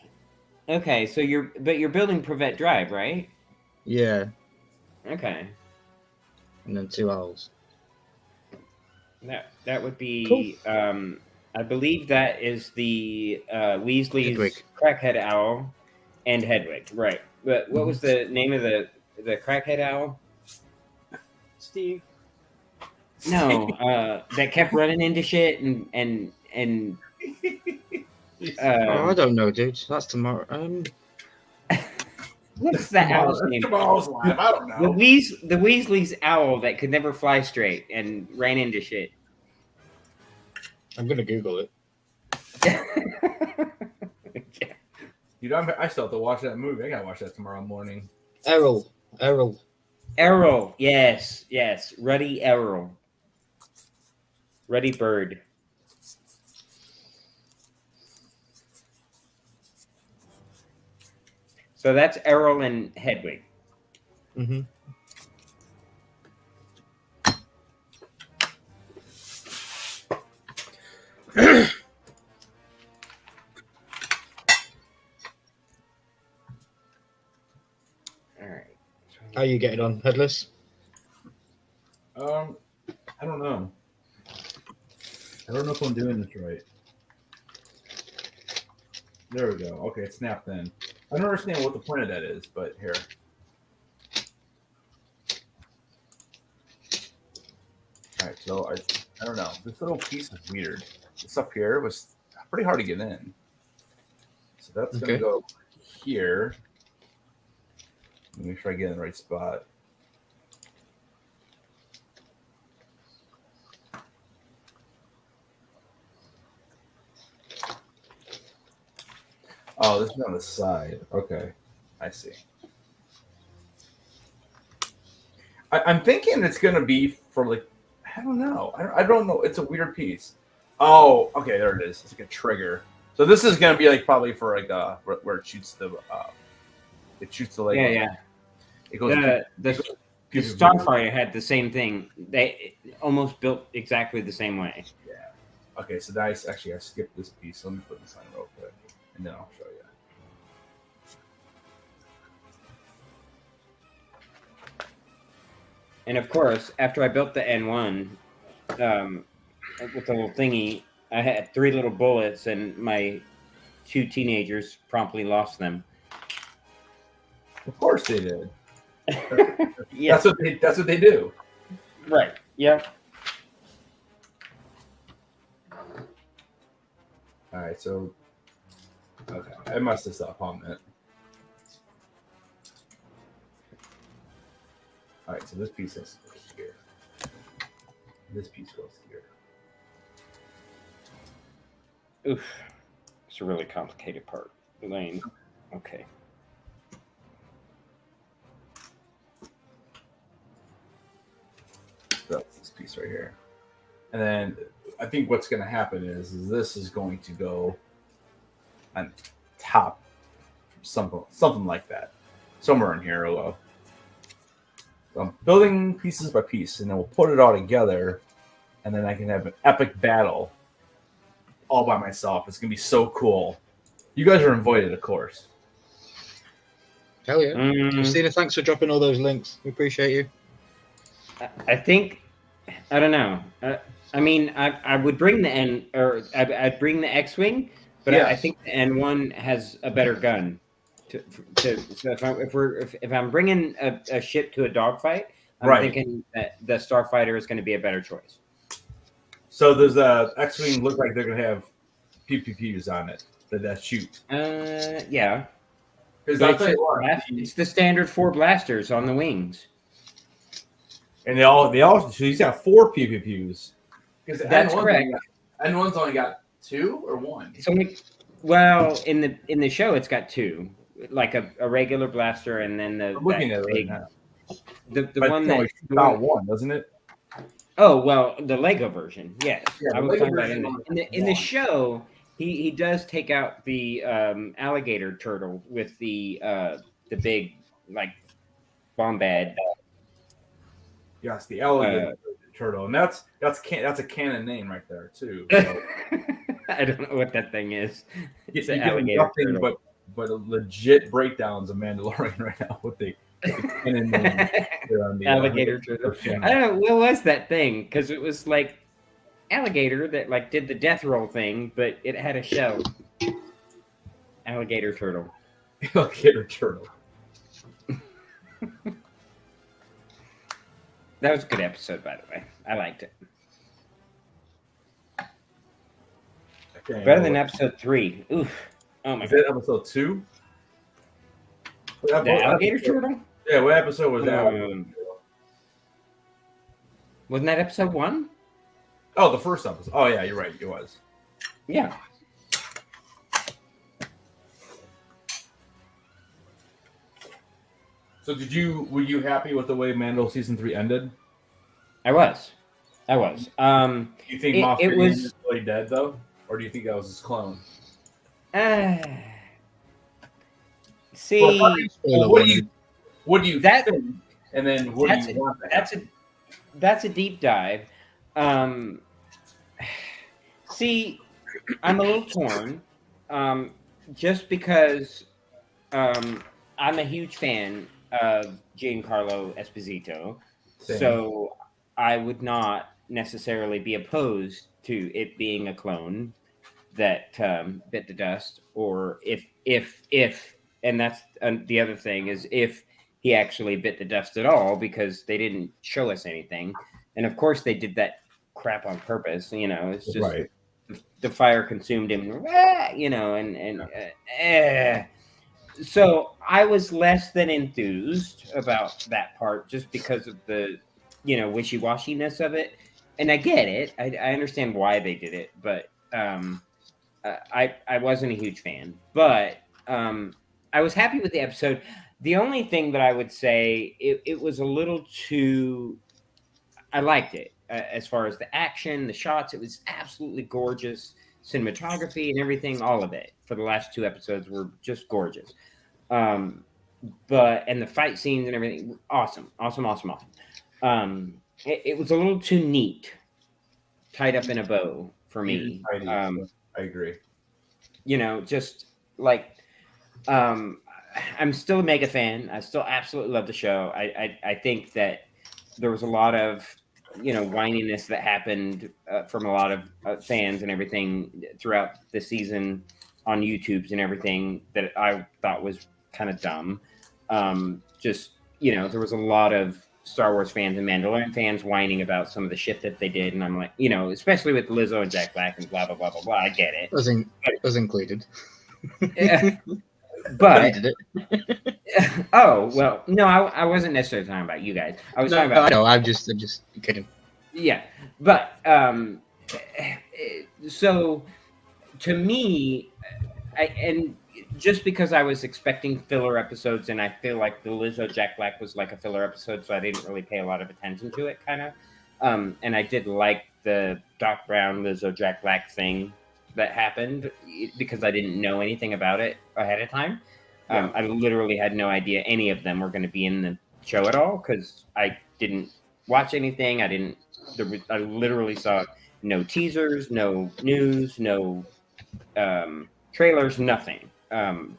Okay, so you're building Privet Drive, right? Yeah. Okay. And then 2 owls. That would be I believe that is the Weasley's Hedwig. crackhead owl and Hedwig, right? But what was the name of the crackhead owl? Steve. No, that kept running into shit and Oh, I don't know, dude. That's tomorrow. what's that owl's name? Tomorrow's live. I don't The know. Weasley's owl that could never fly straight and ran into shit. I'm gonna Google it. You know, I still have to watch that movie. I gotta watch that tomorrow morning. Errol. Errol, yes, Ruddy Errol, Ruddy Bird. So that's Errol and Hedwig. Mm-hmm. All right. How are you getting on, Headless? I don't know. I don't know if I'm doing this right. There we go. Okay, it snapped in. I don't understand what the point of that is, but here. All right, so I don't know. This little piece is weird. This up here was pretty hard to get in. So that's Okay. gonna go here. Make sure I get in the right spot. Oh, this is on the side. Okay, I see. I'm thinking it's gonna be for like, I don't know. I don't know. It's a weird piece. Oh, okay, there it is. It's like a trigger. So this is gonna be like probably for like where it shoots the like Yeah. It goes. The Starfire had the same thing. They almost built exactly the same way. Okay, so that's actually I skipped this piece. Let me put this on real quick, and then I'll show you. And of course, after I built the N1 with the little thingy, I had 3 little bullets, and my 2 teenagers promptly lost them. Of course they did. Yeah, That's what they do. Right. Yeah. All right, so okay, I messed this up on it. All right, so this piece goes here. This piece goes here. Oof. It's a really complicated part. Lane. Okay. That's this piece right here. And then I think what's going to happen is this is going to go on top, something like that, somewhere in here. So I'm building pieces by piece, and then we'll put it all together, and then I can have an epic battle all by myself. It's going to be so cool. You guys are invited, of course. Hell yeah. Christina, thanks for dropping all those links. We appreciate you. I think, I don't know. I mean, I would bring the N, or I'd bring the X-wing, but Yeah. I think the N1 has a better gun. So if I'm bringing a ship to a dogfight, I'm Right. thinking that the Starfighter is going to be a better choice. So does the X-wing look like they're going to have PPPs on it that shoot? Yeah. Because But it's the standard 4 blasters on the wings. and they all so he's got 4 PPPs. That's correct. N1's only got 2 or 1. It's only, well, in the show it's got 2, like a regular blaster and then the I'm looking at it right big, now. the But one it that only shoots out 1, doesn't it? Oh well, the Lego version, yes. Yeah, I the was Lego talking about version in the one. show. He does take out the alligator turtle with the big like bombad. Yes, the alligator turtle, and that's a canon name right there too. So I don't know what that thing is. It's an you get alligator nothing turtle. but legit breakdowns of Mandalorian right now with the canon name there on the Alligator turtle. channel. I don't know what was that thing, because it was like alligator that like did the death roll thing, but it had a shell. Alligator turtle. Alligator turtle. That was a good episode, by the way. I liked it. Better than episode 3. Oof. Oh my Is god. that episode 2? The alligator turtle? Yeah, what episode was that? Wasn't that episode 1? Oh, the first episode. Oh yeah, you're right. It was. Yeah. So were you happy with the way Mandal season 3 ended? I was. Do you think Moff it Gideon was- is really dead though, or do you think that was his clone? See, Well, what do you That- think? And then what do you want? that's a deep dive. See, I'm a little torn. Just because I'm a huge fan of Giancarlo Esposito, Same. so I would not necessarily be opposed to it being a clone that bit the dust, or if and that's the other thing is if he actually bit the dust at all, because they didn't show us anything, and of course they did that crap on purpose. You know, it's just Right. the fire consumed him. You know, so I was less than enthused about that part, just because of the wishy-washiness of it. And I get it. I understand why they did it, but I wasn't a huge fan. But I was happy with the episode. The only thing that I would say, it was a little too... I liked it. As far as the action, the shots, it was absolutely gorgeous. Cinematography and everything, all of it for the last 2 episodes were just gorgeous. And the fight scenes and everything, awesome. It was a little too neat, tied up in a bow for me. I agree. You know, just like I'm still a mega fan. I still absolutely love the show. I think that there was a lot of whininess that happened from a lot of fans and everything throughout the season on YouTube's and everything that I thought was kind of dumb. There was a lot of Star Wars fans and Mandalorian fans whining about some of the shit that they did, and I'm like, especially with Lizzo and Jack Black and blah blah blah blah blah. I get it. Was included. Yeah. But But oh well, no, I wasn't necessarily talking about you guys. I was talking about. No, I'm just kidding. Yeah, but so to me, and just because I was expecting filler episodes, and I feel like the Lizzo Jack Black was like a filler episode, so I didn't really pay a lot of attention to it, kind of. And I did like the Doc Brown Lizzo Jack Black thing that happened because I didn't know anything about it ahead of time. I literally had no idea any of them were going to be in the show at all because I didn't watch anything. I literally saw no teasers, no news, no trailers, nothing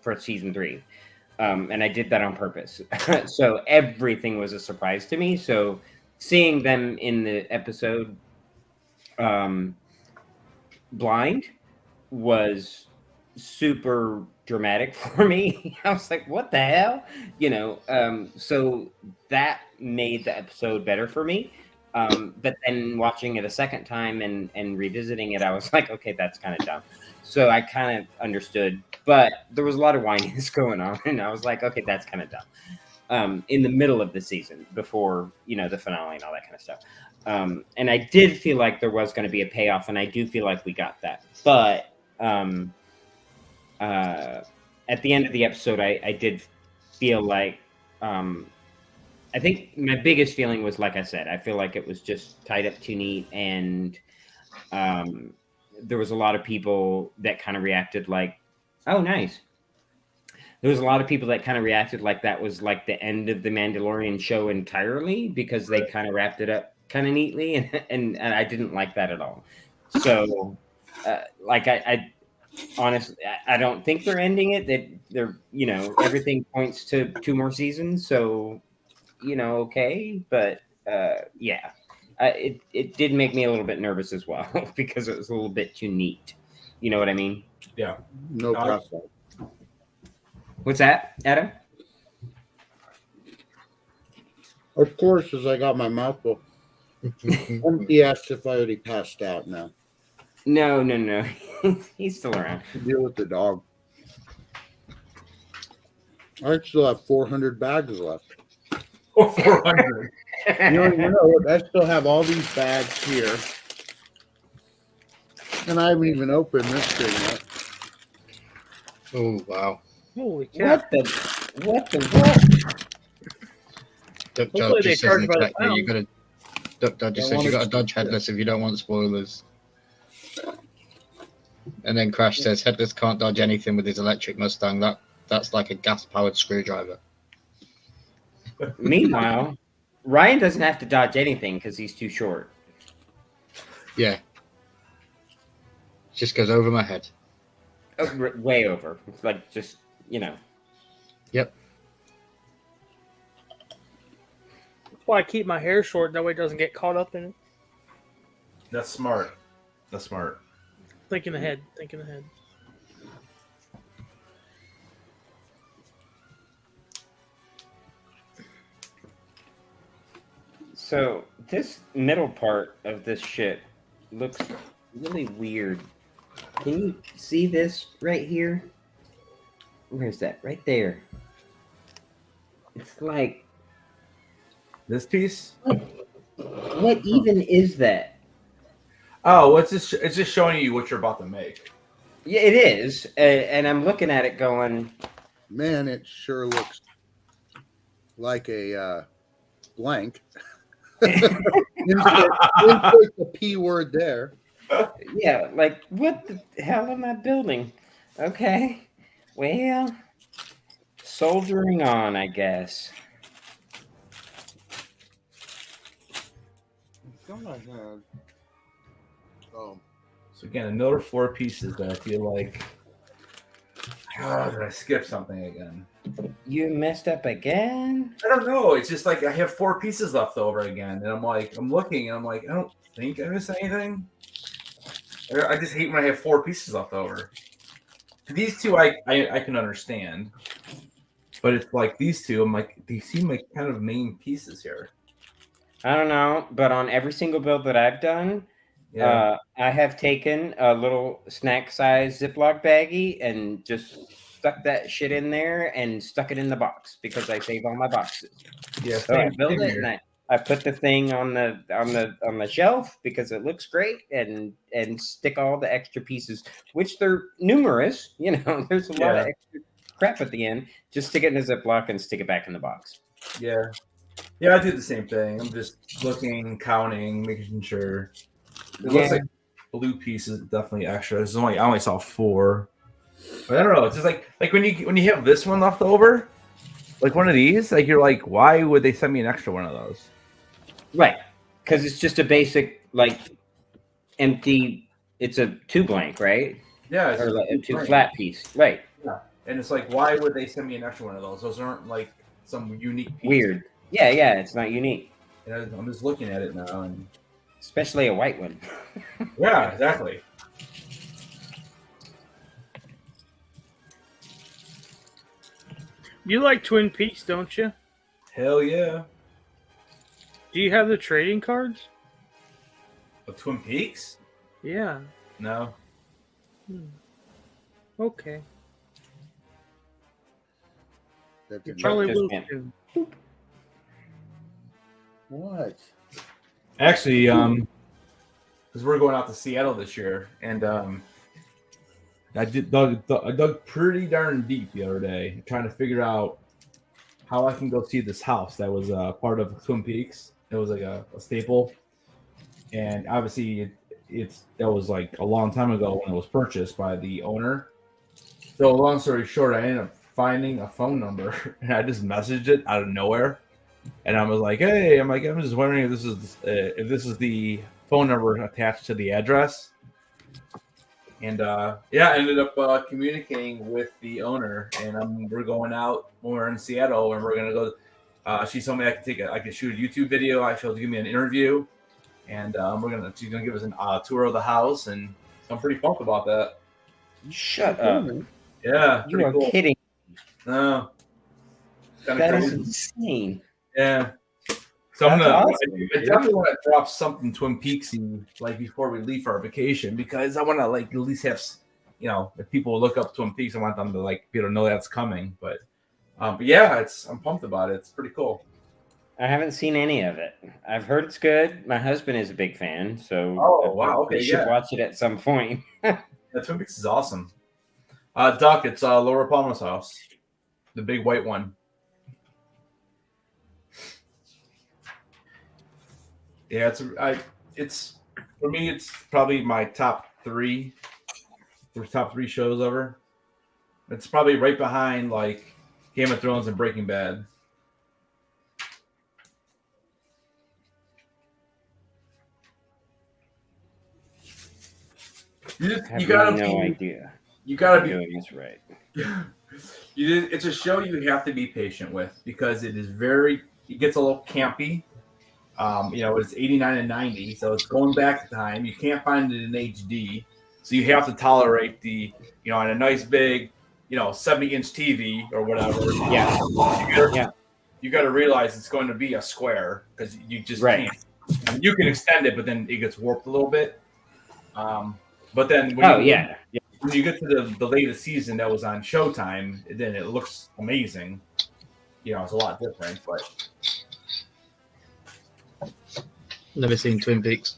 for season 3. And I did that on purpose. So everything was a surprise to me. So seeing them in the episode blind was super dramatic for me. I was like, what the hell? So that made the episode better for me. But then watching it a second time and revisiting it, I was like, okay, that's kind of dumb. So I kind of understood, but there was a lot of whininess going on, and I was like, okay, that's kind of dumb. In the middle of the season, before the finale and all that kind of stuff, and I did feel like there was going to be a payoff, and I do feel like we got that. But at the end of the episode, I did feel like I think my biggest feeling was, like I said, I feel like it was just tied up too neat, and there was a lot of people that kind of reacted like, oh, nice. There was a lot of people that kind of reacted like that was like the end of the Mandalorian show entirely because they kind of wrapped it up kind of neatly, and I didn't like that at all. So, I honestly, I don't think they're ending it. They're everything points to 2 more seasons. So, okay, but yeah. It did make me a little bit nervous as well because it was a little bit too neat. You know what I mean? Yeah. No problem. What's that, Adam? Of course, as I got my mouth full. He asked if I already passed out now. No. He's still around. Deal with the dog. I still have 400 bags left. 400. I still have all these bags here. And I haven't even opened this thing yet. Oh wow! Holy cow! What the? Hopefully they Just says charge in by the chat that pound. Doug just says you got to dodge Headless if you don't want spoilers. And then Crash says Headless can't dodge anything with his electric Mustang. That's like a gas-powered screwdriver. Meanwhile, Ryan doesn't have to dodge anything because he's too short. Yeah. Just goes over my head. Oh, way over. Like, just, Yep. That's why I keep my hair short. That way it doesn't get caught up in it. That's smart. Thinking ahead. So this middle part of this shit looks really weird. Can you see this right here? Where's that? Right there. It's like, This piece? what even is that? Oh, it's just showing you what you're about to make. Yeah, it is. And I'm looking at it going, Man, it sure looks like a blank. Insert the P word there. yeah, like, what the hell am I building? Okay. Well, soldiering on, I guess. Oh, So again, another 4 pieces that I feel like. Oh, did I skip something again? You messed up again? I don't know. It's just like I have 4 pieces left over again, and I'm looking, and I'm like, I don't think I missed anything. I just hate when I have 4 pieces left over. These 2, I can understand, but it's like these 2. I'm like, they seem like kind of main pieces here. I don't know, but on every single build that I've done, I have taken a little snack size Ziploc baggie and just stuck that shit in there and stuck it in the box because I save all my boxes. Yeah, So I build it and I put the thing on the shelf because it looks great and stick all the extra pieces, which they're numerous. You know, there's a lot of extra crap at the end. Just stick it in a Ziploc and stick it back in the box. Yeah. Yeah, I do the same thing. I'm just looking, counting, making sure. It looks like blue piece is definitely extra. I only saw 4. But I don't know. It's just like when you have this one left over, like one of these, like you're like, why would they send me an extra one of those? Right, because it's just a basic like empty. It's a 2 blank, right? Yeah, it's or like a 2 blank. flat piece, right? Yeah, and it's like, why would they send me an extra one of those? Those aren't like some unique piece. Weird. Yeah, it's not unique. And I'm just looking at it now, and especially a white one. Yeah, exactly. You like Twin Peaks, don't you? Hell yeah. Do you have the trading cards? Of Twin Peaks? Yeah. No. Okay. That You did probably just will can't. soon. What? Actually, because we're going out to Seattle this year, and I dug pretty darn deep the other day, trying to figure out how I can go see this house that was part of Twin Peaks. It was like a staple, and obviously that was like a long time ago when it was purchased by the owner. So long story short, I ended up finding a phone number, and I just messaged it out of nowhere. And I was like, "Hey, I'm just wondering if this is the phone number attached to the address." And I ended up communicating with the owner, and we're going out when we're in Seattle, and we're gonna go. She told me I could shoot a YouTube video. She'll give me an interview, and she's gonna give us a tour of the house, and I'm pretty pumped about that. Shut up! Yeah, You are cool. kidding. No, That is insane. Yeah. So I'm That's gonna. awesome, I definitely want to drop something Twin Peaksy like before we leave for our vacation, because I want to like at least have, if people look up Twin Peaks, I want them to like be able to know that's coming. But yeah, I'm pumped about it. It's pretty cool. I haven't seen any of it. I've heard it's good. My husband is a big fan, so Oh wow, okay, we should watch it at some point. Yeah, Twin Peaks is awesome. Doc, it's Laura Palmer's house, the big white one. Yeah, it's for me. It's probably my top three shows ever. It's probably right behind like Game of Thrones and Breaking Bad. You gotta no be. idea. You gotta be. Doing this right. It's a show you have to be patient with because it gets a little campy. It's 89 and 90, so it's going back in time. You can't find it in HD, so you have to tolerate on a nice big, 70-inch TV or whatever. Yeah. You got to realize it's going to be a square because you just Right. can't. You can extend it, but then it gets warped a little bit. But then when you get to the latest season that was on Showtime, then it looks amazing. It's a lot different, but. Never seen Twin Peaks.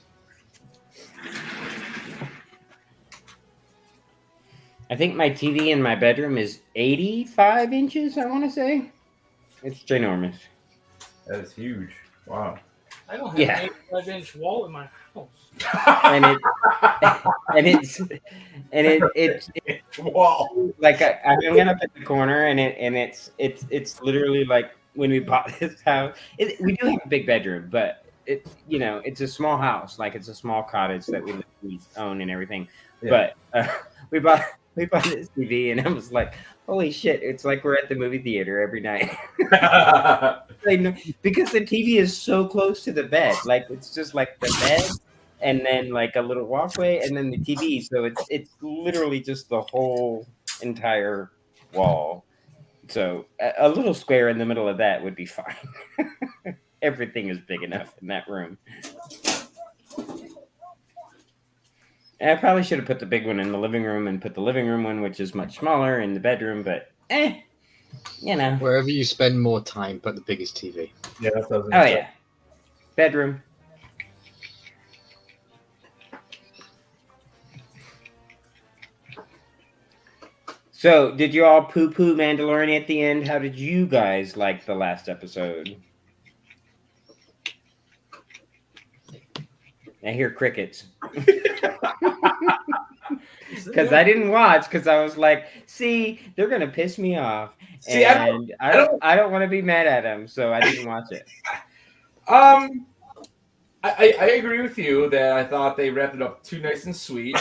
I think my TV in my bedroom is 85 inches, I want to say. It's ginormous. That is huge. Wow. I don't have Yeah. an 85-inch wall in my house. It's Whoa. like I'm gonna put the corner, and it's literally like when we bought this house. We do have a big bedroom, but it's a small house, like it's a small cottage that we own and everything. Yeah. But we bought this TV, and I was like, holy shit! It's like we're at the movie theater every night. Because the TV is so close to the bed, like it's just like the bed, and then like a little walkway, and then the TV. So it's literally just the whole entire wall. So a little square in the middle of that would be fine. Everything is big enough in that room. And I probably should have put the big one in the living room and put the living room one, which is much smaller, in the bedroom. But you know. Wherever you spend more time, put the biggest TV. Yeah, that's what I was Oh gonna say. yeah, bedroom. So, did you all poo-poo Mandalorian at the end? How did you guys like the last episode? I hear crickets. Because I didn't watch, because I was like, see, they're gonna piss me off. See, And I don't want to be mad at them, so I didn't watch it. I agree with you that I thought they wrapped it up too nice and sweet.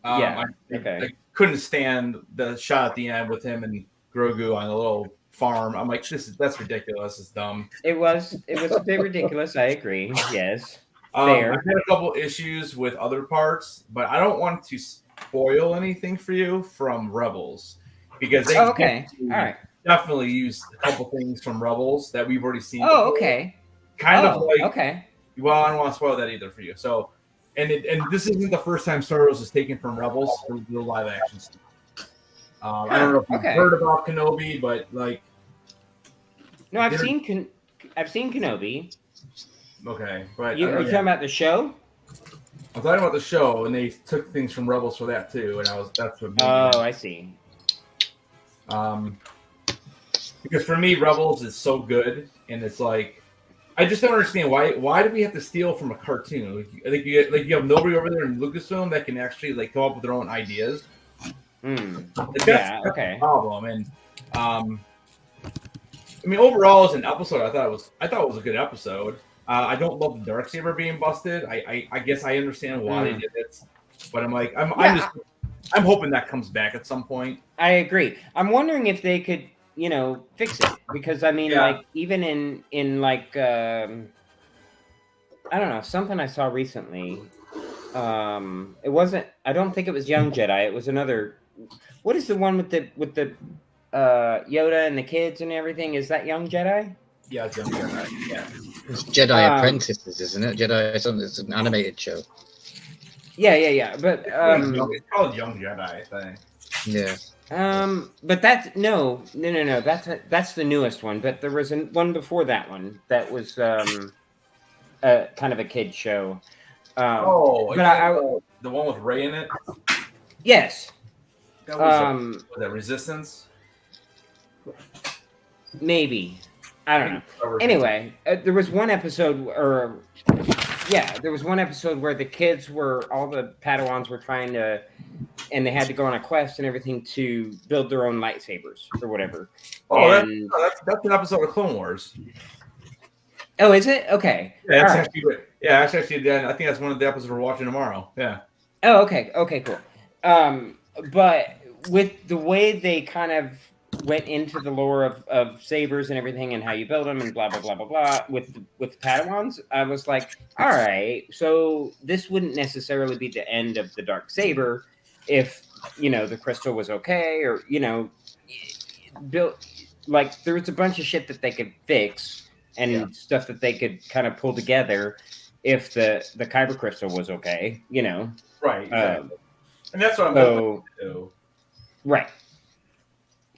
Yeah, I couldn't stand the shot at the end with him and Grogu on a little farm. I'm like, that's ridiculous. It's dumb. It was a bit ridiculous. I agree. Yes. I've had a couple issues with other parts, but I don't want to spoil anything for you from Rebels because they all right. definitely used a couple things from Rebels that we've already seen. Oh, before. okay. Kind of like okay. Well, I don't want to spoil that either for you. So, and this isn't the first time Star Wars is taken from Rebels for the live action stuff. I don't know if you've heard about Kenobi, but like, no, I've seen Kenobi. Okay, but You're talking about the show? I'm talking about the show, and they took things from Rebels for that too, and that's what. I see. Because for me, Rebels is so good, and it's like, I just don't understand why do we have to steal from a cartoon? Like you have nobody over there in Lucasfilm that can actually like come up with their own ideas. That's the problem. And I mean, overall as an episode, I thought it was a good episode. I don't love the Darksaber being busted. I guess I understand why they did it, but I'm like I'm hoping that comes back at some point. I agree. I'm wondering if they could, fix it, because I mean, like even in like I don't know, something I saw recently. It wasn't. I don't think it was Young Jedi. It was another. What is the one with the Yoda and the kids and everything? Is that Young Jedi? Yeah, it's Young Jedi. Yeah, it's Jedi Apprentices, isn't it? It's an animated show. Yeah. But it's called Young Jedi, I think. Yeah. But that's no. That's the newest one. But there was one before that one that was kind of a kid show. But the one with Rey in it. Yes. That was that Resistance. Maybe. I don't know. Anyway, there was one episode, where the kids all the Padawans were trying to, and they had to go on a quest and everything to build their own lightsabers or whatever. Oh, that's an episode of Clone Wars. Oh, is it? Okay. Yeah, that's actually. I think that's one of the episodes we're watching tomorrow. Yeah. Oh, okay. Okay, cool. But with the way they kind of went into the lore of sabers and everything and how you build them and blah blah blah blah blah with Padawans, I was like, all right, so this wouldn't necessarily be the end of the dark saber if the crystal was okay, or built, like, there was a bunch of shit that they could fix and stuff that they could kind of pull together if the kyber crystal was okay, right, exactly. And that's what I'm hoping to do. Right.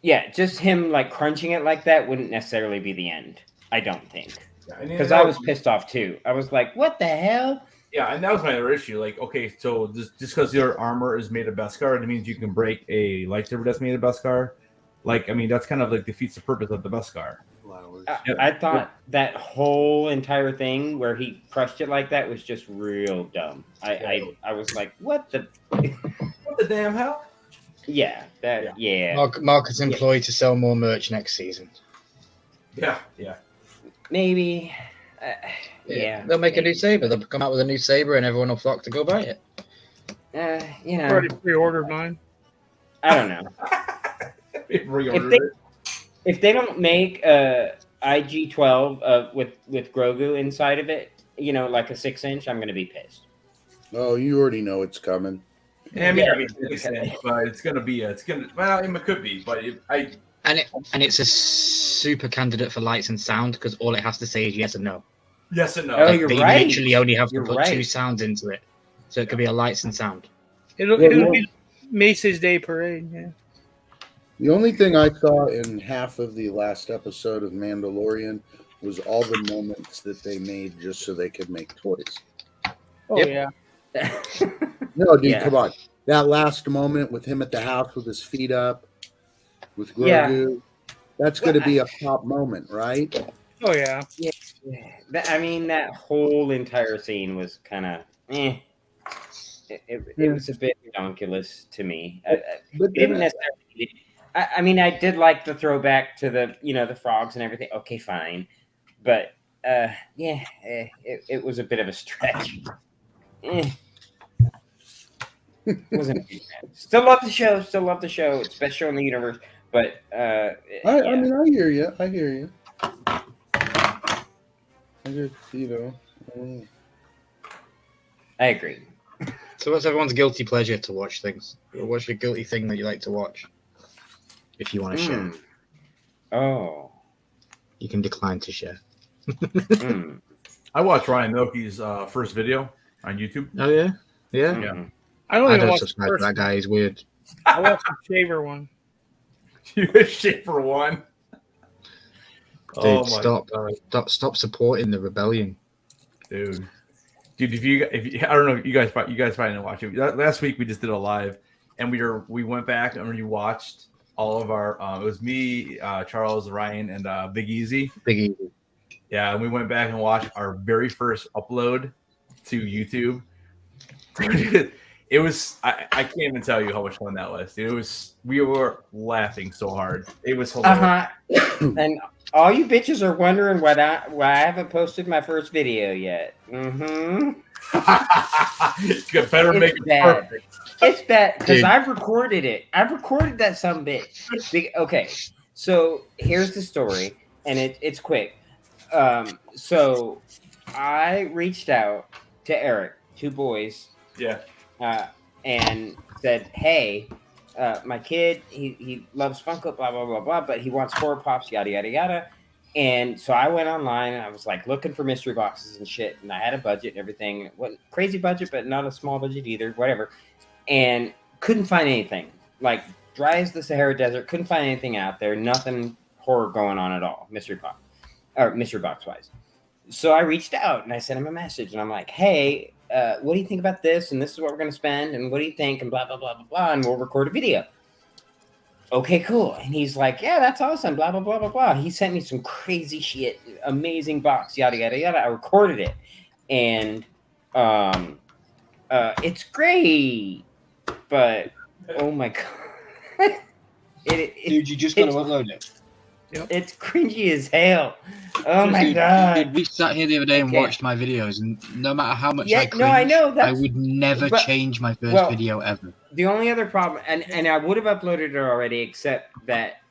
Yeah, just him like crunching it like that wouldn't necessarily be the end. I don't think. Because I was pissed off too. I was like, what the hell? Yeah, and that was my other issue. Like, okay, so just because your armor is made of Beskar, it means you can break a lightsaber that's made of Beskar. Like, I mean, that's kind of like defeats the purpose of the Beskar. I thought that whole entire thing where he crushed it like that was just real dumb. I was like, what the damn hell? Yeah, Mark is employed to sell more merch next season. Yeah. Maybe. They'll make a new saber. They'll come out with a new saber, and everyone will flock to go buy it. Already pre-ordered mine. I don't know. If they don't make a IG-12 with Grogu inside of it, like a 6-inch, I'm gonna be pissed. Oh, you already know it's coming. Yeah, I mean, but it's gonna be. Well, it could be, but And it's a super candidate for lights and sound because all it has to say is yes and no. Yes and no. Oh, you're they right. literally only have to You're put right. 2 sounds into it, so it could be a lights and sound. It'll be Macy's Day Parade. Yeah. The only thing I saw in half of the last episode of Mandalorian was all the moments that they made just so they could make toys. Oh Yep. yeah. No, dude, Yeah. come on. That last moment with him at the house with his feet up, with Grogu, Yeah. that's going to be a pop moment, right? Oh yeah. I mean, that whole entire scene was kind of It was a bit ridiculous to me. But It didn't then, necessarily. I mean, I did like the throwback to the frogs and everything. Okay, fine, but it was a bit of a stretch. Wasn't a big fan. Still love the show. Still love the show. It's the best show in the universe. But I mean, I hear you. I just, I agree. So what's everyone's guilty pleasure to watch things? What's your guilty thing that you like to watch? If you want to share, Oh. you can decline to share. I watched Ryan Milky's first video on YouTube. Oh yeah, yeah. Mhm. I don't I even don't watch the subscribe to first that guy. He's weird. I watched the shaver one. You shit for one. Dude, stop supporting the rebellion. Dude, if you I don't know, you guys probably didn't watch it. Last week we just did a live, and we went back and we watched all of our. It was me, Charles, Ryan, and Big Easy. Big Easy. Yeah, and we went back and watched our very first upload to YouTube. It was I can't even tell you how much fun that was. It was we were laughing so hard. It was hilarious. And all you bitches are wondering why I haven't posted my first video yet. Mm-hmm. You better make it bad. perfect. It's bad because Dude. I've recorded it. I've recorded that sumbitch. Okay, so here's the story, and it's quick. So I reached out to Eric, 2 boys. Yeah. And said, "Hey, my kid, he loves Funko, blah blah blah blah, but he wants Horde Pops, yada yada yada." And so I went online and I was like looking for mystery boxes and shit, and I had a budget and everything. It wasn't crazy budget, but not a small budget either. Whatever, and couldn't find anything. Like dry as the Sahara Desert, couldn't find anything out there. Nothing horror going on at all, mystery box wise. So I reached out and I sent him a message, and I'm like, "Hey, what do you think about this? And this is what we're going to spend. And what do you think? And blah, blah, blah, blah, blah. And we'll record a video." Okay, cool. And he's like, "Yeah, that's awesome. Blah, blah, blah, blah, blah." He sent me some crazy shit, amazing box, yada, yada, yada. I recorded it. And it's great. But, oh my God. Dude, you just gotta upload it. It's cringy as hell. Oh my Dude, God. Dude, we sat here the other day and Okay. watched my videos, and no matter how much Yeah, I cringe, no, I know, I that's- would never but- change my first well, video ever. The only other problem, and I would have uploaded it already, except that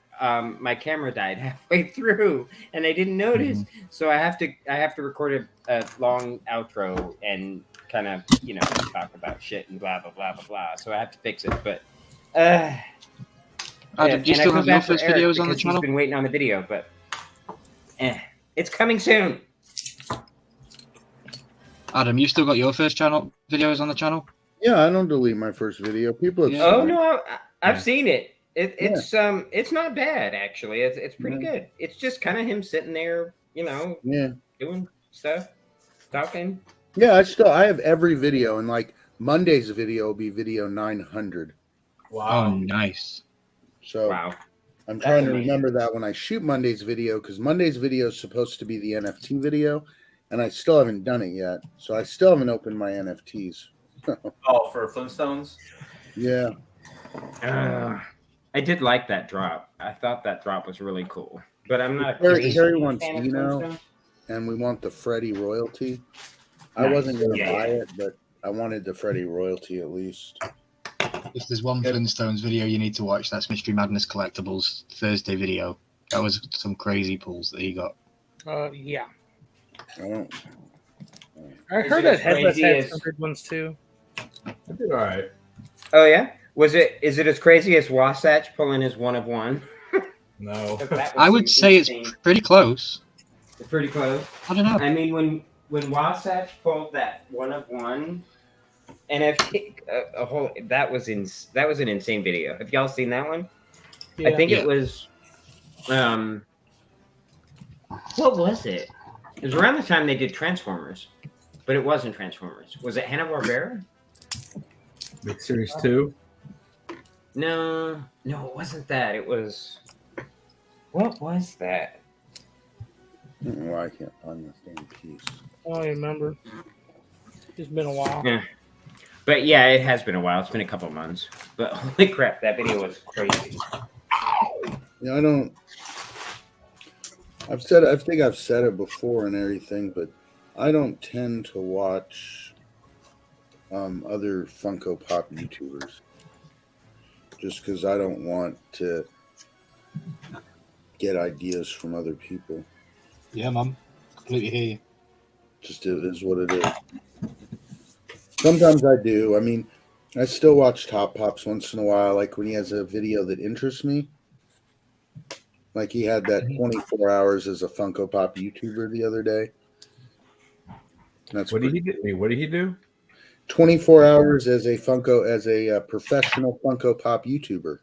my camera died halfway through, and I didn't notice. So I have to record a long outro and kind of talk about shit and blah blah blah blah blah. So I have to fix it, but Adam, do you and I still feel have your bad for first Eric videos on the because channel? He's been waiting on the video, but it's coming soon. Adam, you still got your first channel videos on the channel? yeah, I don't delete my first video. People have Oh seen it. no, I've seen it. It's not bad actually. It's pretty good. It's just kind of him sitting there, Yeah. doing stuff, talking. Yeah, I have every video, and like Monday's video will be video 900. Oh, Wow. nice. So Wow. I'm trying to amazing. remember that when I shoot Monday's video, because Monday's video is supposed to be the NFT video, and I still haven't done it yet. So I still haven't opened my NFTs. Oh, for Flintstones? Yeah. I did like that drop. I thought that drop was really cool, but I'm not a Harry crazy wants fan of Eno. Flintstones. And we want the Freddy royalty. I Nice. wasn't going to Yeah. buy it, but I wanted the Freddy royalty at least. If there's one Flintstones video you need to watch, that's Mystery Madness Collectibles Thursday video. That was some crazy pulls that he got. Yeah. I don't. I Is heard it that Headless crazy had as- some good ones too. I did all right. Oh yeah, is it as crazy as Wasatch pulling his one of one? No. That was I would some say it's insane- pretty close. it's pretty close. I don't know. I mean, when Wasatch pulled that 1-of-1 NFT, a whole that was an insane video. Have y'all seen that one? Yeah. I think Yeah. it was. What was it? It was around the time they did Transformers, but it wasn't Transformers. Was it Hanna-Barbera? Big Series 2. No, it wasn't that. It was. What was that? I don't know why I can't find this damn piece. I don't even remember. It's been a while. Yeah. But yeah, it has been a while. It's been a couple months. But holy crap, that video was crazy. Yeah, I don't. I think I've said it before and everything, but I don't tend to watch other Funko Pop YouTubers just because I don't want to get ideas from other people. Yeah, Mum. Completely hear you. Just it is what it is. Sometimes I do. I mean, I still watch Top Pops once in a while, like when he has a video that interests me. Like he had that 24 hours as a Funko Pop YouTuber the other day. That's What did he do? Wait, what did he do? 24 hours as a professional Funko Pop YouTuber.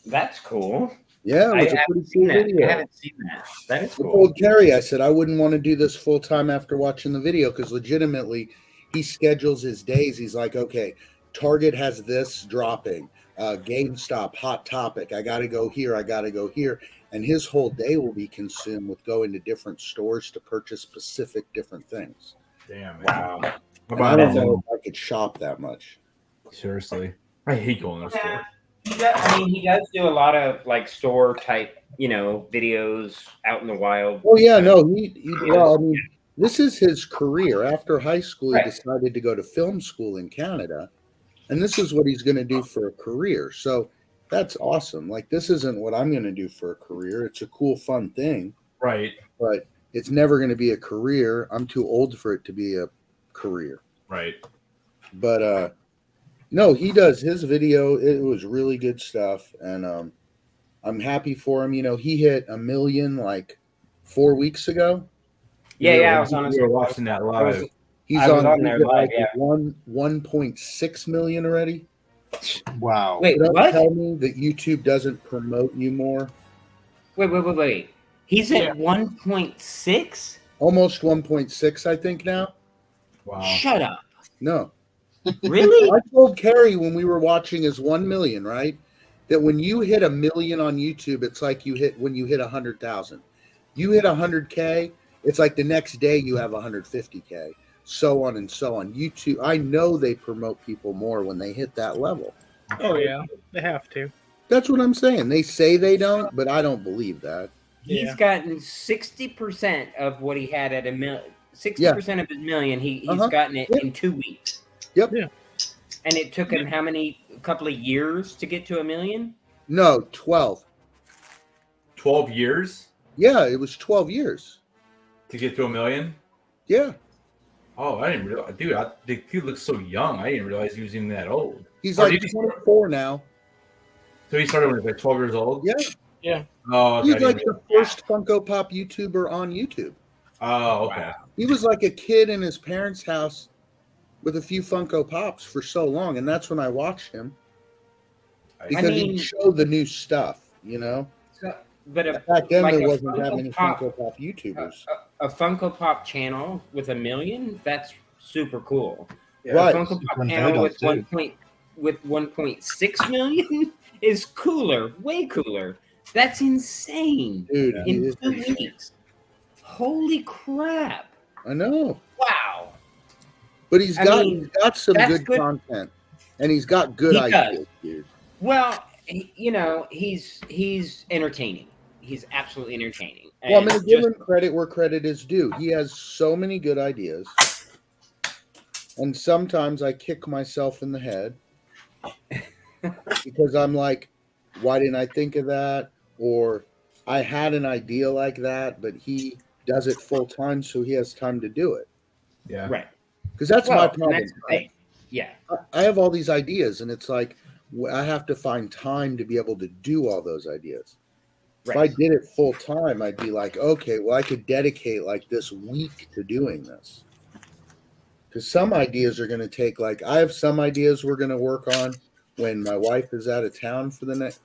That's cool. Yeah, it was a pretty cool video. I haven't seen that. That is I cool. told Carrie, I said I wouldn't want to do this full time after watching the video because legitimately he schedules his days. He's like, okay, Target has this dropping, GameStop, Hot Topic. I got to go here. I got to go here. And his whole day will be consumed with going to different stores to purchase specific different things. Damn, man. Wow. How And I about don't know if I could shop that much. Seriously. I hate going to the store. He does do a lot of like store type, videos out in the wild. Oh yeah, no, well, I mean, this is his career. After high school, Right. he decided to go to film school in Canada, and this is what he's going to do for a career. So that's awesome. Like this isn't what I'm going to do for a career. It's a cool, fun thing, Right. but it's never going to be a career. I'm too old for it to be a career. Right. But no, he does his video. It was really good stuff, and I'm happy for him. He hit 1 million like 4 weeks ago. Yeah, I was on. We were watching that live. He's I was on on there he's at, live, like yeah. 1.6 million already. Wow. Wait, Don't what? tell me that YouTube doesn't promote you more. Wait. He's at 1.6? Almost 1.6, I think now. Wow. Shut up. No, Really? I told Carrie when we were watching his 1 million, right? That when you hit 1 million on YouTube, it's like when you hit 100,000. You hit 100K, it's like the next day you have 150K, so on and so on. YouTube, I know they promote people more when they hit that level. Oh yeah, they have to. That's what I'm saying. They say they don't, but I don't believe that. He's Yeah. gotten 60% of what he had at 60% of his million. He's gotten it in 2 weeks. Yep. Yeah. And it took him a couple of years to get to 1 million? No, 12. 12 years Yeah, it was 12 years. to get to 1 million? Yeah. Oh, I didn't realize. Dude, the kid looks so young. I didn't realize he was even that old. He's Or like did he start- 24 now. So he started when he was like 12 years old? Yeah. Yeah. Oh, okay. He's I didn't like the realize- first Funko Pop YouTuber on YouTube. Oh, okay. He was like a kid in his parents' house with a few Funko Pops for so long, and that's when I watched him because mean- he showed the new stuff, But Back then, like there a wasn't that Funko many Pop- Funko Pop YouTubers. a Funko Pop channel with 1 million, that's super cool. Right. A Funko Pop Unheard channel of, with too. 1.6 million is cooler, way cooler. That's insane. Dude, he In is 2 insane. weeks. Holy crap. I know. Wow. But he's I got mean, some that's good good. content, and he's got good He does. ideas, dude. Well, he's entertaining. He's absolutely entertaining. Well, I'm And going to give just- him credit where credit is due. He has so many good ideas, and sometimes I kick myself in the head because I'm like, why didn't I think of that? Or I had an idea like that, but he does it full time, so he has time to do it. Yeah. right. Because that's Well, my and problem. that's the thing. Yeah. I have all these ideas, and it's like I have to find time to be able to do all those ideas. If I did it full time, I'd be like, okay, well, I could dedicate like this week to doing this. Because some ideas are going to take I have some ideas we're going to work on when my wife is out of town for the next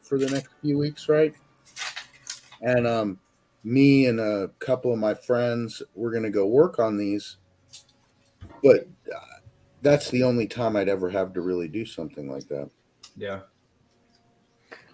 few weeks, right? And me and a couple of my friends, we're going to go work on these. But that's the only time I'd ever have to really do something like that. Yeah.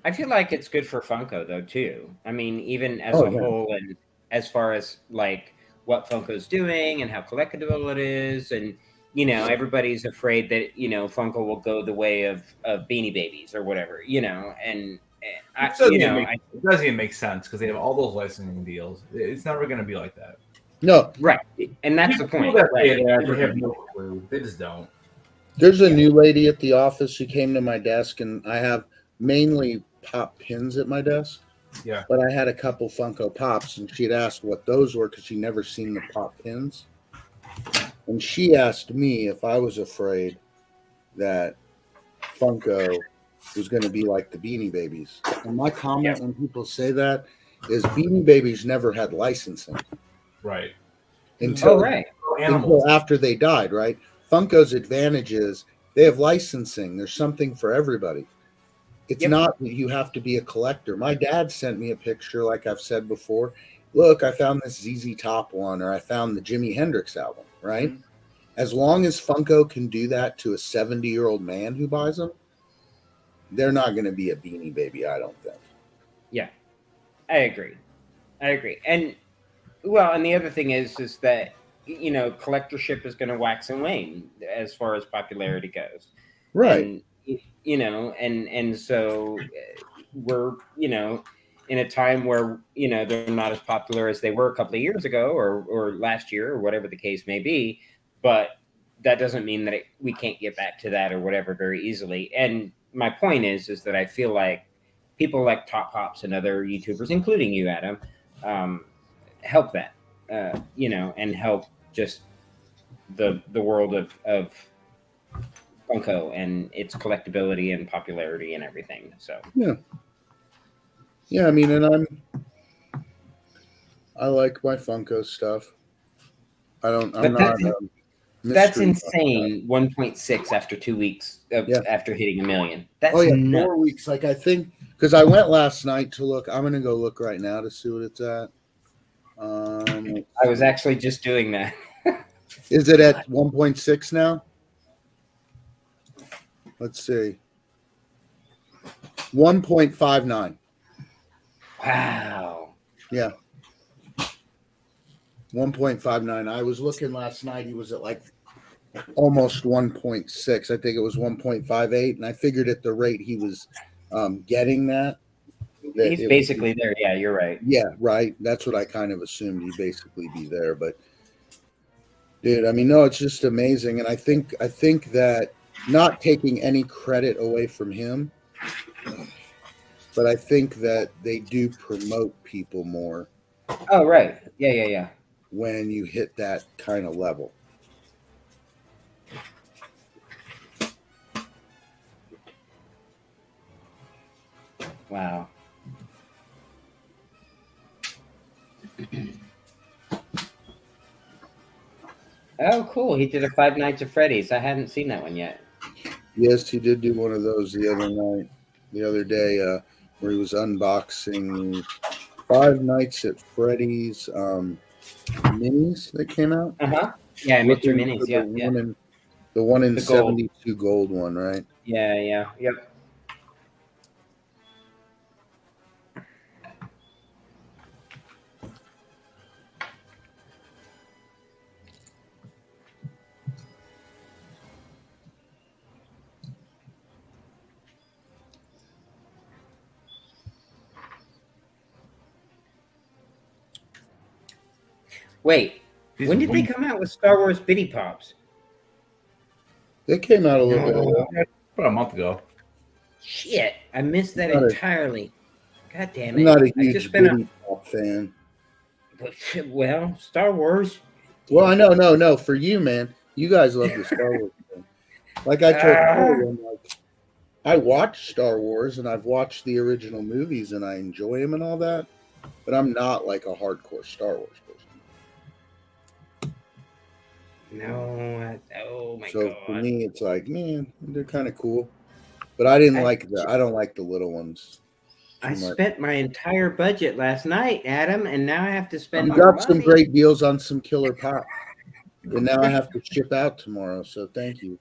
I feel like it's good for Funko though too. I mean, even as a whole, and as far as like what Funko's doing and how collectible it is, and everybody's afraid that Funko will go the way of Beanie Babies or whatever, and it doesn't even make sense because they have all those licensing deals. It's never going to be like that. No, right, and that's the point. They have no clue. They just don't. There's a new lady at the office who came to my desk, and I have mainly pop pins at my desk. Yeah. But I had a couple Funko Pops, and she'd asked what those were because she'd never seen the pop pins. And she asked me if I was afraid that Funko was going to be like the Beanie Babies. And my comment when people say that is Beanie Babies never had licensing. Right. Until after they died, right? Funko's advantage is they have licensing. There's something for everybody. It's not that you have to be a collector. My dad sent me a picture, like I've said before. Look, I found this ZZ Top one, or I found the Jimi Hendrix album, right? Mm-hmm. As long as Funko can do that to a 70-year-old man who buys them, they're not going to be a Beanie Baby, I don't think. Yeah, I agree. And, well, and the other thing is that, collectorship is going to wax and wane as far as popularity goes. Right. And so we're, in a time where, they're not as popular as they were a couple of years ago or last year or whatever the case may be. But that doesn't mean that we can't get back to that or whatever very easily. And my point is that I feel like people like Top Pops and other YouTubers, including you, Adam, help that, and help just the world of Funko and its collectability and popularity and everything. So I mean, and I like my Funko stuff. That's insane. 1.6 after 2 weeks after hitting 1 million. That's 4 weeks. Like, I think because I went last night to look. I'm gonna go look right now to see what it's at. I was actually just doing that. Is it at 1.6 now? Let's see. 1.59. Wow. Yeah. 1.59. I was looking last night. He was at like almost 1.6. I think it was 1.58. And I figured at the rate he was getting that he's basically there. Yeah, you're right. Yeah, right. That's what I kind of assumed he'd basically be there. But dude, I mean, no, it's just amazing. And I think that not taking any credit away from him, but I think that they do promote people more. Oh, right. Yeah. When you hit that kind of level. Wow. Oh, cool. He did a Five Nights at Freddy's. I hadn't seen that one yet. Yes, he did do one of those the other day, where he was unboxing Five Nights at Freddy's minis that came out. Yeah, Mr. Minis. Yeah. The one in the 72 gold one, right? Yeah. Yep. Wait, when did they come out with Star Wars Bitty Pops? They came out a little bit ago. About a month ago. Shit, I missed that entirely. God damn it. I'm not a huge Bitty Pop fan. Well, Star Wars. Well, I know, no. For you, man, you guys love the Star Wars thing. Like I told you, I watch Star Wars and I've watched the original movies and I enjoy them and all that, but I'm not like a hardcore Star Wars person. No, oh my So god. for me, it's like, man, they're kind of cool, but I didn't like the. I don't like the little ones. I too much. spent my entire budget last night, Adam, and now I have to spend You more got some money. great deals on some killer pop, and now I have to ship out tomorrow. So thank you.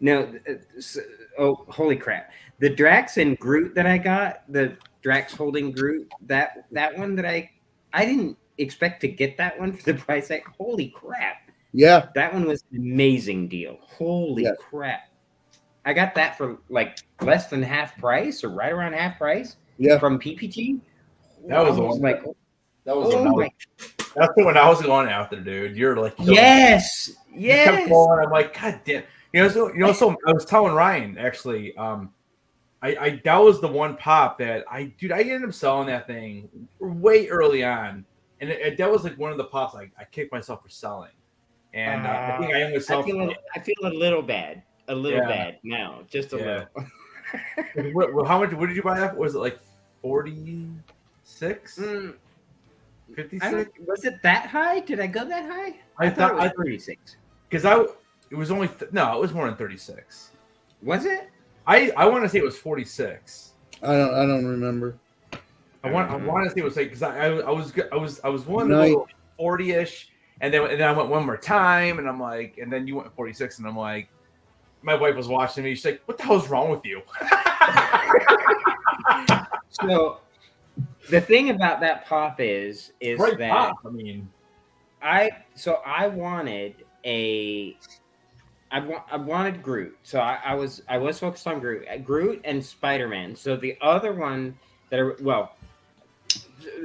No, oh, holy crap! The Drax and Groot that I got, the Drax holding Groot, that one that I didn't expect to get that one for the price. Holy crap! Yeah, That one was an amazing deal. Holy Yeah. crap! I got that for like less than half price or right around half price yeah. from PPG. That was I the one. like, That was oh my, that's the one I was going after, dude. You're like, yes, You kept yes. going. I'm like, God damn. So I was telling Ryan actually. I that was the one pop that I ended up selling that thing way early on, and that was like one of the pops I kicked myself for selling, and I think I only sold. I feel a little bad. A little bad now, just a little. How much? What did you buy that for? Was it like 46? 56? Was it that high? Did I go that high? I thought it was 36. Because it was only no, it was more than 36. Was it? I want to say it was 46. I don't remember. I want to say it was like because I was one of the 40ish, and then I went one more time, and I'm like, and then you went 46, and I'm like. My wife was watching me. She's like, "What the hell's wrong with you?" So, the thing about that pop is Great that pop. I mean, I wanted I wanted Groot. So I was focused on Groot and Spider-Man. So the other one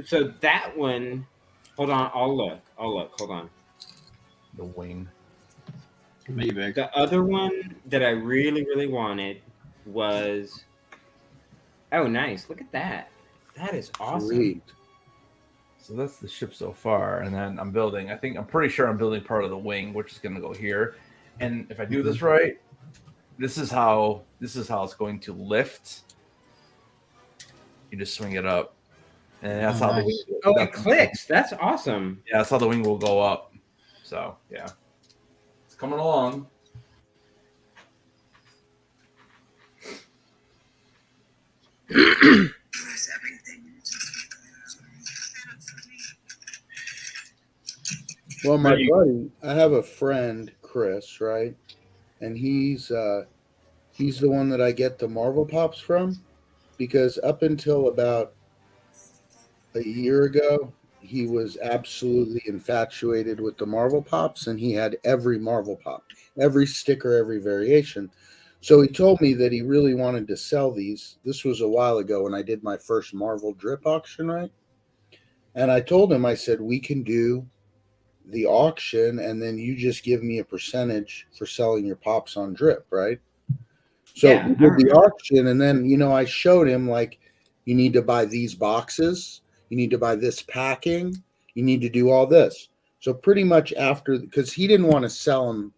so that one. Hold on, I'll look. Hold on. the wing. Maybe. The other one that I really, really wanted was. Oh, nice! Look at that. That is awesome. Sweet. So that's the ship so far, and then I'm building. I'm pretty sure I'm building part of the wing, which is going to go here. And if I do this right, this is how it's going to lift. You just swing it up, and that's how the wing. Oh, it clicks. That's awesome. Yeah, that's how the wing will go up. So yeah. Coming along. Well, my buddy, I have a friend, Chris, right? And he's the one that I get the Marvel Pops from because up until about a year ago, he was absolutely infatuated with the Marvel Pops, and he had every Marvel Pop, every sticker, every variation. So he told me that he really wanted to sell these. This was a while ago when I did my first Marvel drip auction, right? And I told him, I said, we can do the auction, and then you just give me a percentage for selling your pops on drip, right? So we did the auction, and then, I showed him, like, you need to buy these boxes. You need to buy this packing. You need to do all this. So pretty much after, because he didn't want to sell them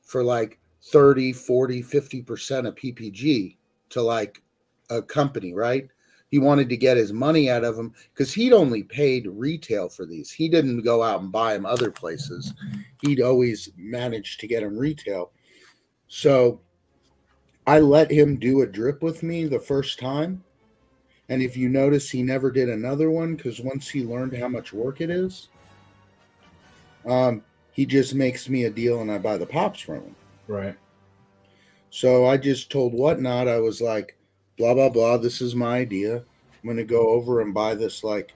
for like 30, 40, 50% of PPG to like a company, right? He wanted to get his money out of them because he'd only paid retail for these. He didn't go out and buy them other places. He'd always managed to get them retail. So I let him do a drip with me the first time. And if you notice, he never did another one because once he learned how much work it is, he just makes me a deal and I buy the pops from him. Right. So I just told Whatnot, I was like, blah, blah, blah. This is my idea. I'm going to go over and buy this like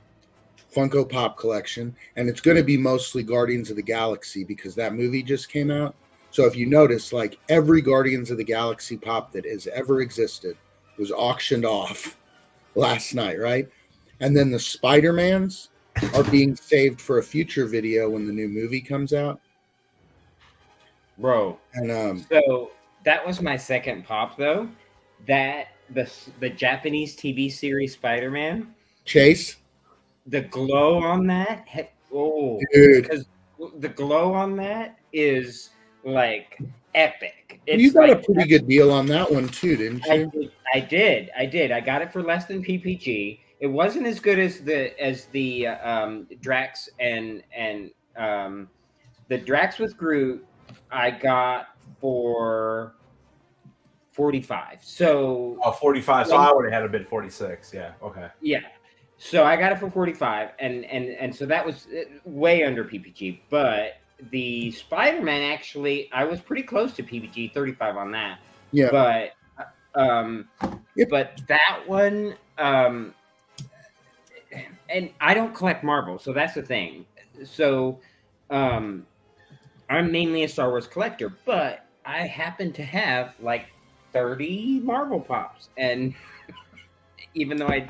Funko Pop collection. And it's going to be mostly Guardians of the Galaxy because that movie just came out. So if you notice, like every Guardians of the Galaxy pop that has ever existed was auctioned off last night, right? And then the Spider-Mans are being saved for a future video when the new movie comes out. Bro. And so that was my second pop though. That the Japanese TV series Spider-Man. Chase. The glow on that, dude. Because the glow on that is like epic. It's You got like, a pretty good deal on that one too, didn't you? I did. I got it for less than PPG. It wasn't as good as the Drax and the Drax with Groot. I got for 45. So 45. So I would have had a bid 46. Yeah. Okay. yeah. So I got it for 45, and so that was way under PPG. But the Spider-Man, actually, I was pretty close to PPG, 35 on that. Yeah. But but that one, and I don't collect Marvel, so that's the thing. So I'm mainly a Star Wars collector, but I happen to have like 30 Marvel Pops, and even though I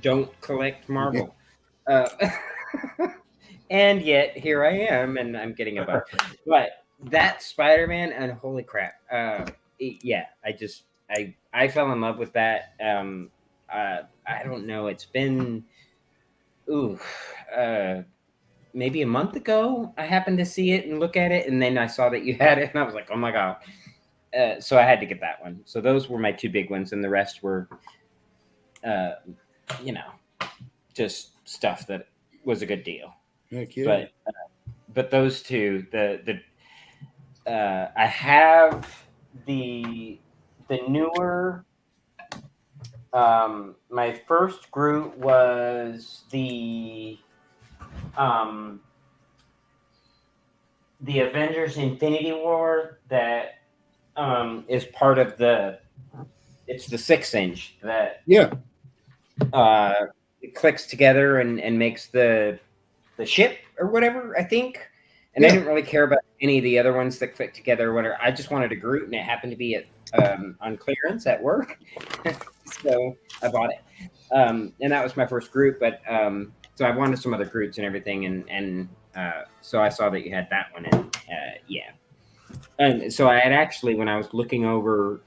don't collect Marvel. And yet here I am, and I'm getting a buck. But that Spider-Man, and holy crap. Yeah, I fell in love with that. I don't know. It's been maybe a month ago. I happened to see it and look at it, and then I saw that you had it, and I was like, oh my God. So I had to get that one. So those were my two big ones, and the rest were just stuff that was a good deal. Heck yeah. But those two, I have the newer. My first Groot was the Avengers Infinity War that is part of it's the 6-inch that it clicks together and makes the ship or whatever, I think. And I didn't really care about any of the other ones that click together or whatever. I just wanted a Groot, and it happened to be at on clearance at work. So I bought it. And that was my first Groot, but so I wanted some other Groots and everything, and so I saw that you had that one, and yeah. And so I had actually, when I was looking over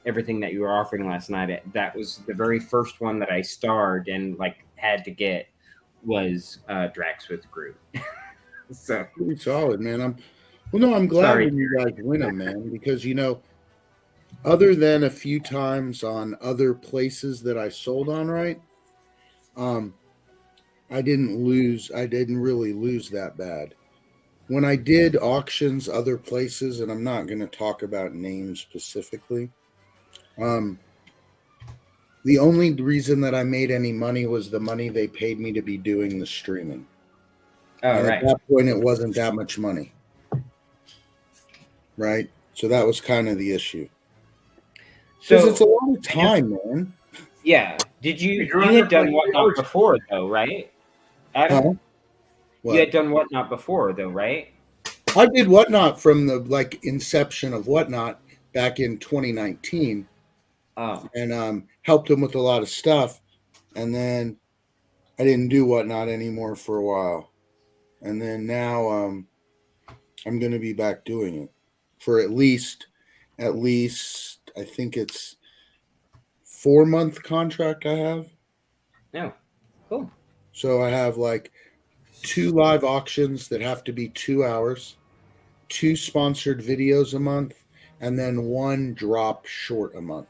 everything that you were offering last night, that was the very first one that I starred and like had to get was Drax with Groot. So pretty solid, man. I'm glad when you guys win them, man, because other than a few times on other places that I sold on, right? I didn't really lose that bad. When I did auctions other places, and I'm not going to talk about names specifically, the only reason that I made any money was the money they paid me to be doing the streaming. Oh, right. At that point, it wasn't that much money. Right? So that was kind of the issue. Because it's a lot of time, man. Yeah. Did you had done Whatnot before, though, right? Adam? You had done Whatnot before, though, right? I did Whatnot from the inception of Whatnot back in 2019. And helped them with a lot of stuff. And then I didn't do Whatnot anymore for a while. And then now I'm going to be back doing it for at least I think it's 4-month contract I have. Yeah. Cool. So I have 2 live auctions that have to be 2 hours, 2 sponsored videos a month, and then 1 drop short a month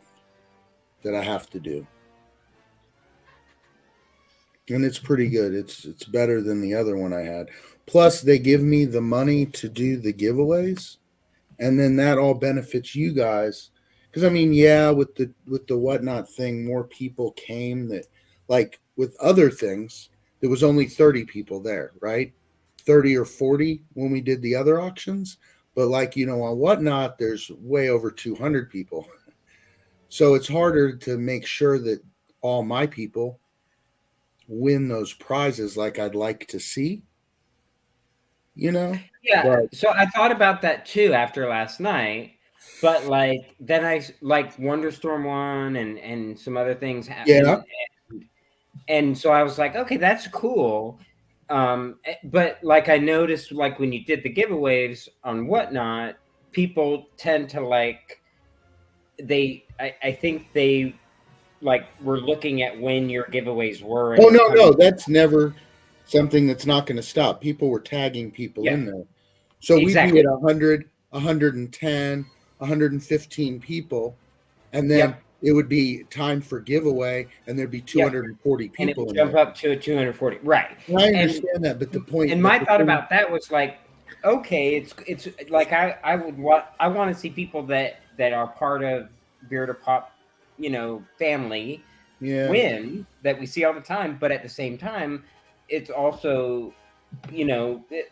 that I have to do. And it's pretty good. It's better than the other one I had. Plus, they give me the money to do the giveaways, and then that all benefits you guys. Because with the Whatnot thing, more people came. That with other things, there was only 30 people there, right? 30 or 40 when we did the other auctions. But on Whatnot, there's way over 200 people. So it's harder to make sure that all my people win those prizes like I'd like to see. Yeah. So I thought about that too after last night, but then I Wonderstorm won and some other things happened. Yeah. And so I was like, okay, that's cool. But I noticed when you did the giveaways on Whatnot, people tend to I think they were looking at when your giveaways were. Oh no, that's never something that's not going to stop. People were tagging people in there. So we'd be at 100, 110, 115 people, and then Yep. it would be time for giveaway, and there'd be 240 and it people would in jump there. up to 240. Right. And I And understand that, but the point. and but my the thought thing- about that was like, okay, it's like I want to see people that are part of Bearder Pop, family yeah, win that we see all the time. But at the same time, it's also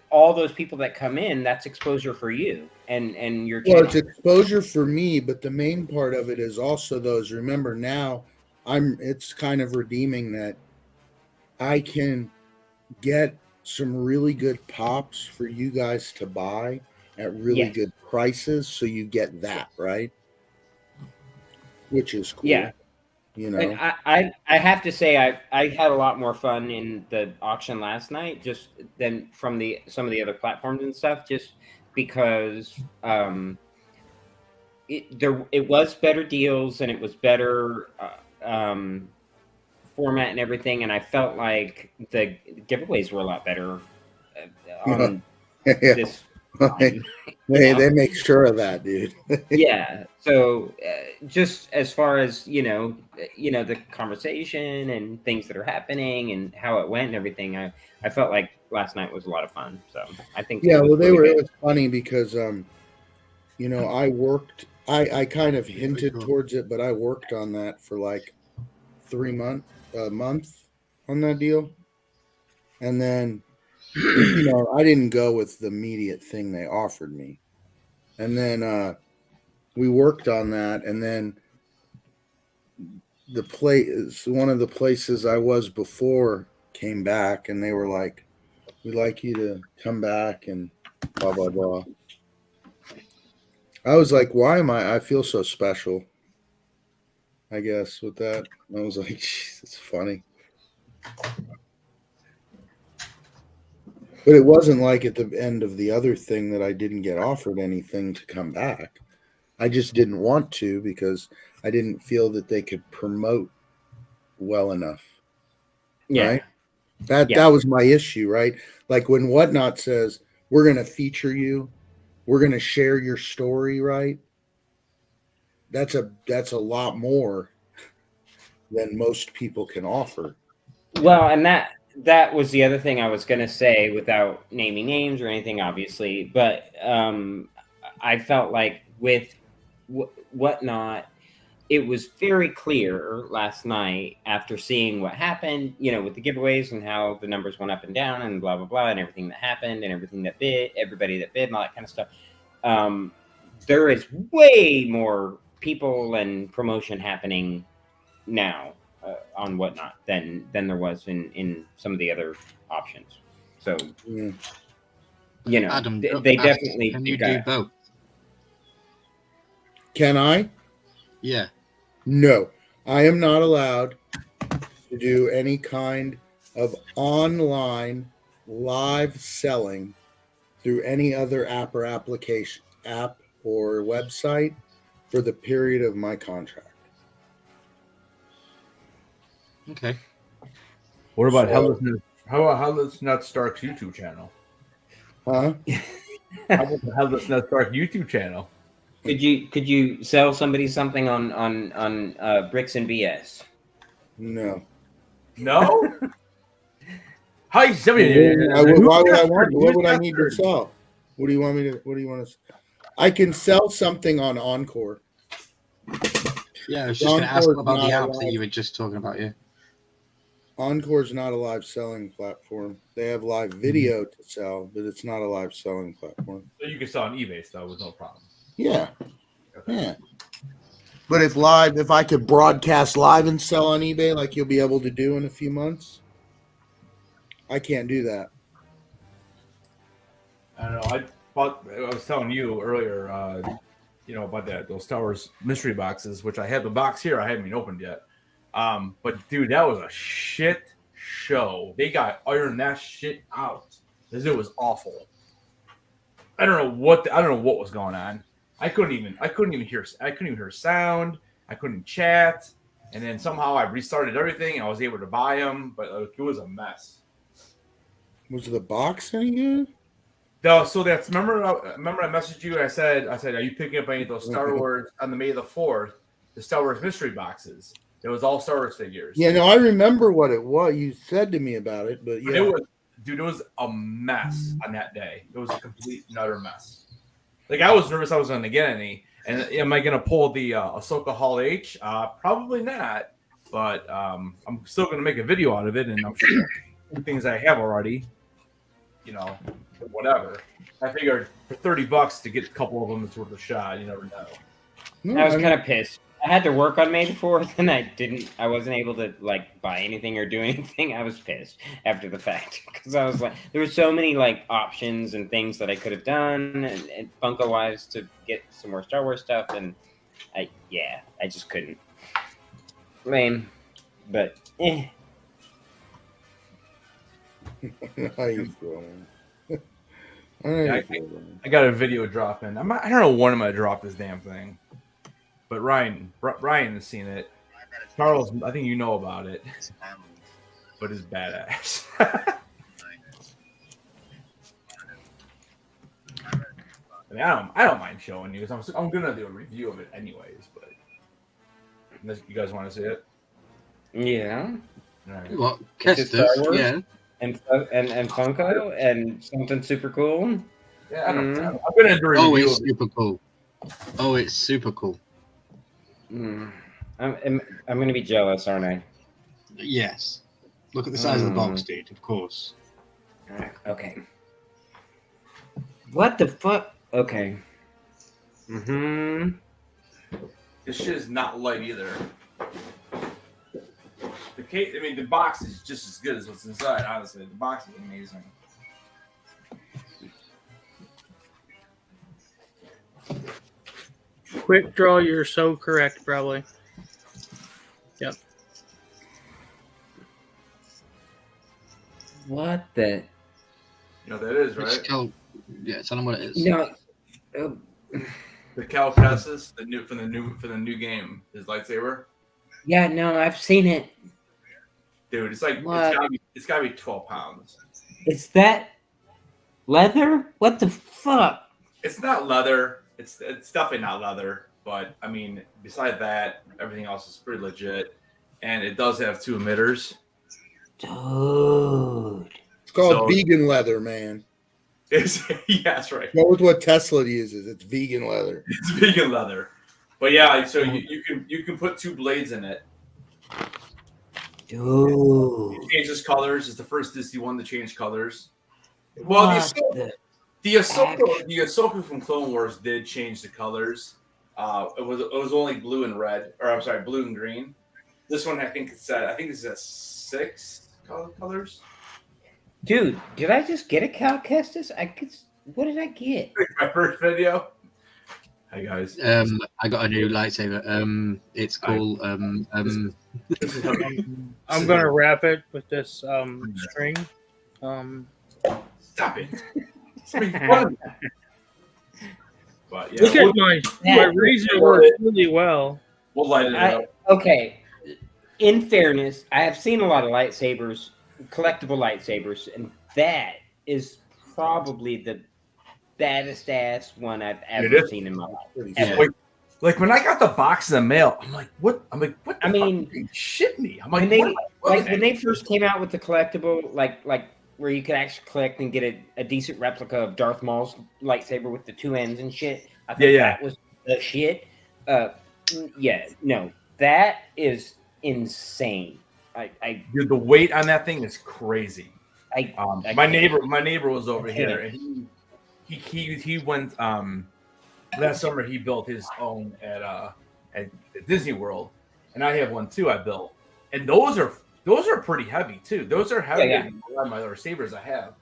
all those people that come in, that's exposure for you and your well, channel. it's exposure for me, but the main part of it is also those. Remember now, it's kind of redeeming that I can get some really good pops for you guys to buy at really Yes. good prices, so you get that right, which is cool. Yeah. You know, And I have to say I had a lot more fun in the auction last night just than from some of the other platforms and stuff, just because it was better deals and it was better format and everything, and I felt like the giveaways were a lot better on yeah. this time. They make sure of that, dude. Yeah. So just as far as the conversation and things that are happening and how it went and everything, I felt like last night was a lot of fun. So I think Yeah, it was well, really it good. was funny because I worked. I kind of hinted cool. towards it, but I worked on that for like 3 months, a month on that deal, and then I didn't go with the immediate thing they offered me, and then we worked on that, and then one of the places I was before came back, and they were like, "We'd like you to come back," and blah blah blah. I was like, "Why am I feel so special?" I guess with that, I was like, "Jeez, it's funny." But it wasn't like at the end of the other thing that I didn't get offered anything to come back. I just didn't want to because I didn't feel that they could promote well enough. Yeah. Right? That was my issue, right? Like when Whatnot says, "We're going to feature you, we're going to share your story," right? That's a lot more than most people can offer. Well, and that was the other thing I was going to say without naming names or anything, obviously. But I felt like with Whatnot, it was very clear last night after seeing what happened, with the giveaways and how the numbers went up and down and blah, blah, blah, and everything that happened and everything that bid, everybody that bid and all that kind of stuff. There is way more people and promotion happening now on Whatnot than there was in some of the other options. So, Yeah. Adam, they definitely can you do both? Can I? Yeah. No, I am not allowed to do any kind of online live selling through any other app or application, app or website for the period of my contract. Okay. What about So- Headless? How about Headless Nut Stark's YouTube channel? Huh? How about the Headless Nut Stark YouTube channel? Could you sell somebody something on Bricks and BS? No. No. Hi, somebody. Why would I want? What would I need to sell? What do you want me to? What do you want to? I can sell something on Encore. Yeah, I was just going to ask Encore's about the not app allowed. that you were just talking about. Yeah. Encore's not a live selling platform. They have live video to sell, but it's not a live selling platform. So you can sell on eBay stuff with no problem. Yeah. Yeah. But if I could broadcast live and sell on eBay like you'll be able to do in a few months, I can't do that. I don't know. I was telling you earlier, about those Star Wars mystery boxes, which I have the box here. I haven't even opened yet. But dude, that was a shit show. They got ironed that shit out because it was awful. I don't know what was going on. I couldn't even hear sound. I couldn't chat. And then somehow I restarted everything and I was able to buy them, but it was a mess. Was the box any good? No, so that's remember I messaged you. I said, are you picking up any of those Star Wars on the May the 4th? The Star Wars mystery boxes. It was all Star Wars figures. Yeah, no, I remember what it was. You said to me about it, but yeah, it was a mess on that day. It was a complete and utter mess. Like I was nervous I was going to get any. And am I going to pull the Ahsoka Hall H? Probably not. But I'm still going to make a video out of it, and I'm sure things I have already. Whatever. I figured for $30 to get a couple of them, it's worth a shot. You never know. I was kind of pissed. I had to work on May the 4th, and I wasn't able to buy anything or do anything. I was pissed after the fact because I was like, there were so many options and things that I could have done and Funko wise to get some more Star Wars stuff, and I just couldn't. Lame, but How you feeling? I got a video dropping. I don't know when I'm gonna drop this damn thing, but Ryan has seen it. Charles, I think you know about it, but it's badass. I mean, I don't mind showing you. I'm gonna do a review of it anyways, but unless you guys want to see it. Yeah. Right. What? Kestis, yeah. And Funko and something super cool. Yeah, I'm gonna do a review. Oh, it's super cool. Oh, it's super cool. I'm gonna be jealous, aren't I? Yes. Look at the size of the box, dude. Of course. Okay. What the fuck? Okay. This shit is not light either. The case, I mean, the box is just as good as what's inside. Honestly, the box is amazing. Quick draw, you're so correct, probably. Yep. What the? You know what that is, right? Yeah, tell them what it is. No. The Cal Kestis, for the new game, his lightsaber. Yeah, no, I've seen it. Dude, it's gotta be 12 pounds. Is that leather? What the fuck? It's not leather. It's definitely not leather. But I mean, beside that, everything else is pretty legit, and it does have 2 emitters. Dude, it's called vegan leather, man. Yeah, that's right. That was what Tesla uses. It's vegan leather. It's vegan leather. But yeah, so you can put 2 blades in it. Dude, it changes colors. It's the first Disney one to change colors. Well, the Ahsoka from Clone Wars did change the colors. It was only blue and red, or I'm sorry, blue and green. This one, I think it's a 6 colors. Dude, did I just get a Cal Kestis? What did I get? My first video. Hi guys. I got a new lightsaber. It's called I'm gonna wrap it with this string. Stop it. But, yeah, look at my razor works really well. We'll light it up. Okay. In fairness, I have seen a lot of lightsabers, collectible lightsabers, and that is probably the baddest ass one I've ever seen in my life. Yeah. Like when I got the box in the mail, I'm like, what? What? I mean, fuck? Shit me. I'm like, when they first came out with the collectible, like where you could actually collect and get a decent replica of Darth Maul's lightsaber with the 2 ends and shit. I think that was the shit. No, that is insane. Dude, the weight on that thing is crazy. My neighbor was over here, and he went last summer. He built his own at Disney World, and I have one too. I built, and those are pretty heavy too. Those are heavier than a lot of my other sabers I have.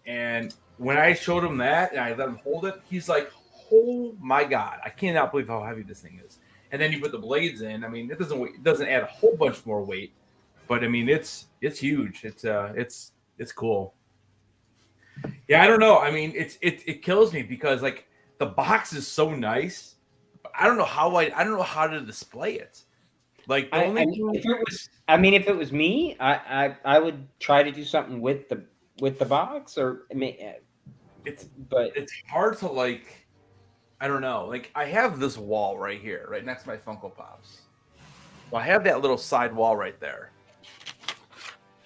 And when I showed him that and I let him hold it, he's like, "Oh my god, I cannot believe how heavy this thing is." And then you put the blades in. I mean, it doesn't add a whole bunch more weight, but I mean, it's huge. It's cool. Yeah, I don't know. I mean, it kills me because like the box is so nice. I don't know how to display it. Like if it was me, I would try to do something with the box, or but it's hard to like. I don't know. Like I have this wall right here, right next to my Funko Pops. So I have that little side wall right there.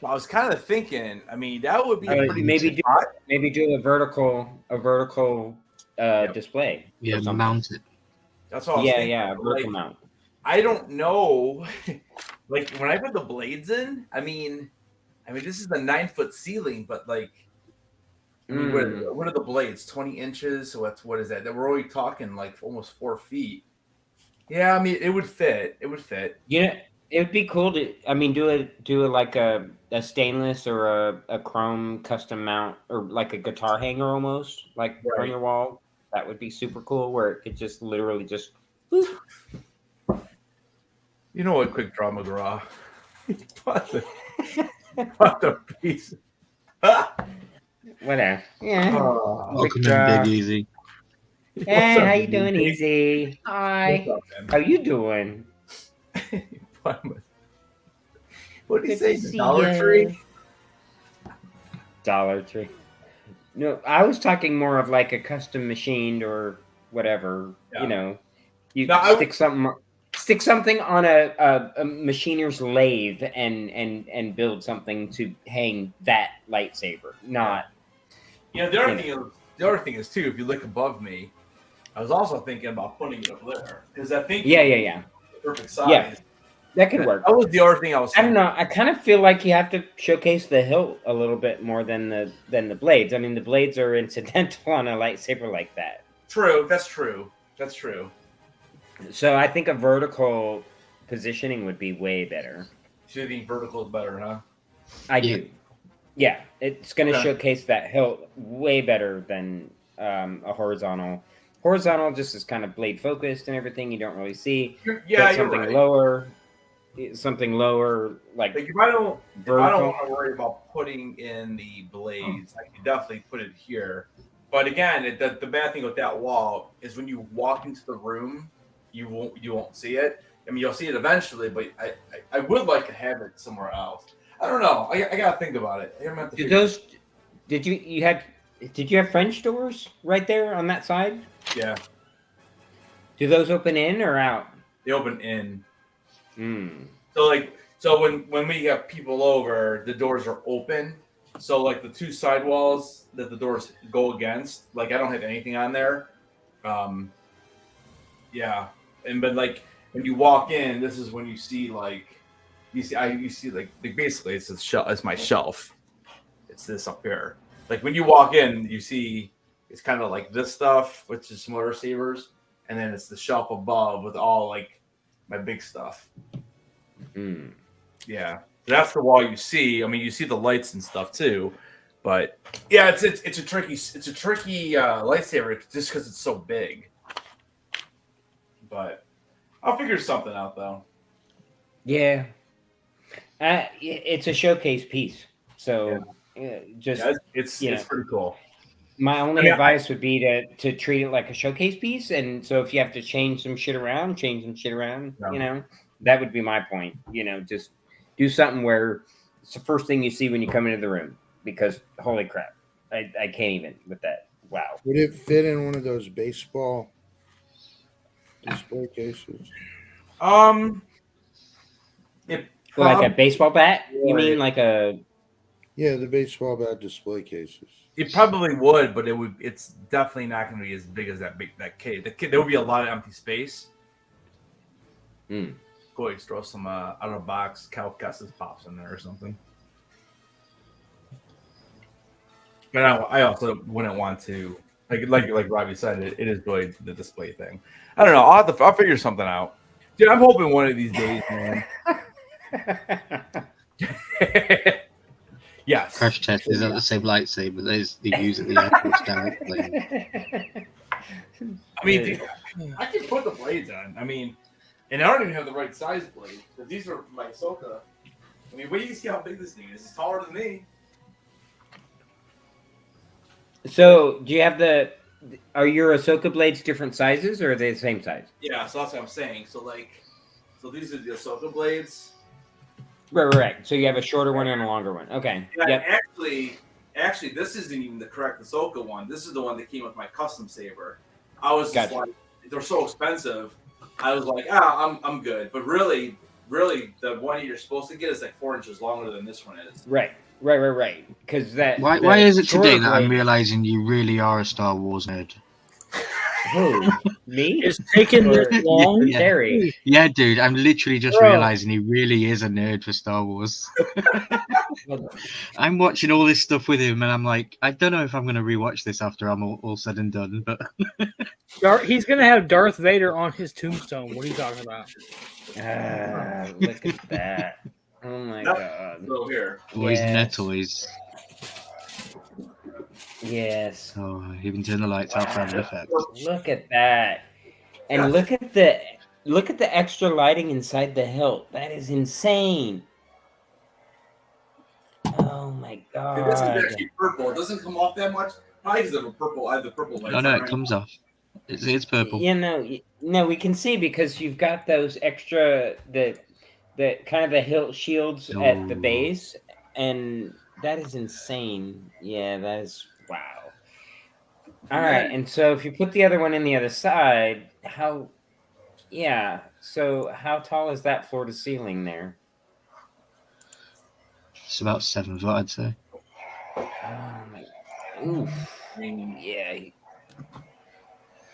So I was kind of thinking. I mean, that would be a pretty maybe good spot. do a vertical display. Yeah, or something. mount it. That's what I was thinking. Yeah, vertical Like, mount. I don't know. Like when I put the blades in, I mean, this is the 9-foot ceiling, but like, I mean, what are the blades? 20 inches. So what is that? That we're already talking like almost 4 feet. Yeah, I mean, it would fit. It would fit. You know, it would be cool to. I mean, do a like a stainless or a chrome custom mount or like a guitar hanger almost like Right. on your wall. That would be super cool. Where it could just literally just. Whoop. You know what? Quick Draw McGraw. What the piece. Whatever. Yeah. Welcome Quick in, Big Easy. Hey, What's up, how you dude? doing, Easy? Hi. What's up, man? How you doing? What did he Good say? to see Dollar ya. Tree? Dollar Tree. No, I was talking more of like a custom machined or whatever. Yeah. You know, you No, I stick something on a machiner's lathe and build something to hang that lightsaber. Not. You know, the other thing is too, if you look above me, I was also thinking about putting it up there. Because I think Yeah. the perfect size. Yeah. That could work. That was the other thing I was I don't thinking. know. I kind of feel like you have to showcase the hilt a little bit more than the blades. I mean, the blades are incidental on a lightsaber like that. True. That's true. That's true. So I think a vertical positioning would be way better. So you think vertical is better, huh? I do. Yeah, it's going to Okay. showcase that hilt way better than a horizontal. Horizontal just is kind of blade focused and everything. You don't really see. Yeah, But you're something right. something lower, like Like if I don't vertical. want to worry about putting in the blades, I can definitely put it here. But again, the bad thing with that wall is when you walk into the room, you won't see it. I mean, you'll see it eventually, but I would like to have it somewhere else. I don't know. I gotta think about it. I'm gonna have to figure Did you have French doors right there on that side? Yeah, Do those open in or out? they open in. Hmm. So when we have people over, the doors are open. So like the two side walls that the doors go against, like I don't have anything on there. Yeah, but like when you walk in, this is when you see like basically it's a shelf. It's my shelf. It's this up here. Like when you walk in, you see it's kind of like this stuff, which is smaller sabers, and then it's the shelf above with all like my big stuff. Hmm. Yeah, that's the wall you see. I mean, you see the lights and stuff too, but yeah, it's a tricky lightsaber just because it's so big. But I'll figure something out though. Yeah. It's a showcase piece, so just Yeah, it's pretty cool. my only I mean, advice would be to treat it like a showcase piece, and so if you have to change some shit around, Yeah. You know, that would be my point. You know, just do something where it's the first thing you see when you come into the room, because holy crap, I can't even with that. Wow. Would it fit in one of those baseball display cases? Like a baseball bat? You Yeah. mean like a? Yeah, the baseball bat display cases. It probably would, but it's definitely not going to be as big as that case. There would be a lot of empty space. Hmm. Go ahead, throw some out of the box Cal Kestis pops in there or something. But I also wouldn't want to like Robbie said, it is really the display thing. I don't know. I'll figure something out. Dude, I'm hoping one of these days, man. Yes. Crash test is not the same lightsaber. They use at the airports directly. I mean, dude, I can put the blades on. I mean, and I don't even have the right size blade because these are my Ahsoka. I mean, wait till you see how big this thing is. It's taller than me. So, do you have are your Ahsoka blades different sizes, or are they the same size? Yeah, so that's what I'm saying. So these are the Ahsoka blades. Right. So you have a shorter one and a longer one. Okay. Yeah, Yep. actually, this isn't even the correct Ahsoka one. This is the one that came with my custom saber. I was just Gotcha. like, they're so expensive. I was like, I'm good. But really, the one you're supposed to get is like 4 inches longer than this one is. Right. Because that. Why is it today that I'm blade- realizing you really are a Star Wars nerd? Who? Me? It's taken this Or- long. Yeah. Terry. Yeah, dude, I'm literally just Bro. realizing he really is a nerd for Star Wars. I'm watching all this stuff with him, and I'm like, I don't know if I'm going to rewatch this after I'm all said and done. But He's gonna have Darth Vader on his tombstone. What are you talking about? Look at that. Oh my Yep. god. So here. all his Yes. toys. Yes. Oh, even turn the lights out for an effect. Look at that. And look at the extra lighting inside the hilt. That is insane. Oh my god. This is actually purple. It doesn't come off that much. Probably because of a purple. I have the purple lights. Oh no, on, it right? comes off. It's purple. No, we can see because you've got those extra the kind of the hilt shields at the Oh. base, and that is insane. Yeah, that is wow. All right, and so if you put the other one in the other side, so how tall is that floor to ceiling there? It's about 7 foot, I'd say. Oh my, oof. Yeah,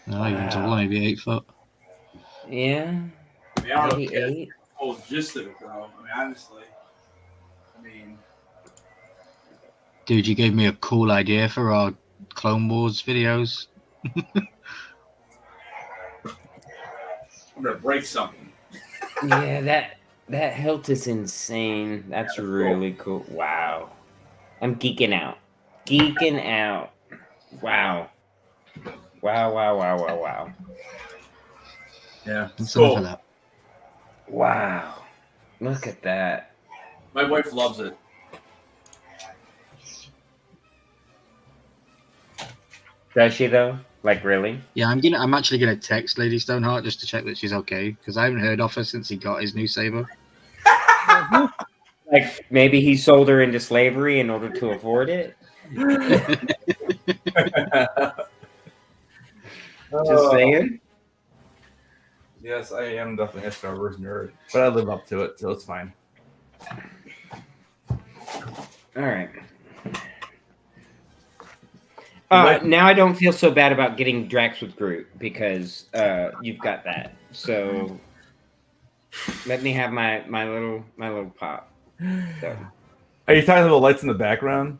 No, even taller, maybe 8 foot. yeah, I mean, I don't maybe know 8. the whole gist of it, though. I mean, honestly. Dude, you gave me a cool idea for our Clone Wars videos. I'm going to break something. Yeah, that hilt is insane. That's really cool. Wow. I'm geeking out. Wow. Wow. Yeah. That's Cool. enough of that. Wow. Look at that. My wife loves it. Does she though? Like really? Yeah, I'm actually gonna text Lady Stoneheart just to check that she's okay, because I haven't heard of her since he got his new saber. Like maybe he sold her into slavery in order to afford it? Just saying. Yes, I am definitely a Star Wars nerd, but I live up to it, so it's fine. All right. Now I don't feel so bad about getting Drax with Groot because you've got that. So let me have my little pop. So. Are you talking about the lights in the background?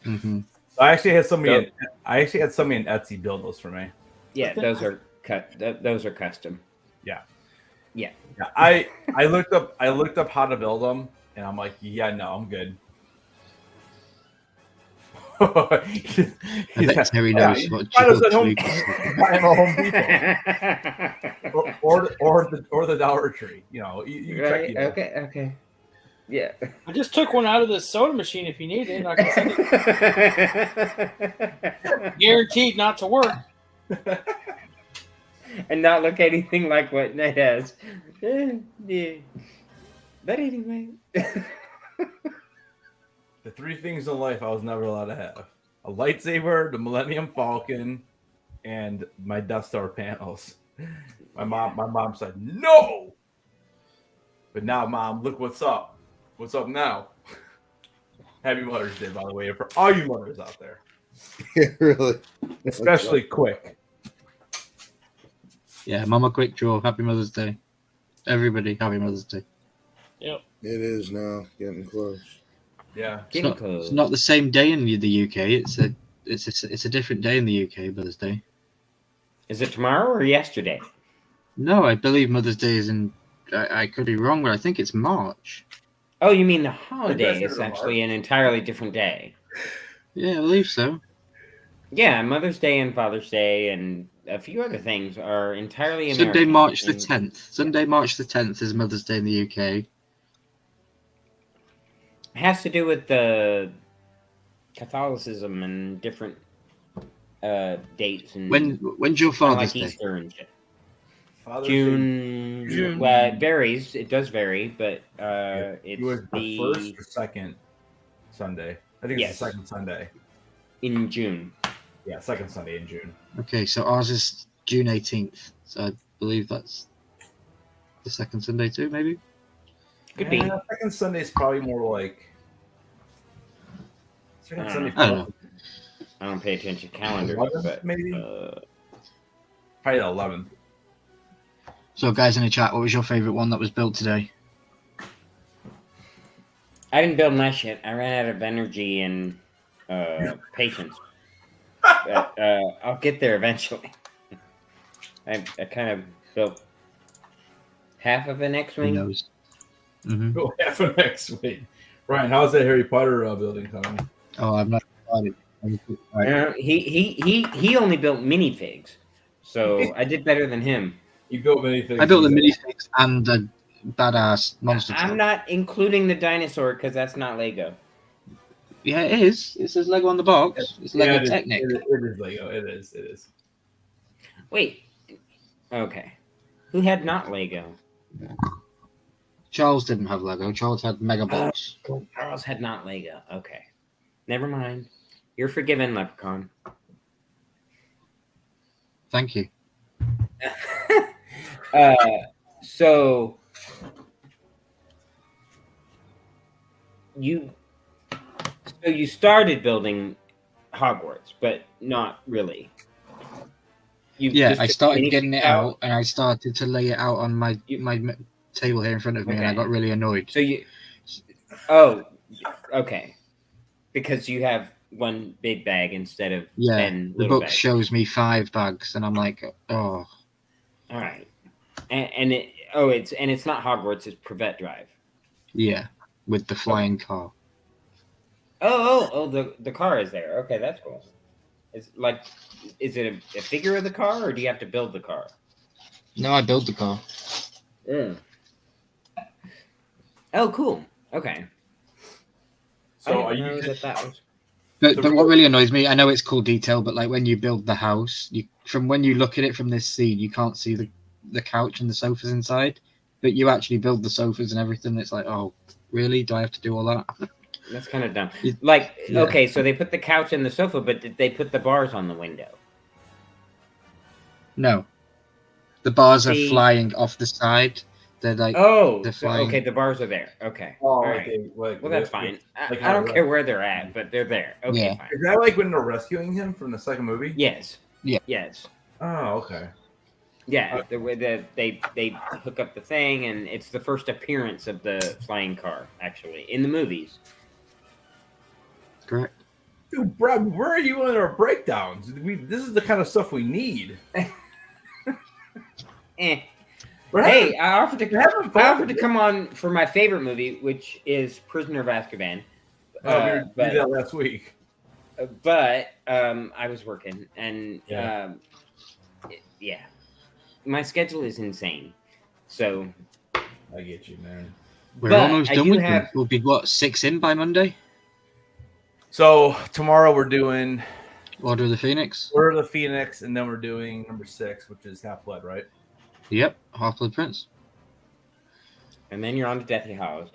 Mm-hmm. I actually had somebody. In Etsy build those for me. Yeah, those are those are custom. Yeah, I looked up how to build them, and I'm like, yeah, no, I'm good. I bet Terry knows what Find us at Jill Home- I'm a Home Depot. or the Dollar Tree. You know, you check Right? it out. Okay. Yeah. I just took one out of the soda machine. If you need it, I can send it. Guaranteed not to work. And not look anything like what Ned has. Yeah. But anyway. The 3 things in life I was never allowed to have: a lightsaber, the Millennium Falcon, and my Death Star panels. My mom said no. But now, Mom, look what's up. What's up now? Happy Mother's Day, by the way, for all you mothers out there, Yeah, really. especially Quick. Yeah, Mama Quick Draw. Happy Mother's Day, everybody. Happy Mother's Day. Yep. It is now getting close. Yeah, It's not the same day in the UK. It's a different day in the UK. Mother's Day. Is it tomorrow or yesterday? No, I believe Mother's Day is in. I could be wrong, but I think it's March. Oh, you mean the holiday That's is in actually an entirely different day. Yeah, I believe so. Yeah, Mother's Day and Father's Day and a few other things are entirely American. Sunday, March the And- 10th. Sunday, March the 10th is Mother's Day in the UK. It has to do with the Catholicism and different dates and When's your kinda Father's like Day? Easter and shit. Father's June. June. Well, it varies. It does vary, but Day. It was it's the first or second Sunday. I think it's Yes. the second Sunday. in June. Yeah, second Sunday in June. Okay, so ours is June 18th. So I believe that's the second Sunday too, maybe. Could be. Second Sunday is probably more like. Second Sunday. I don't know. I don't pay attention to calendars, 11th, but maybe? uh, Probably the 11th. So, guys in the chat, what was your favorite one that was built today? I didn't build my shit. I ran out of energy and patience. But I'll get there eventually. I kind of built half of an Who X-wing. knows? Mm-hmm. Go half of next week. Ryan, how's that Harry Potter building coming? Oh, I've not started. He only built minifigs, so I did better than him. You built many things. I built the minifigs and the badass monster truck. I'm not including the dinosaur because that's not Lego. Yeah, it is. It says Lego on the box. It's Lego it is, Technic. It is Lego. It is. Wait. Okay. Who had not Lego? Charles didn't have Lego. Charles had Mega Box. Charles had not Lego. Okay. Never mind. You're forgiven, Leprechaun. Thank you. So you started building Hogwarts, but not really. I started getting it out, and I started to lay it out on my table here in front of me, and I got really annoyed. So okay, because you have one big bag instead of 10 the little book bags. shows me 5 bags, and I'm like, oh. All right, it's not Hogwarts; it's Privet Drive. Yeah, with the flying car. The car is there. Okay, that's cool. Is it a figure of the car, or do you have to build the car? No, I built the car. Oh, cool. Okay. So I are didn't you know just, that was? But what really annoys me, I know it's cool detail, but like when you build the house, from when you look at it from this scene, you can't see the couch and the sofas inside, but you actually build the sofas and everything. It's like, oh, really? Do I have to do all that? That's kind of dumb. Yeah. Okay, so they put the couch and the sofa, but did they put the bars on the window? No. The bars are See- flying off the side. They're like, Oh, they're flying. okay, the bars are there. Okay. oh, All right. okay, like, Well, that's fine. like I don't how- care where they're at, but they're there. Okay, Yeah. fine. Is that like when they're rescuing him from the second movie? Yes. Yeah. Yes. Oh, okay. Yeah, the way that they hook up the thing, and it's the first appearance of the flying car, actually, in the movies. Correct. Dude, Brad, where are you in our breakdowns? This is the kind of stuff we need. We're Hey, having- I offered having fun. I offered to come on for my favorite movie, which is Prisoner of Azkaban. we did that last week. But I was working, and Yeah. my schedule is insane. So I get you, man. We're But almost I done do with have- them. We'll be, 6 in by Monday? So tomorrow we're doing Order of the Phoenix? Order of the Phoenix, and then we're doing number 6, which is Half Blood, right? Yep, Half-Blood Prince. and then you're on to Deathly Hallows.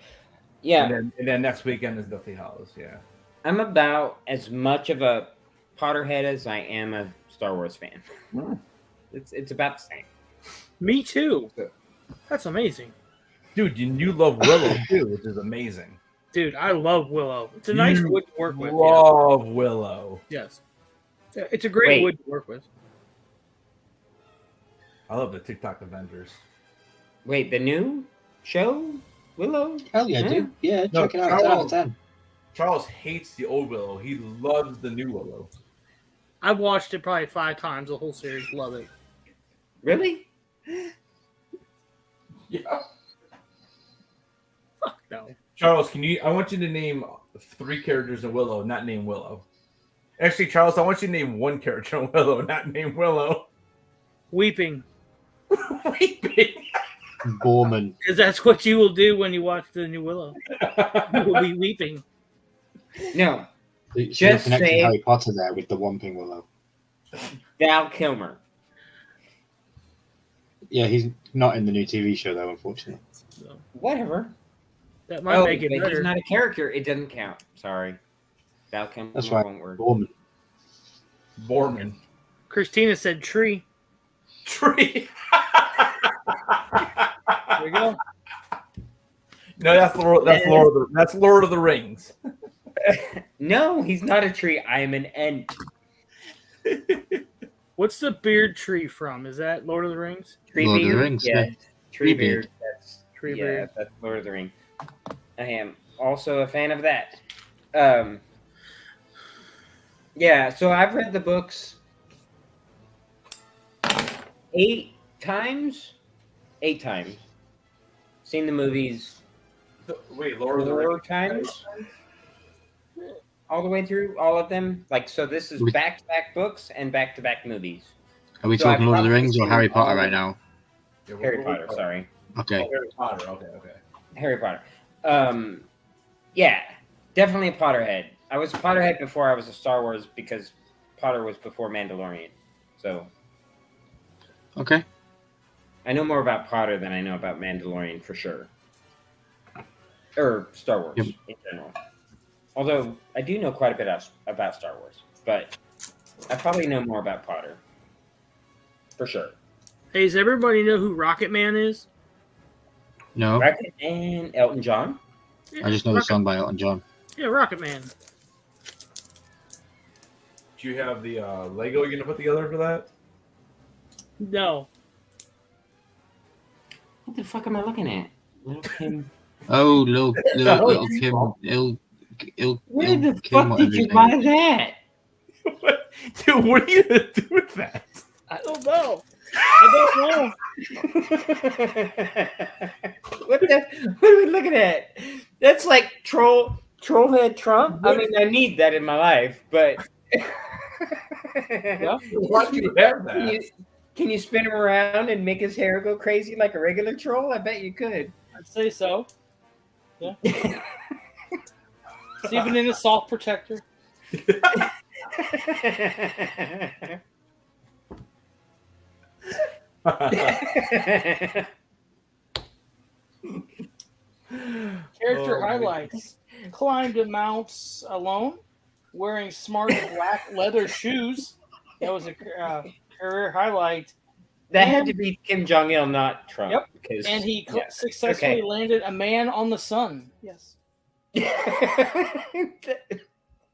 Yeah, And then next weekend is Deathly Hallows. Yeah. I'm about as much of a Potterhead as I am a Star Wars fan. It's about the same. Me too. That's amazing. Dude, you love Willow too, which is amazing. Dude, I love Willow. It's a nice You wood to work with. Love Willow. Yes. It's a great Wait. wood to work with. I love the TikTok Avengers. Wait, the new show Willow? Hell yeah, Yeah. dude. Yeah, No, check it out. 10 out of 10. Charles hates the old Willow. He loves the new Willow. I've watched it probably 5 times, the whole series. Love it. Really? Yeah. Fuck no. Charles, I want you to name 3 characters in Willow, not name Willow. Actually, Charles, I want you to name 1 character in Willow, not name Willow. Weeping. Weeping. Borman. Because that's what you will do when you watch the new Willow. You will be weeping. No, So Just you're connecting say- Harry Potter there with the Whomping Willow. Val Kilmer. Yeah, he's not in the new TV show, though, unfortunately. Whatever. That might make it but better. he's not a character. It doesn't count. Sorry. Balcom That's right. won't work. Borman. Christina said tree. Tree. There you go. No, that's Lord of the Rings. No, he's not a tree. I am an ant. What's the beard tree from? Is that Lord of the Rings? Tree Lord of the beard? Rings, Yeah. yeah. Tree Beard. beard. That's Tree yeah, beard. that's Lord of the Rings. I am also a fan of that. Yeah, so I've read the books 8 times. 8 times. Seen the movies Wait, Lord of the 4 Rings. times. All the way through, all of them. Like, so this is back-to-back books and back-to-back movies. Are we So talking I've Lord of the probably Rings or seen Harry Potter all right of- now? Yeah, Harry Potter, sorry. Okay. Oh, Harry Potter. Okay. Harry Potter. Yeah, definitely a Potterhead. I was a Potterhead before I was a Star Wars because Potter was before Mandalorian. So Okay. I know more about Potter than I know about Mandalorian for sure. Or Star Wars Yep. in general. Although I do know quite a bit about Star Wars, but I probably know more about Potter. For sure. Hey, does everybody know who Rocket Man is? No, Rocket and Elton John. I just know the song by Elton John. Yeah, Rocket Man. Do you have the Lego you're gonna put together for that? No. What the fuck am I looking at? Little Kim. Oh, little Oh, Kim, Il Where the Kim, fuck whatever did his you name buy is. that? Dude, what are you gonna do with that? I don't know. I don't know. What are we looking at? That's like trollhead Trump. I mean, I need that in my life, but Yeah. Why do you have that? Can you spin him around and make his hair go crazy like a regular troll? I bet you could. I'd say so. Yeah. It's even in a soft protector. Character highlights. Climbed to mounts alone, wearing smart black leather shoes. That was a career highlight. That had to be Kim Jong Il, not Trump. Yep. Because, And he yeah. successfully landed a man on the sun. Yes.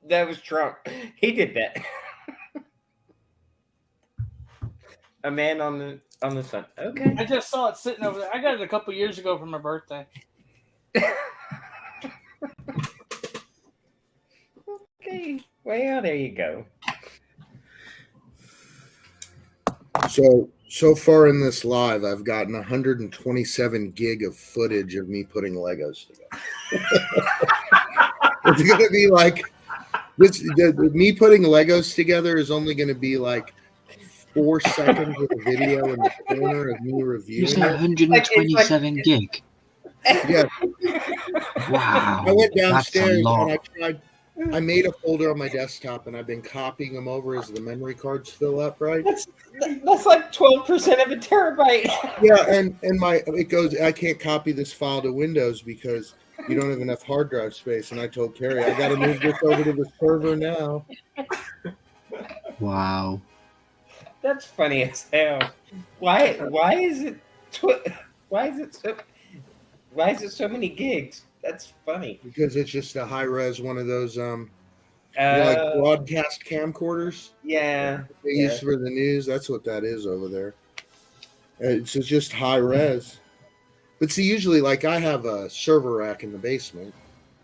That was Trump. He did that. A man on the sun. Okay. I just saw it sitting over there. I got it a couple years ago for my birthday. Okay. Well, there you go. So far in this live, I've gotten 127 gig of footage of me putting Legos together. It's going to be like this. Me putting Legos together is only going to be like 4 seconds of a video in the corner of me You reviewing said it. 127 gig. Yeah, Wow. I went That's a downstairs lot. and I made a folder on my desktop and I've been copying them over as the memory cards fill up, right? That's like 12% of a terabyte. Yeah, and it goes. I can't copy this file to Windows because you don't have enough hard drive space. And I told Carrie, I got to move this over to the server now. Wow. That's funny as hell. Why is it so many gigs? That's funny. Because it's just a high res one of those like broadcast camcorders Yeah. they use for the news. That's what that is over there. It's just high res. But see, usually, like I have a server rack in the basement,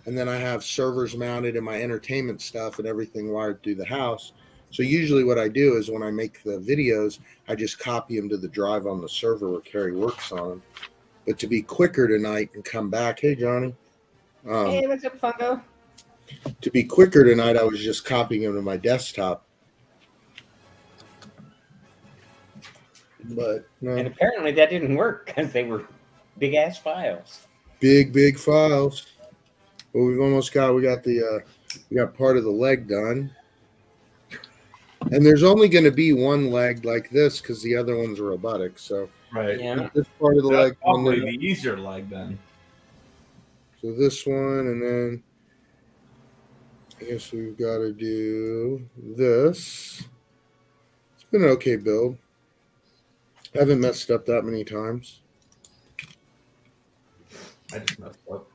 and then I have servers mounted and my entertainment stuff and everything wired through the house. So usually what I do is when I make the videos, I just copy them to the drive on the server where Carrie works on them. But to be quicker tonight and come back, hey, Johnny. Hey, what's up, Fungo? To be quicker tonight, I was just copying them to my desktop. But no, And apparently that didn't work because they were big ass files. big files. Well, we got part of the leg done. And there's only going to be one leg like this because the other one's robotic. So Right. Yeah. this part of the That's leg. probably the easier leg then. So this one, and then I guess we've got to do this. It's been an okay build. I haven't messed up that many times. I just messed up.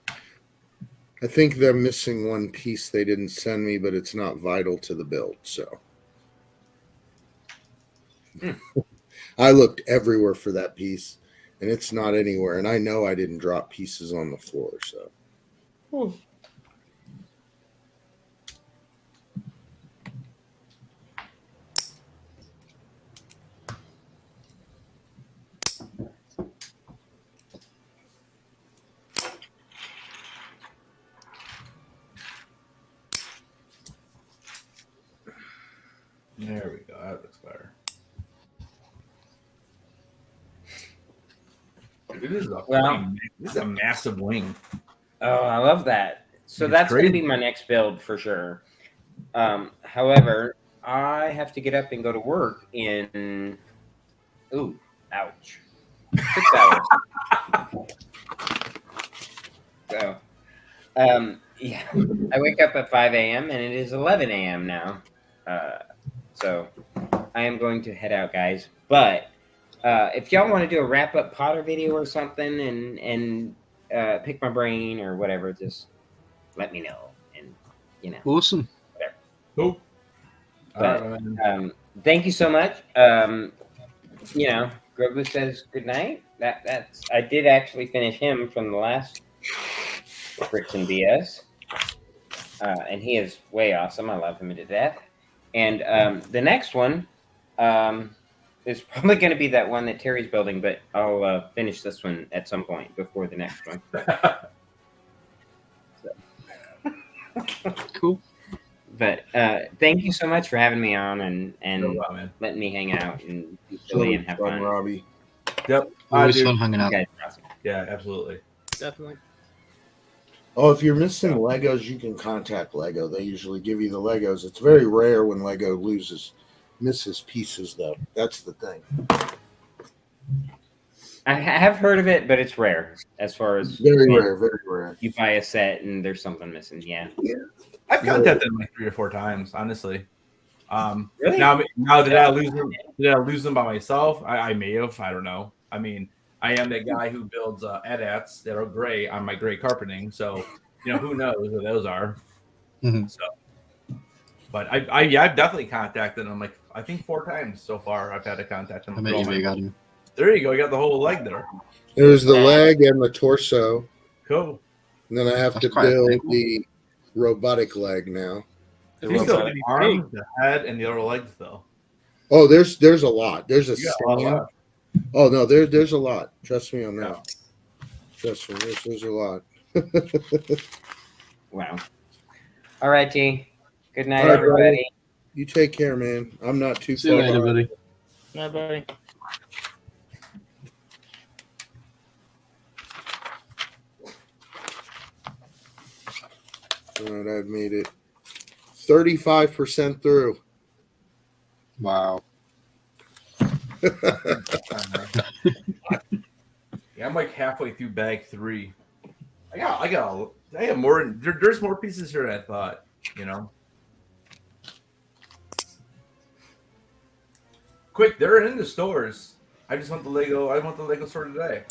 I think they're missing one piece they didn't send me, but it's not vital to the build. So I looked everywhere for that piece, and it's not anywhere. And I know I didn't drop pieces on the floor. So There we go. That looks better. This is a massive wing. Oh, I love that. So It's that's going to crazy. be my next build for sure. However, I have to get up and go to work in. Ooh, ouch. 6 hours. So, yeah, I wake up at 5 a.m. and it is 11 a.m. now. So I am going to head out, guys. But if y'all want to do a wrap-up Potter video or something and pick my brain or whatever, just let me know. And, you know. Awesome. Cool. But, thank you so much. You know, Grogu says good night. That's I did actually finish him from the last Bricks and BS. And he is way awesome. I love him to death. And the next one is probably going to be that one that Terry's building, but I'll finish this one at some point before the next one. Cool. But thank you so much for having me on and No problem, man. letting me hang out and be silly and have fun. Robbie. Yep. Always dude. fun hanging You out. guys are awesome. Yeah, absolutely. Definitely. Oh, if you're missing Legos, you can contact Lego. They usually give you the Legos. It's very rare when Lego misses pieces, though. That's the thing. I have heard of it, but it's rare as far as Very rare, very rare. you buy a set and there's something missing. Yeah. I've contacted them like 3 or 4 times, honestly. Really? Now did I lose them? Did I lose them by myself? I may have. I don't know. I mean, I am that guy who builds AT-ATs that are gray on my gray carpeting. So, you know, who knows who those are. Mhm. So, but I've definitely contacted them. Like I think 4 times so far. I've had to contact them. I bet you got him. There you go. You got the whole leg there. There's the leg and the torso. Cool. And then I have That's to quite build big. the robotic leg now. You still have the arms, the head, and the other legs, though. Oh, there's a lot. There's a You got a lot stand. left. Oh no, there's a lot. Trust me on that. Trust me, there's a lot. Wow. All right, T. Good night, All right, everybody. buddy. You take care, man. I'm not too See you far. later, buddy. Bye, buddy. All right, I've made it 35% through. Wow. Yeah, I'm like halfway through bag 3. I have more. There's more pieces here than I thought. You know. Quick, they're in the stores. I just want the Lego. I want the Lego store today.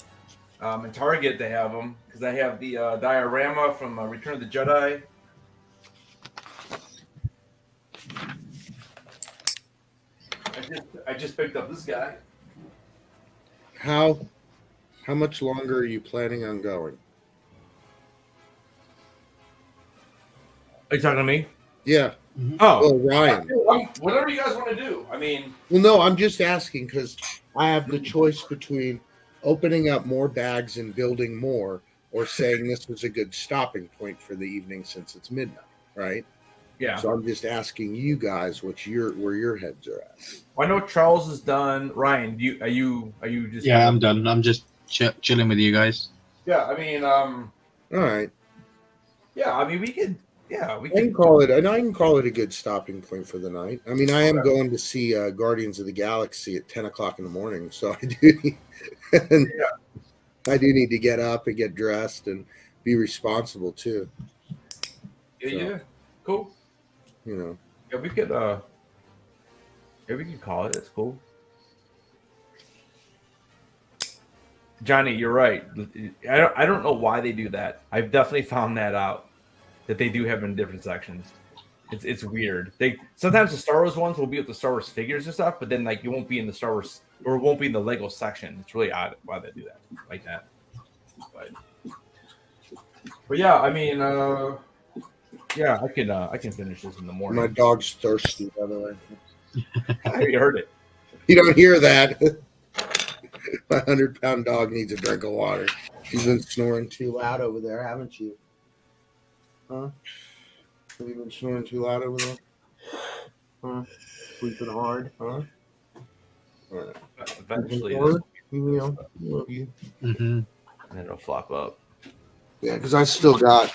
In Target, they have them because I have the diorama from Return of the Jedi. I just picked up this guy. How much longer are you planning on going? Are you talking to me? Yeah. Oh, Oh, Ryan. whatever you guys want to do. I mean, Well, no, I'm just asking because I have the choice between opening up more bags and building more, or saying this was a good stopping point for the evening since it's midnight, right? yeah. So I'm just asking you guys where your heads are at. Well, I know Charles is done. Ryan, are you just? Yeah, I'm done. I'm just chilling with you guys. Yeah, I mean, All right. yeah, I mean, we could. Yeah, we I can could call it, and I can call it a good stopping point for the night. I mean, I am going to see Guardians of the Galaxy at 10 o'clock in the morning, so I do. I do need to get up and get dressed and be responsible too. Yeah, So. yeah. Cool. You know. Yeah, we could call it. It's cool. Johnny, you're right. I don't know why they do that. I've definitely found that out, that they do have in different sections. It's weird. They sometimes the Star Wars ones will be with the Star Wars figures and stuff, but then like you won't be in the Star Wars or it won't be in the Lego section. It's really odd why they do that like that. But yeah, I mean, yeah, I can finish this in the morning. My dog's thirsty, by the way. You heard it. You don't hear that. My 100-pound dog needs a drink of water. She's been snoring too loud over there, haven't you? Huh? Have you been snoring too loud over there? Huh? Sleeping hard, huh? Eventually, Hard? You Mm-hmm. and then it'll flop up. Yeah, because I still got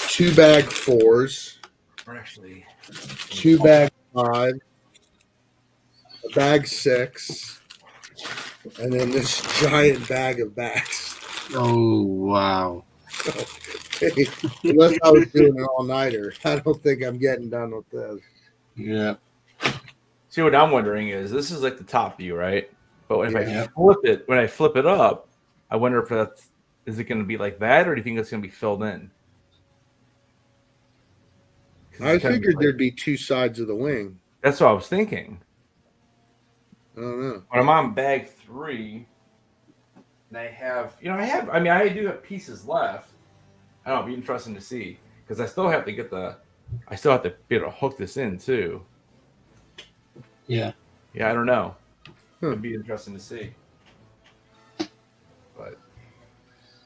2 bag 4s, Or actually, 2 bag 5, a bag 6, and then this giant bag of bags. Oh wow! Unless I was doing an all-nighter, I don't think I'm getting done with this. Yeah. See, what I'm wondering is this is like the top view, right? But when Yeah. when I flip it up, I wonder if is it going to be like that, or do you think it's going to be filled in? 'Cause I it's kinda figured like- there'd be 2 sides of the wing. That's what I was thinking. I don't know. When I'm on bag 3, and I mean, I do have pieces left. I don't know, it'd be interesting to see because I still have to be able to hook this in too. Yeah. Yeah, I don't know. Hmm. It'd be interesting to see.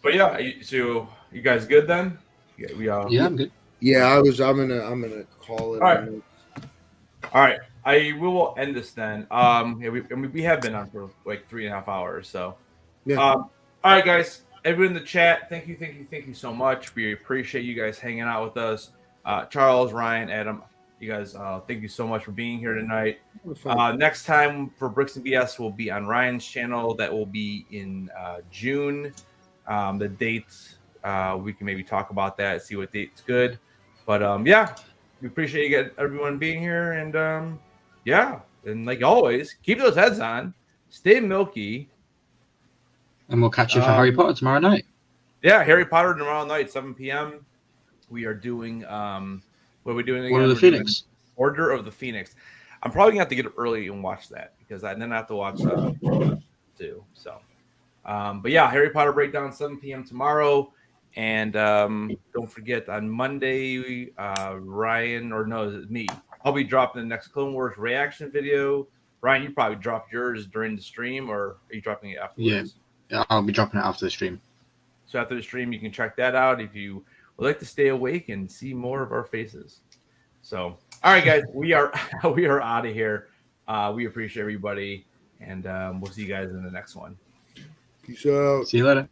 But yeah, so you guys good then? Yeah, Yeah, I'm good. Yeah, I'm gonna call it. All right. All right, we will end this then. Yeah, we have been on for like 3.5 hours, so. Yeah. All right, guys. Everyone in the chat, thank you so much. We appreciate you guys hanging out with us. Charles, Ryan, Adam, you guys, thank you so much for being here tonight. Next time for Bricks and BS will be on Ryan's channel. That will be in June. The dates, we can maybe talk about that, see what date's good. But yeah, we appreciate everyone being here, and yeah, and like always, keep those heads on, stay milky, And we'll catch you for Harry Potter tomorrow night. Yeah, Harry Potter tomorrow night, 7 p.m. We are doing what are we doing again? Order of the Phoenix. Order of the Phoenix. I'm probably gonna have to get up early and watch that because then I have to watch too. So, but yeah, Harry Potter breakdown 7 p.m. tomorrow, and don't forget on Monday, me. I'll be dropping the next Clone Wars reaction video. Ryan, you probably dropped yours during the stream, or are you dropping it afterwards? Yeah, I'll be dropping it after the stream. So after the stream, you can check that out if you would like to stay awake and see more of our faces. So, all right, guys, we are out of here. We appreciate everybody, and we'll see you guys in the next one. Peace out. See you later.